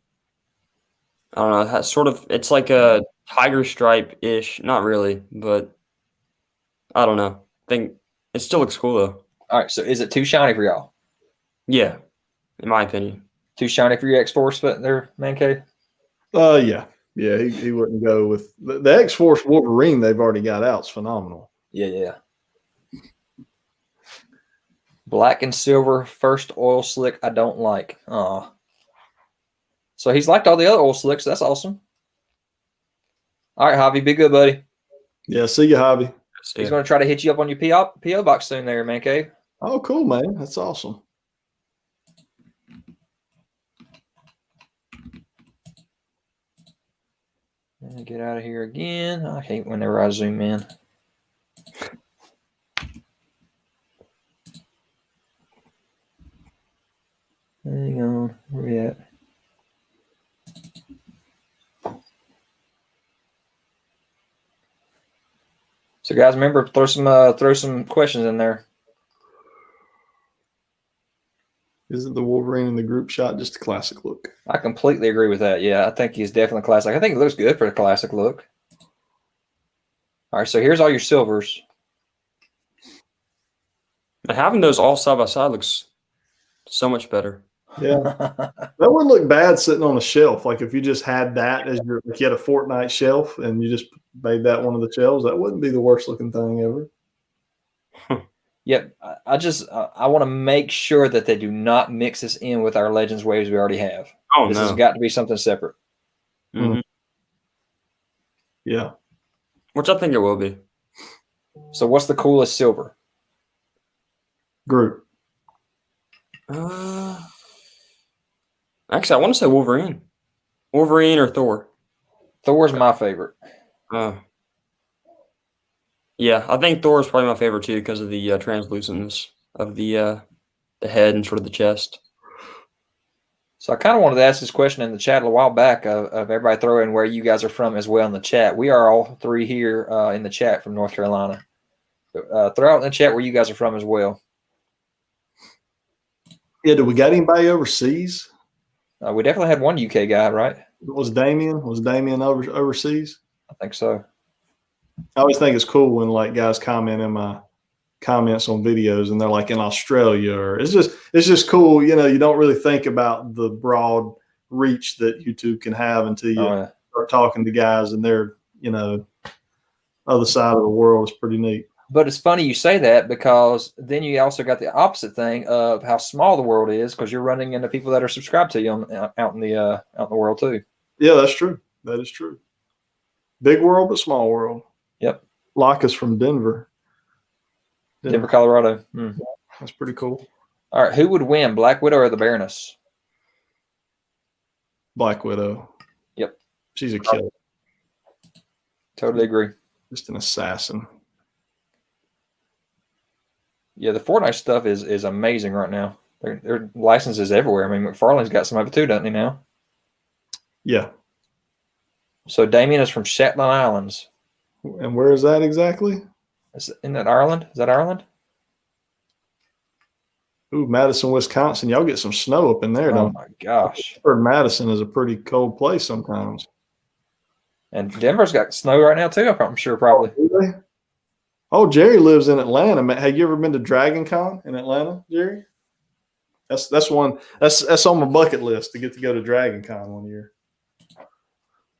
I don't know. It's sort of. It's like a tiger stripe ish. Not really, but I don't know. I think it still looks cool though. all right. So is it too shiny for y'all? Yeah, in my opinion. Too shiny for your X-Force there, ManCave? Yeah. Yeah, he wouldn't go with the X-Force Wolverine they've already got out. It's phenomenal. Yeah. Black and silver first oil slick I don't like. Oh. So he's liked all the other oil slicks. That's awesome. All right, Javi, be good, buddy. Yeah, see you, Hobby. He's going to try to hit you up on your PO box soon there, ManCave. Oh, cool, man. That's awesome. Get out of here again. I hate whenever I zoom in. Hang on, where we at? So, guys, remember throw some questions in there. Isn't the Wolverine in the group shot just a classic look? I completely agree with that. Yeah, I think he's definitely classic. I think it looks good for a classic look. All right, so here's all your silvers. And having those all side by side looks so much better. Yeah, that wouldn't look bad sitting on a shelf. Like if you just had that as your, if you had a Fortnite shelf and you just made that one of the shelves, that wouldn't be the worst looking thing ever. Yep, I want to make sure that they do not mix this in with our Legends waves we already have. Oh, this no. has got to be something separate. Mm-hmm. Yeah. Which I think it will be. So what's the coolest silver? Group. Actually, I want to say Wolverine. Wolverine or Thor. Thor's my favorite. Yeah, I think Thor is probably my favorite too because of the translucentness of the head and sort of the chest. So I kind of wanted to ask this question in the chat a while back of everybody throw in where you guys are from as well in the chat. We are all three here in the chat from North Carolina. Throw out in the chat where you guys are from as well. Yeah, do we got anybody overseas? We definitely had one UK guy, right? Was Damien overseas? I think so. I always think it's cool when like guys comment in my comments on videos and they're like in Australia, or it's just cool. You know, you don't really think about the broad reach that YouTube can have until you start talking to guys and they're, you know, other side of the world. Is pretty neat. But it's funny you say that because then you also got the opposite thing of how small the world is because you're running into people that are subscribed to you out in the world too. Yeah, that's true. That is true. Big world, but small world. Yep. Locke from Denver. Denver, Colorado. That's pretty cool. All right. Who would win, Black Widow or the Baroness? Black Widow. Yep. She's a killer. Totally agree. Just an assassin. Yeah, the Fortnite stuff is amazing right now. There are licenses everywhere. I mean, Mcfarlane's got some of it too, doesn't he now? Yeah. So Damien is from Shetland Islands. And where is that exactly? Isn't that Ireland? Is that Ireland? Ooh, Madison, Wisconsin. Y'all get some snow up in there, don't you? Oh, my gosh. I've heard Madison is a pretty cold place sometimes. And Denver's got snow right now too, I'm sure, probably. Really? Oh, Jerry lives in Atlanta. Have you ever been to Dragon Con in Atlanta, Jerry? That's one that's on my bucket list to go to Dragon Con one year.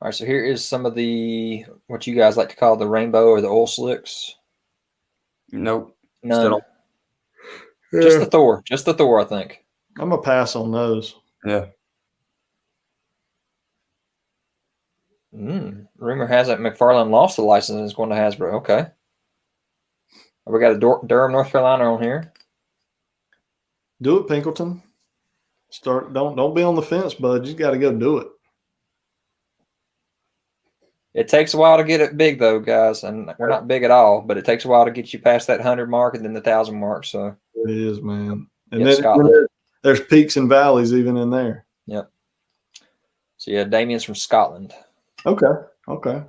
All right, so here is some of the what you guys like to call the rainbow or the oil slicks. Nope. None. Yeah. Just the Thor, I think. I'm gonna pass on those. Yeah. Rumor has it McFarlane lost the license and is going to Hasbro. Okay. We got a Durham, North Carolina on here. Do it, Pinkelton. Don't be on the fence, bud. You got to go do it. It takes a while to get it big, though, guys, and we're not big at all. But it takes a while to get you past that 100 mark and then the 1,000 mark. So it is, man. And then Scotland. There's peaks and valleys even in there. Yep. So yeah, Damien's from Scotland. Okay.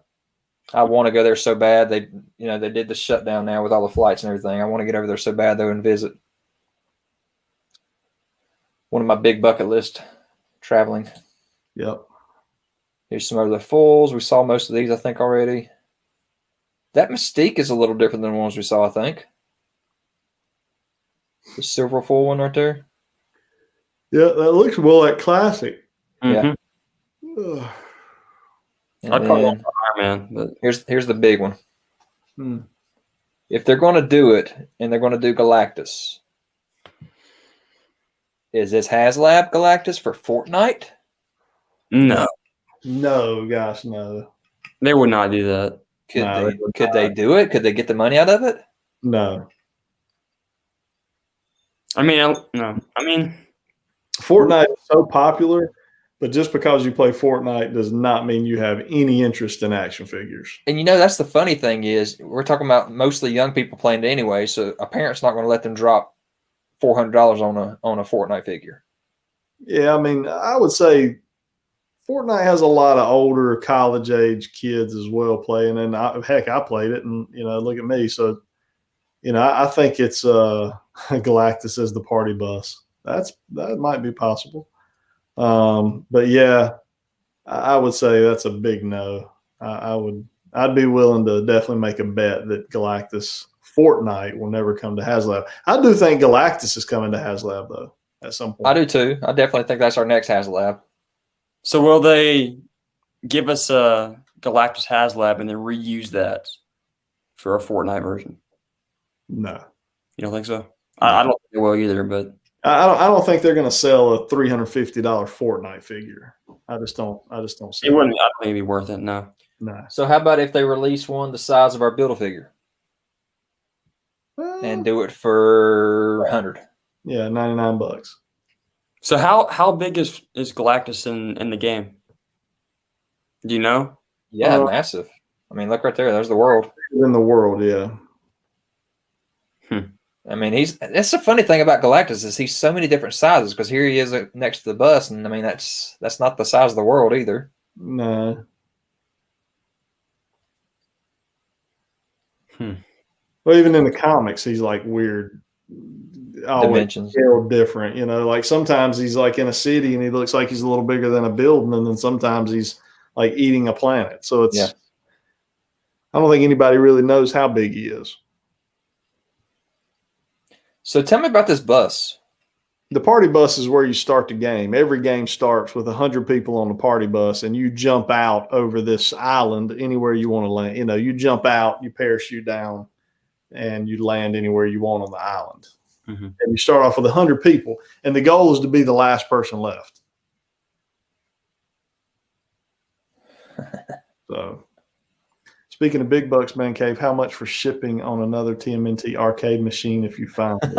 I want to go there so bad. They did the shutdown now with all the flights and everything. I want to get over there so bad though and visit. One of my big bucket list traveling. Yep. Here's some other fulls. We saw most of these, I think, already. That Mystique is a little different than the ones we saw, I think. The silver full one right there. Yeah, that looks well like classic. Yeah. I'd probably want Iron Man, but here's the big one. Hmm. If they're going to do it, and they're going to do Galactus, is this HasLab Galactus for Fortnite? no, gosh, no. they would not do that. Could they do it? Could they get the money out of it? No. I mean, no. I mean, Fortnite is so popular, but just because you play Fortnite does not mean you have any interest in action figures. And that's the funny thing is we're talking about mostly young people playing it anyway, so a parent's not going to let them drop $400 on a Fortnite figure. Yeah, I mean, I would say Fortnite has a lot of older college age kids as well playing, and I played it, and look at me. So, I think it's Galactus as the party bus. That might be possible. But yeah, I would say that's a big no. I'd be willing to definitely make a bet that Galactus Fortnite will never come to HasLab. I do think Galactus is coming to HasLab though at some point. I do too. I definitely think that's our next HasLab. So will they give us a Galactus HasLab and then reuse that for a Fortnite version? No. You don't think so? I don't think they will either, but I don't think they're going to sell a $350 Fortnite figure. I just don't see it. Wouldn't. I don't think it'd be worth it. No. So how about if they release one the size of our Build-A-Figure and do it for 100? Yeah, $99. So how big is Galactus in the game? Do you know? Yeah, massive. I mean, look right there. There's the world. In the world, yeah. I mean, that's the funny thing about Galactus is he's so many different sizes because here he is next to the bus, and I mean that's not the size of the world either. No. Well, even in the comics, he's like weird. Dimensions. Different, like sometimes he's like in a city and he looks like he's a little bigger than a building, and then sometimes he's like eating a planet. So it's, I don't think anybody really knows how big he is. So tell me about this bus. The party bus is where you start the game. Every game starts with 100 people on the party bus, and you jump out over this island anywhere you want to land. You jump out, you parachute down, and you land anywhere you want on the island. Mm-hmm. And you start off with 100 people, and the goal is to be the last person left. So, speaking of big bucks, ManCave, how much for shipping on another TMNT arcade machine if you find it?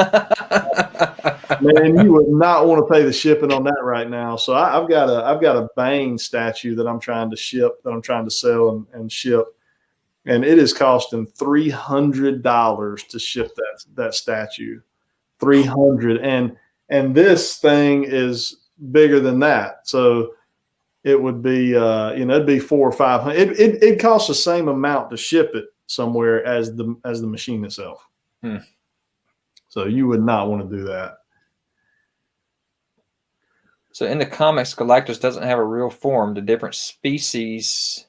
Man, you would not want to pay the shipping on that right now. So I've got a Bane statue that I'm trying to sell and ship, and it is costing $300 to ship that statue. $300, and this thing is bigger than that. So it would be it'd be $400 or $500. It costs the same amount to ship it somewhere as the machine itself. So you would not want to do that. So in the comics, Galactus doesn't have a real form. The different species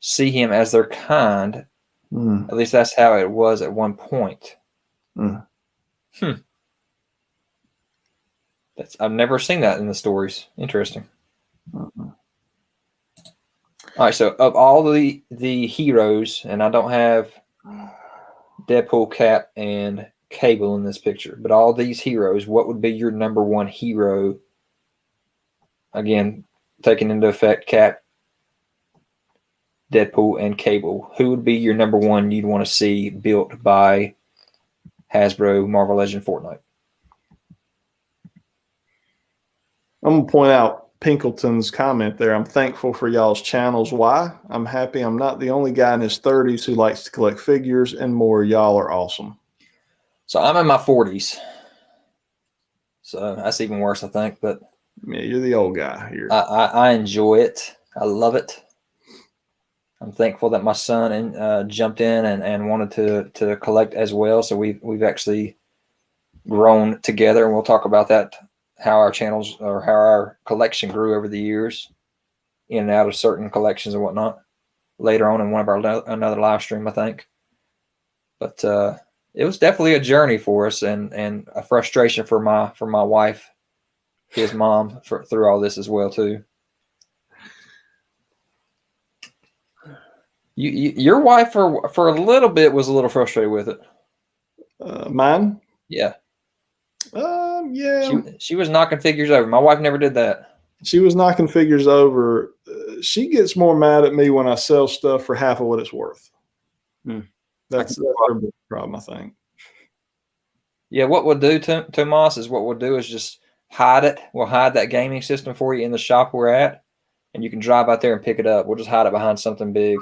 see him as their kind. At least that's how it was at one point. I've never seen that in the stories. Interesting. All right, so of all the heroes, and I don't have Deadpool, Cap, and Cable in this picture, but all these heroes, what would be your number one hero? Again, taking into effect Cap, Deadpool, and Cable. Who would be your number one you'd want to see built by Hasbro, Marvel Legends, Fortnite? I'm gonna point out Pinkleton's comment there. I'm thankful for y'all's channels. Why? I'm happy I'm not the only guy in his 30s who likes to collect figures and more. Y'all are awesome. So I'm in my 40s. So that's even worse, I think. But yeah, you're the old guy here. I enjoy it. I love it. I'm thankful that my son jumped in and wanted to collect as well. So we've actually grown together, and we'll talk about that, how our channels or how our collection grew over the years, in and out of certain collections and whatnot, later on in one of our another live stream, I think. But it was definitely a journey for us, and a frustration for my wife, his mom, through all this as well too. Your wife for a little bit was a little frustrated with it. Mine? Yeah. Yeah. She was knocking figures over. My wife never did that. She was knocking figures over. She gets more mad at me when I sell stuff for half of what it's worth. That's her big problem, I think. Yeah, what we'll do, Tomas, is what we'll do is just hide it. We'll hide that gaming system for you in the shop we're at, and you can drive out there and pick it up. We'll just hide it behind something big.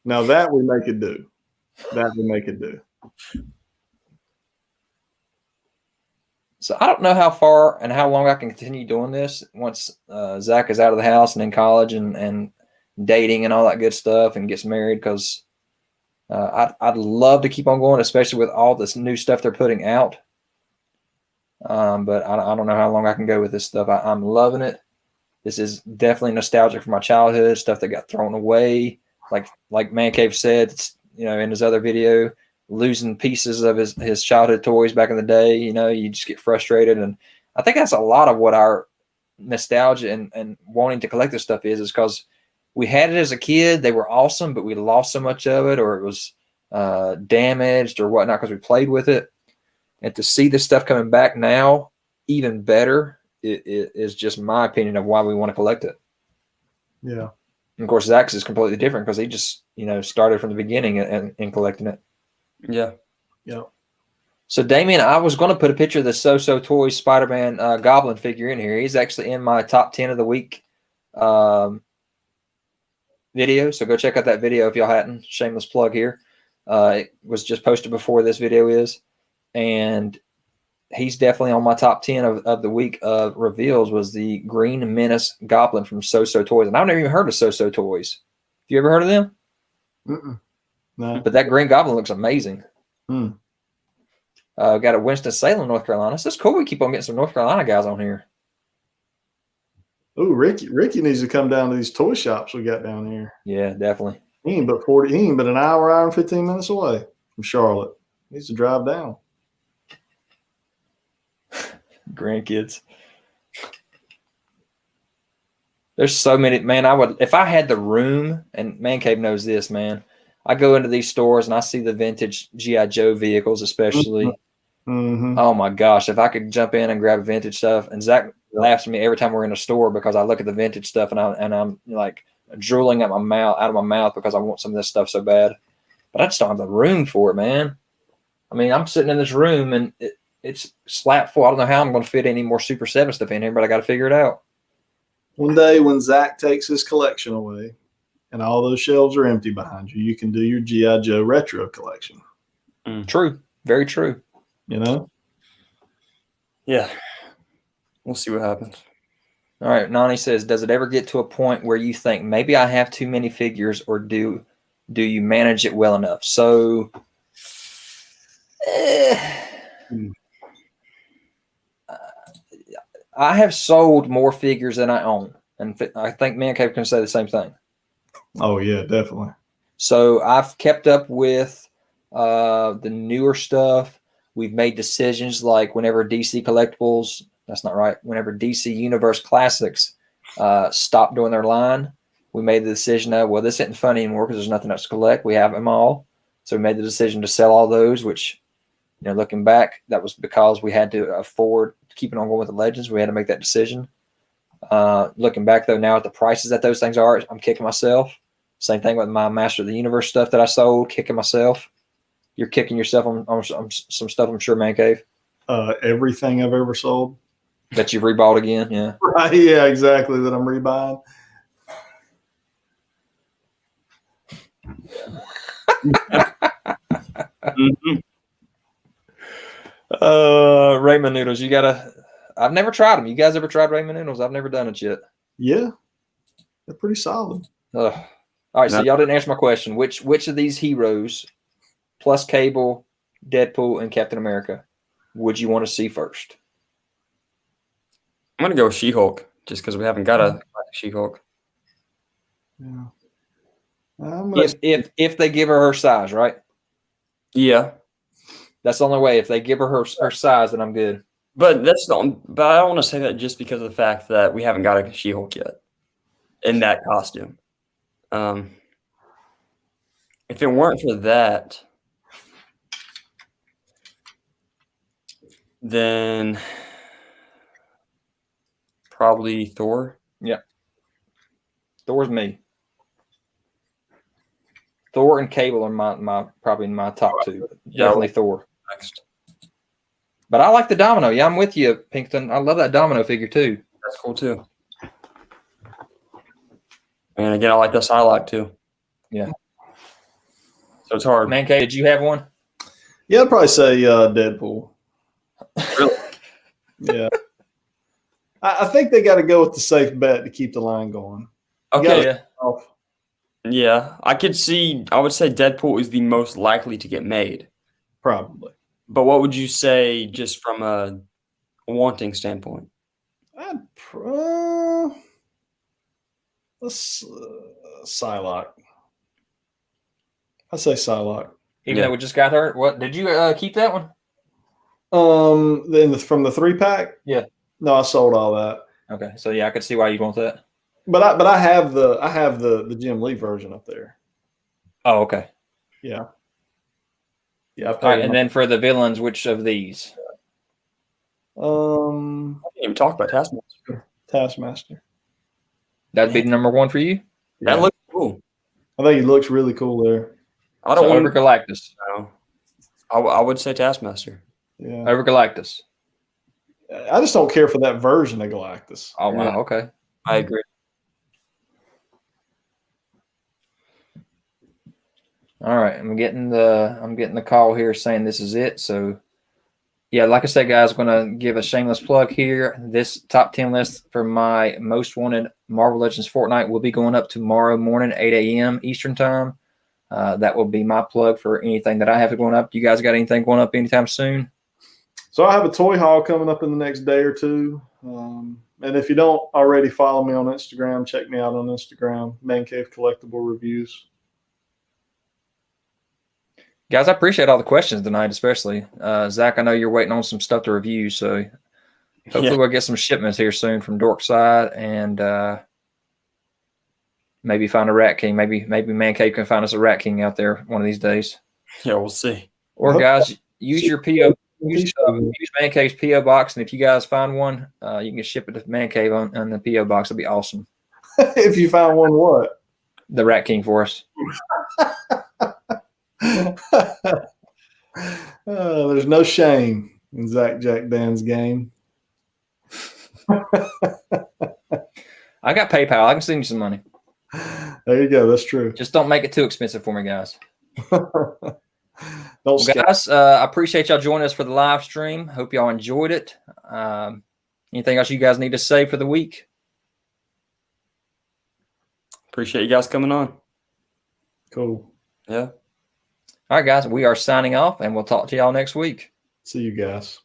Now that we make it do. That we make it do. So I don't know how far and how long I can continue doing this once Zack is out of the house and in college and dating and all that good stuff and gets married, because I'd love to keep on going, especially with all this new stuff they're putting out. But I don't know how long I can go with this stuff. I'm loving it. This is definitely nostalgic for my childhood, stuff that got thrown away. Like ManCave said, in his other video, losing pieces of his childhood toys back in the day. You just get frustrated. And I think that's a lot of what our nostalgia and wanting to collect this stuff is because we had it as a kid. They were awesome, but we lost so much of it, or it was damaged or whatnot because we played with it. And to see this stuff coming back now, even better, it is just my opinion of why we want to collect it. Yeah. And of course, Zack's is completely different because he just, started from the beginning and collecting it. Yeah. Yeah. So, Damien, I was going to put a picture of the So Toys Spider-Man Goblin figure in here. He's actually in my top 10 of the week video. So go check out that video if y'all hadn't. Shameless plug here. It was just posted before this video is. And he's definitely on my top 10 of the week of reveals was the Green Menace Goblin from So Toys. And I've never even heard of So Toys. Have you ever heard of them? No. But that Green Goblin looks amazing. Got a Winston-Salem, North Carolina. So it's cool we keep on getting some North Carolina guys on here. Oh, Ricky needs to come down to these toy shops we got down here. Yeah, definitely. He ain't but an hour and 15 minutes away from Charlotte. He needs to drive down. Grandkids. There's so many, man. If I had the room, and ManCave knows this, man. I go into these stores and I see the vintage G.I. Joe vehicles, especially. Mm-hmm. Oh my gosh, if I could jump in and grab vintage stuff, and Zack laughs at me every time we're in a store because I look at the vintage stuff and I'm like drooling out of my mouth because I want some of this stuff so bad, but I just don't have the room for it, man. I mean, I'm sitting in this room and it's slap full. I don't know how I'm going to fit any more Super 7 stuff in here, but I got to figure it out. One day when Zack takes his collection away and all those shelves are empty behind you, you can do your G.I. Joe retro collection. True. Very true. Yeah. We'll see what happens. All right. Nani says, does it ever get to a point where you think maybe I have too many figures, or do you manage it well enough? So I have sold more figures than I own. And I think ManCave can say the same thing. Oh, yeah, definitely. So I've kept up with the newer stuff. We've made decisions like whenever DC Collectibles, that's not right, whenever DC Universe Classics stopped doing their line, we made the decision of, well, this isn't fun anymore because there's nothing else to collect. We have them all. So we made the decision to sell all those, which, looking back, that was because we had to afford keeping on going with the Legends. We had to make that decision. Looking back, though, now at the prices that those things are, I'm kicking myself. Same thing with my Master of the Universe stuff that I sold, kicking myself. You're kicking yourself on some stuff, I'm sure, ManCave. Everything I've ever sold. That you've rebought again, yeah. Right, yeah, exactly. That I'm rebuying. Mhm. Ramen noodles. You gotta. I've never tried them. You guys ever tried ramen noodles? I've never done it yet. Yeah, they're pretty solid. Ugh. All right, so No. y'all didn't answer my question. Which of these heroes, plus Cable, Deadpool, and Captain America, would you want to see first? I'm gonna go with She-Hulk just because we haven't got a She-Hulk. Yeah. I'm gonna, If they give her size, right? Yeah, That's the only way. If they give her size, then I'm good. but but I don't want to say that just because of the fact that we haven't got a She-Hulk yet in that costume. If it weren't for that, then probably Thor. Yeah. Thor's me. Thor and Cable are my probably my top two. Definitely Thor. Next. But I like the Domino. Yeah, I'm with you, Pinkerton. I love that Domino figure too. That's cool too. And again, I like the Psylocke too. Yeah. So it's hard. ManCave, did you have one? yeah, I'd probably say Deadpool. Really? Yeah. I think they got to go with the safe bet to keep the line going. Okay. Yeah. Oh, Yeah, I would say Deadpool is the most likely to get made. probably. But what would you say just from a wanting standpoint? Let's Psylocke. I say Psylocke. Even though we just got her. What did you keep that one? Then from the 3-pack. Yeah. No, I sold all that. Okay, so yeah, I could see why you'd want that. But I have the Jim Lee version up there. Oh, okay. Yeah. Yeah. All right, and then for the villains, which of these? I didn't even talk about Taskmaster. Taskmaster. That'd be the number one for you. That looks cool. I think he looks really cool there. I don't So want over Galactus. to. I would say Taskmaster. Yeah. Over Galactus. I just don't care for that version of Galactus. Oh wow. Yeah. Okay. I agree. All right, I'm getting the call here saying this is it. So, yeah, like I said, guys, I'm gonna give a shameless plug here. This top 10 list for my most wanted Marvel Legends Fortnite will be going up tomorrow morning, 8 a.m. Eastern time. That will be my plug for anything that I have going up. You guys got anything going up anytime soon? So I have a toy haul coming up in the next day or two. And if you don't already follow me on Instagram, check me out on Instagram, ManCave Collectible Reviews. Guys, I appreciate all the questions tonight, especially. Zach, I know you're waiting on some stuff to review, so hopefully we'll get some shipments here soon from Dorkside and maybe find a Rat King. Maybe ManCave can find us a Rat King out there one of these days. Yeah, we'll see. Or guys, use your PO. Use ManCave's PO box, and if you guys find one, you can ship it to ManCave on the PO box. It'll be awesome. If you find one, what? The Rat King for us. There's no shame in Zack Jack Dan's game. I got PayPal. I can send you some money. There you go. That's true. Just don't make it too expensive for me, guys. Don't Well, guys, I appreciate y'all joining us for the live stream. Hope y'all enjoyed it. Anything else you guys need to say for the week? Appreciate you guys coming on. Cool. Yeah. All right, guys, we are signing off, and we'll talk to y'all next week. See you guys.